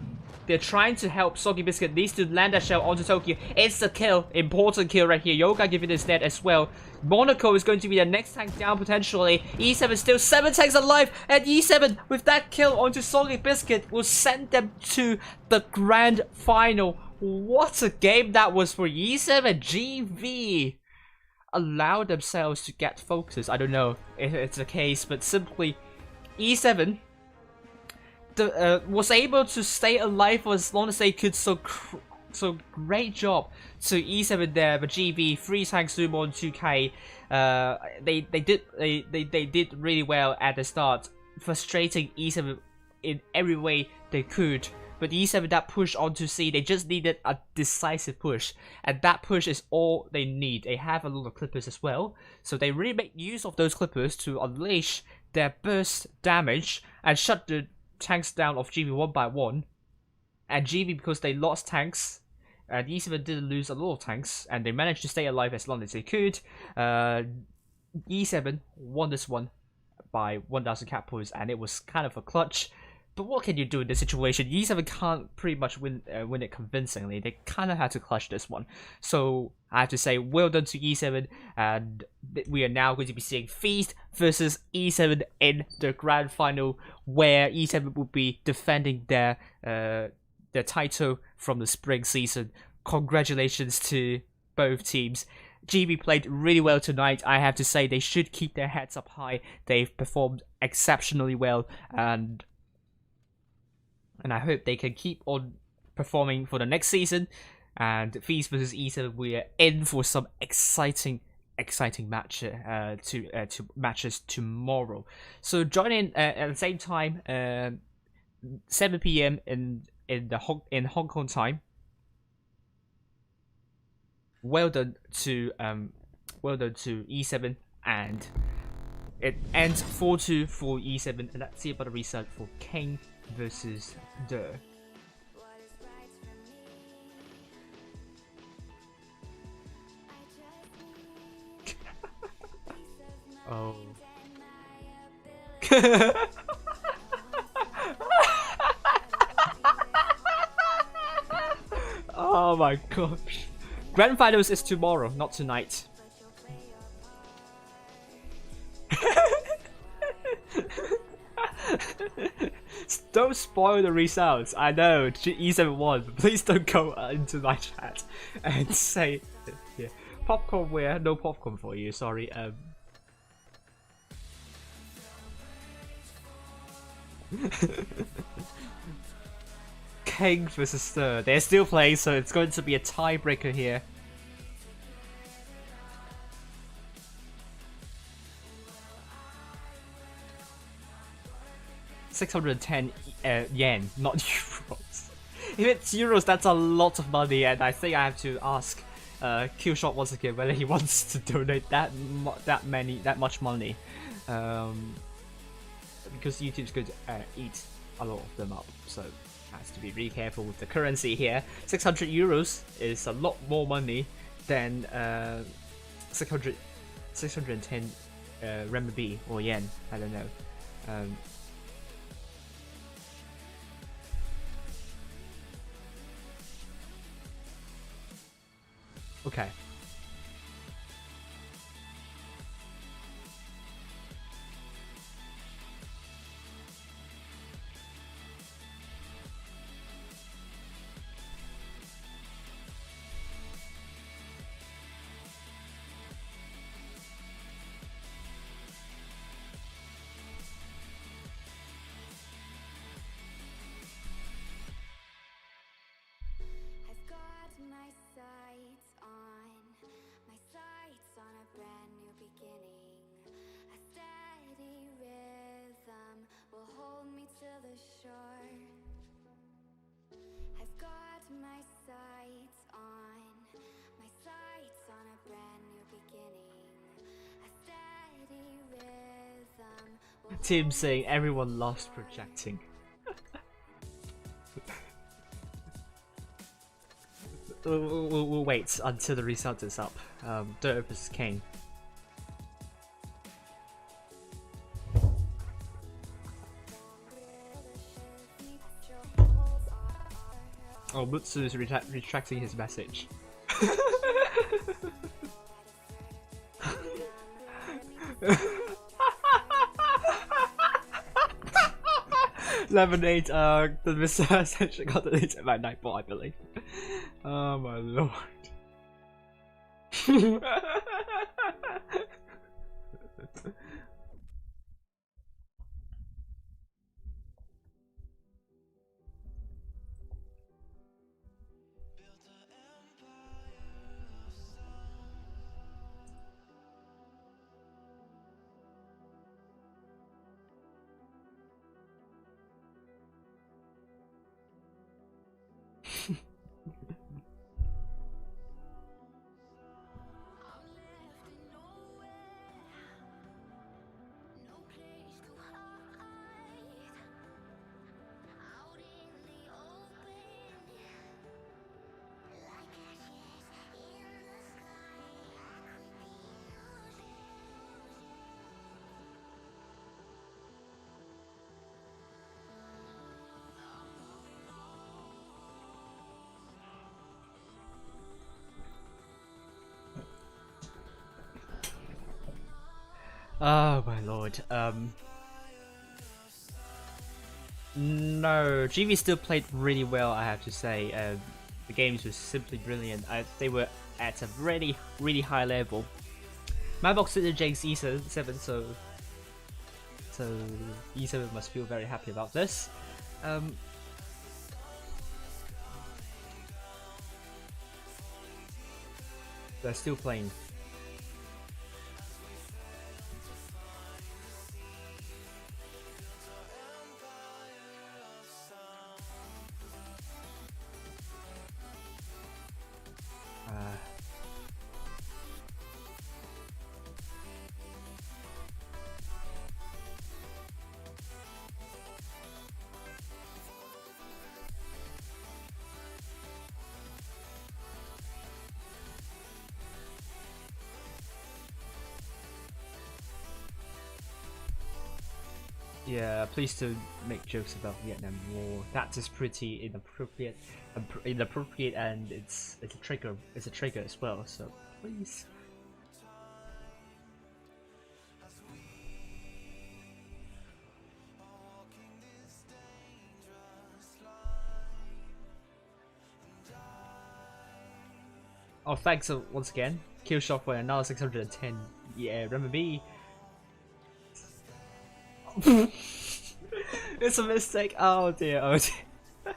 Speaker 3: they're trying to help Soggy Biscuit. Needs to land that shell onto Tokyo. It's a kill. Important kill right here. Yoga giving is dead as well. Monaco is going to be the next tank down potentially. E7 still 7 tanks alive. And E7 with that kill onto Soggy Biscuit will send them to the grand final. What a game that was for E7. GV allowed themselves to get focus. I don't know if it's the case, but simply E7 was able to stay alive for as long as they could. So great job to E7 there. But GB 3 tanks Sumo on 2K. They did really well at the start, frustrating E7 in every way they could. But E7 that push onto C, they just needed a decisive push, and that push is all they need. They have a lot of clippers as well, so they really make use of those clippers to unleash their burst damage and shut the tanks down of GB one by one. And GB, because they lost tanks, and E7 didn't lose a lot of tanks, and they managed to stay alive as long as they could. E7 won this one by 1,000 cap points, and it was kind of a clutch. But what can you do in this situation? E7 can't pretty much win it convincingly. They kind of had to clutch this one. So I have to say, well done to E7, and we are now going to be seeing Feast versus E7 in the grand final, where E7 will be defending their title from the spring season. Congratulations to both teams. GB played really well tonight. I have to say, they should keep their heads up high. They've performed exceptionally well, and I hope they can keep on performing for the next season. And Feast versus E7, we are in for some exciting match matches tomorrow. So join in at the same time, 7 PM in Hong Kong time. Well done to E7, and it ends 4-2 for E7. And let's see about the result for King versus Der. Oh. Oh my gosh. Grand finals is tomorrow, not tonight. Don't spoil the results. I know E7 won, but please don't go into my chat and say, yeah, popcorn where? No popcorn for you. Sorry. King versus Stir. They're still playing, so it's going to be a tiebreaker here. $610 yen, not euros. If it's euros, that's a lot of money, and I think I have to ask Killshot once again whether he wants to donate that much money, because YouTube's going to eat a lot of them up. So has to be really careful with the currency here. 600 euros is a lot more money than 610 renminbi or yen. I don't know. Okay.
Speaker 5: I've got my sights on a brand new beginning. A steady rhythm will hold me to the shore. I've got my sights on a brand new beginning. A steady rhythm will
Speaker 3: Tim saying everyone loves projecting. We'll wait until the result is up. Dirt vs King. Oh, Blitz is retracting his message. Lemonade, the Mr. essentially got deleted by Nightbot, I believe. Oh my lord. Oh my lord. No, GV still played really well, I have to say. The games were simply brilliant. They were at a really high level. My box did Jake's E7, so E7 must feel very happy about this. They're still playing. Yeah, please don't make jokes about Vietnam War. That is pretty inappropriate, and it's a trigger. It's a trigger as well. So please. Oh, thanks once again. Kill shot for another 610. Yeah, renminbi. It's a mistake. Oh dear. Oh dear.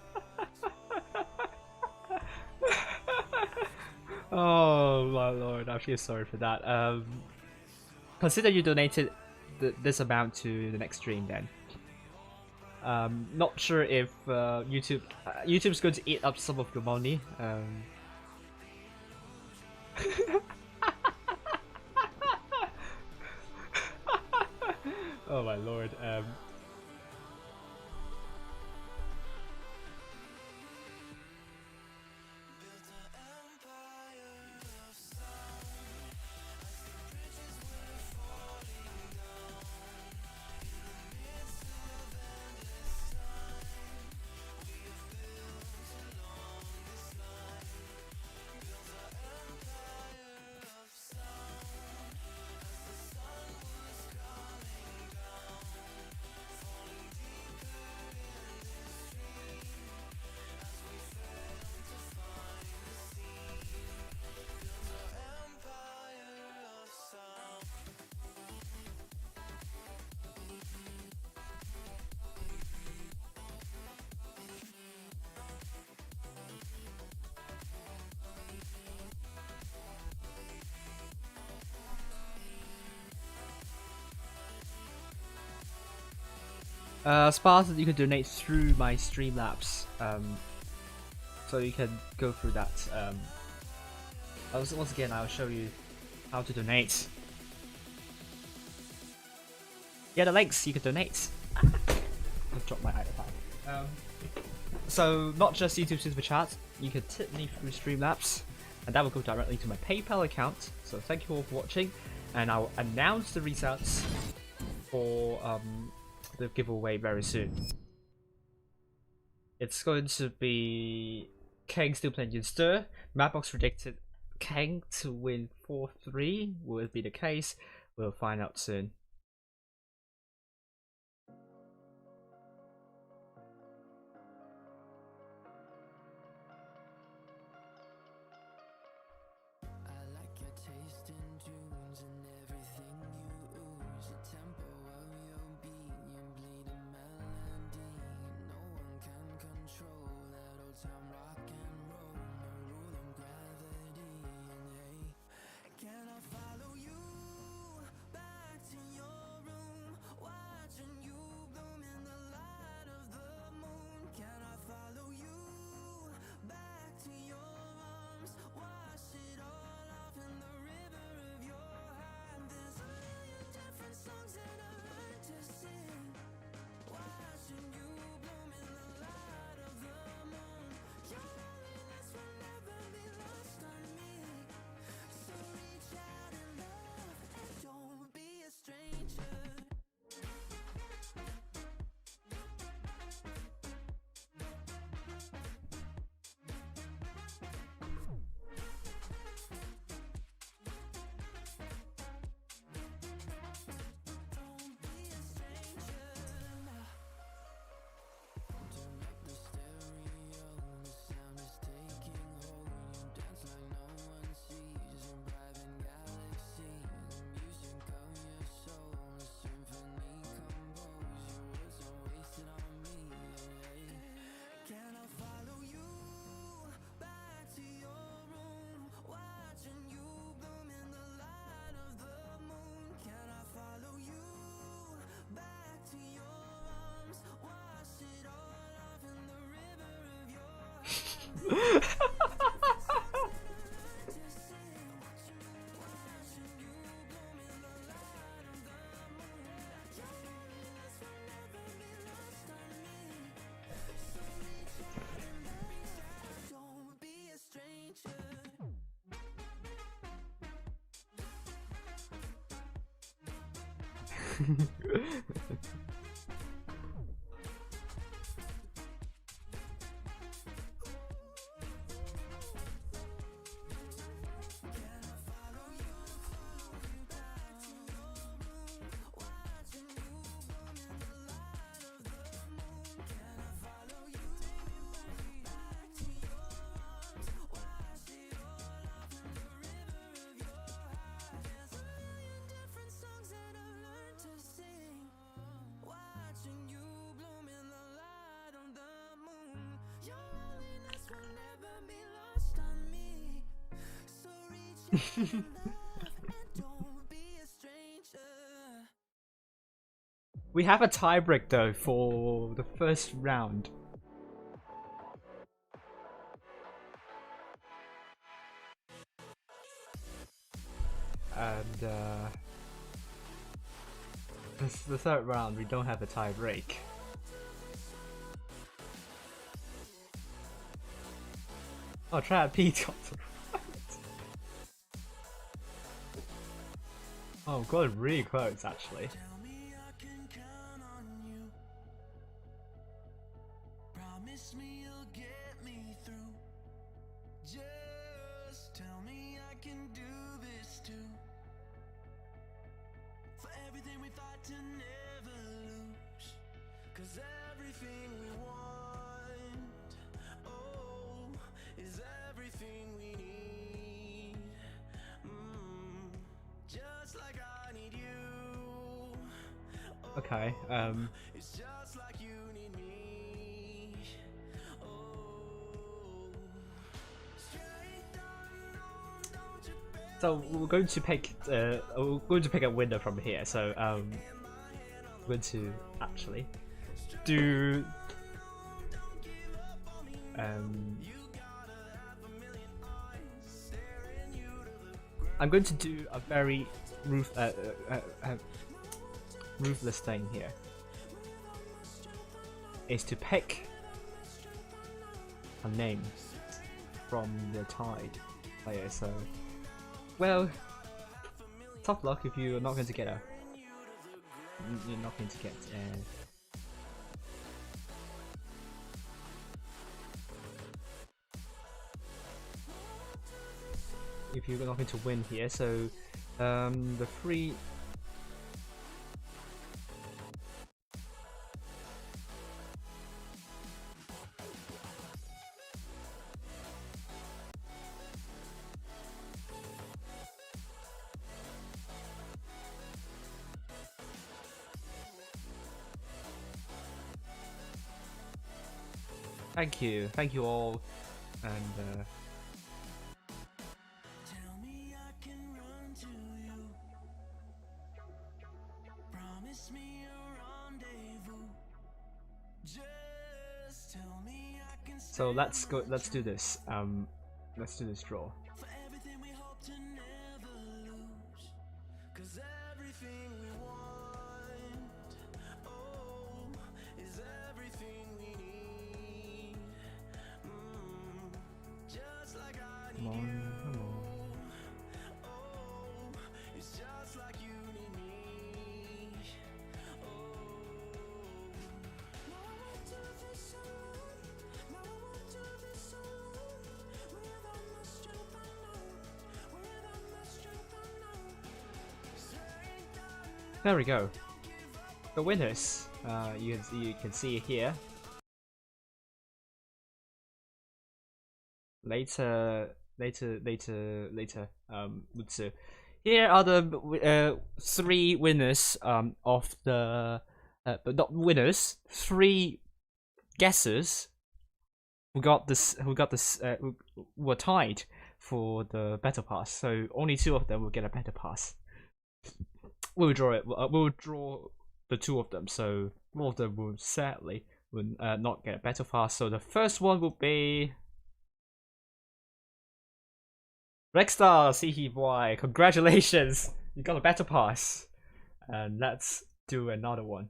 Speaker 3: Oh my lord. I feel sorry for that. Consider you donated this amount to the next stream then. Not sure if YouTube's going to eat up some of your money. Oh my lord. Spartan, you can donate through my Streamlabs, so you can go through that. Once again, I'll show you how to donate. Yeah, the links you can donate. I've dropped my iPad. So not just YouTube Super Chat, you can tip me through Streamlabs, and that will go directly to my PayPal account. So thank you all for watching, and I'll announce the results for the giveaway very soon. It's going to be Kang still playing in Stir. Mapbox predicted Kang to win 4-3. Will it be the case? We'll find out soon.
Speaker 1: I like your taste in tunes and everything you ooze. The tempo of your beat, you bleed a melody. No one can control that old time rock and roll. No rule of gravity. And hey, can I follow you back to your room, watching you bloom in the light of the moon? Can I follow you back to your arms, wash it all off in the river of your heart? There's a million different songs that I learned to sing, watching you bloom in the light of the moon. Your loneliness will never be lost on me, so reach out and love and don't be a stranger. Don't be a stranger. Turn up the stereo, the sound is taking hold. You dance like no one sees, in private galaxies. The music of your soul, a symphony composed. Your words are wasted on me. Can I follow you back to your room, watching you bloom in the light of the moon? Can I follow you back to your arms, wash it all off in the river of your heart? Don't be a stranger. Different songs that I've learned to sing, watching you bloom in the light of the moon. Your loneliness will never be lost on me, so reach out and love and don't be a stranger.
Speaker 3: We have a tiebreak though for the first round. And the third round, we don't have a tie break. Oh, Trap Pete got the right. Oh, got really close actually.
Speaker 1: Tell me I can count on you. Promise me you'll get me through. Just tell me I can do this too. For everything we fight to never lose. 'Cause everything we want, oh, is everything we need. Just like I need you.
Speaker 3: Okay,
Speaker 1: It's just like you need me. Oh, straight unknown, don't you bet.
Speaker 3: so we're going to pick a winner from here. So we're going to actually do. I'm going to do a very ruthless thing here. Is to pick a name from the Tide player. So, well, tough luck if you're not going to get a. You're not going to get if you're not going to win here. So, the free. Thank you all, and
Speaker 1: Tell me I can run to you. Promise me a rendezvous. Just tell me I can
Speaker 3: so let's go. Let's do this. Let's do this draw.
Speaker 1: for everything we hope to never lose. 'Cause everything we want, oh, is everything we need. Just like I need
Speaker 3: Come on,
Speaker 1: you.
Speaker 3: come on.
Speaker 1: Oh, it's just like you need me. Oh, now I want to this alone. Now I want to this alone. Without my strength, I know. Without my strength, I know.
Speaker 3: There we go. The winners. You can see here. Later. So here are the three winners of the but not winners. Three guessers who were tied for the battle pass. So only two of them will get a battle pass. We'll draw it. We'll draw the two of them. So one of them will sadly not get a battle pass. So the first one will be Rexstar CHY. Congratulations, you got a battle pass. And let's do another one.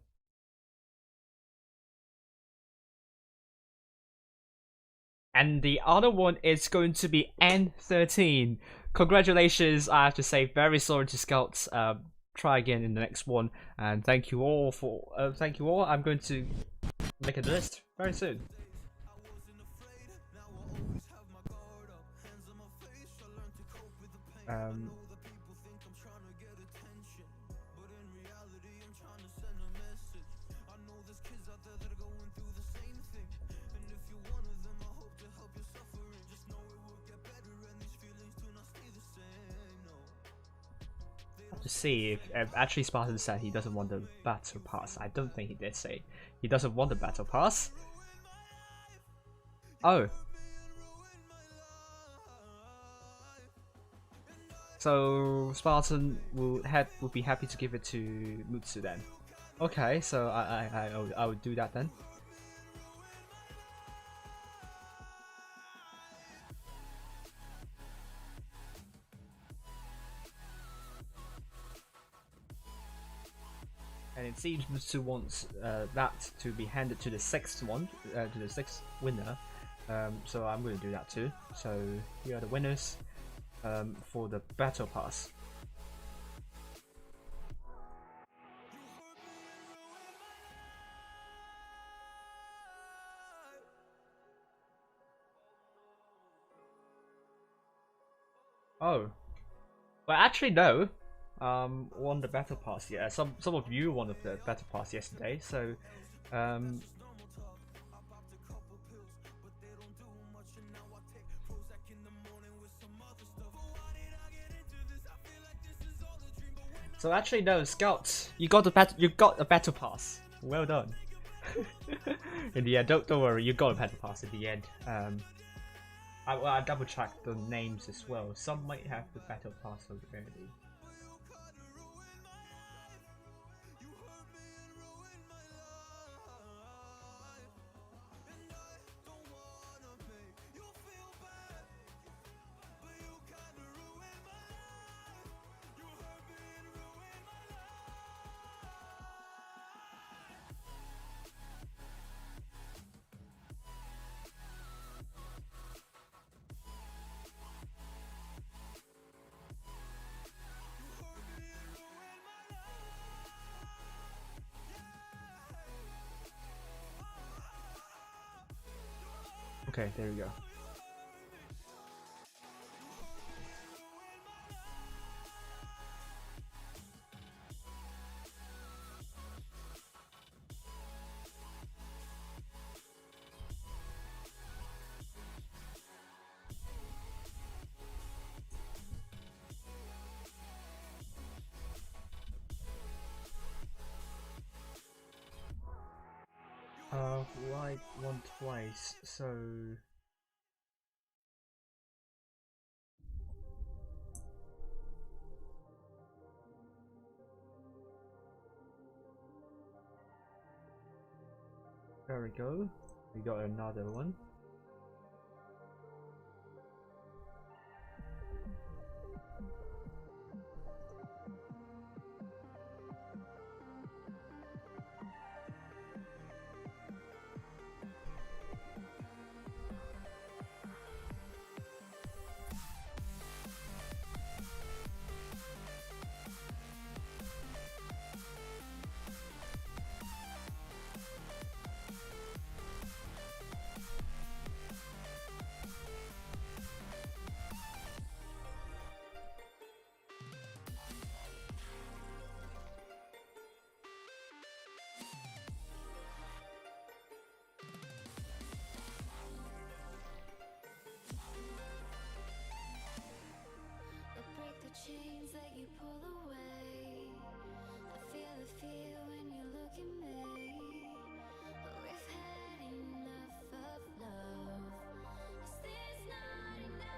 Speaker 3: And the other one is going to be N13. Congratulations, I have to say, very sorry to Scouts. Try again in the next one, and thank you all for thank you all. I'm going to make a list very soon. To see if actually Spartan said he doesn't want the battle pass. I don't think he did say he doesn't want the battle pass. Oh, so Spartan would be happy to give it to Mutsu then. Okay, so I would do that then. And it seems Mutsu wants that to be handed to the sixth one, to the sixth winner. So I'm going to do that too. So here are the winners for the battle pass. Oh, well, actually no. Won the battle pass. Yeah, some of you won the battle pass yesterday. So, so actually no, Scouts, you got a battle pass. Well done. In the end, don't worry, you got a battle pass in the end. I double checked the names as well. Some might have the battle pass already. Okay, there we go. Right one twice, so there we go. We got another one.
Speaker 5: Break the chains that you pull away. I feel the fear when you look at me. We've had enough of love. Is this not enough?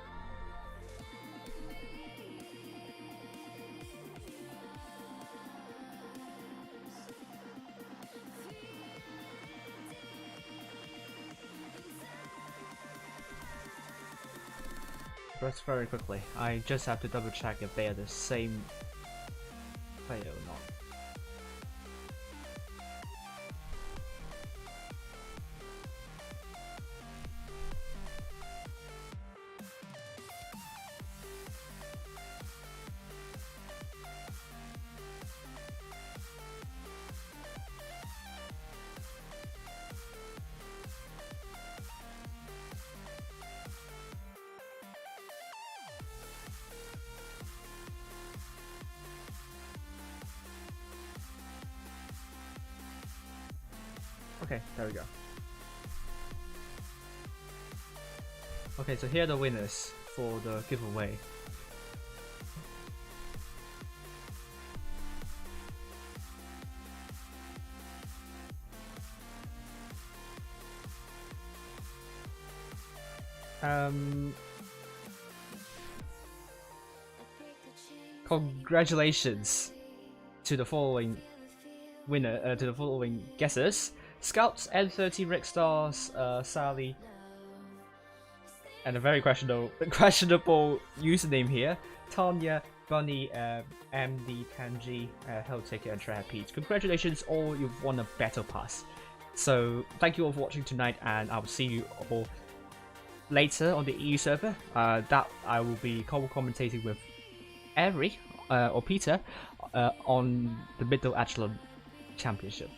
Speaker 3: Press very quickly. I just have to double check if they are the same player or not. Okay, there we go. Okay, so here are the winners for the giveaway. Congratulations to the following winner, to the following guessers: Scouts, N30, Rickstars, Sally, and a very questionable username here: Tanya, Bunny, MD, Tanji, Hell Ticket, and Trapeze. Congratulations, all, you've won a Battle Pass. So thank you all for watching tonight, and I will see you all later on the EU server. That I will be commentating with Avery or Peter on the Middle Echelon Championship.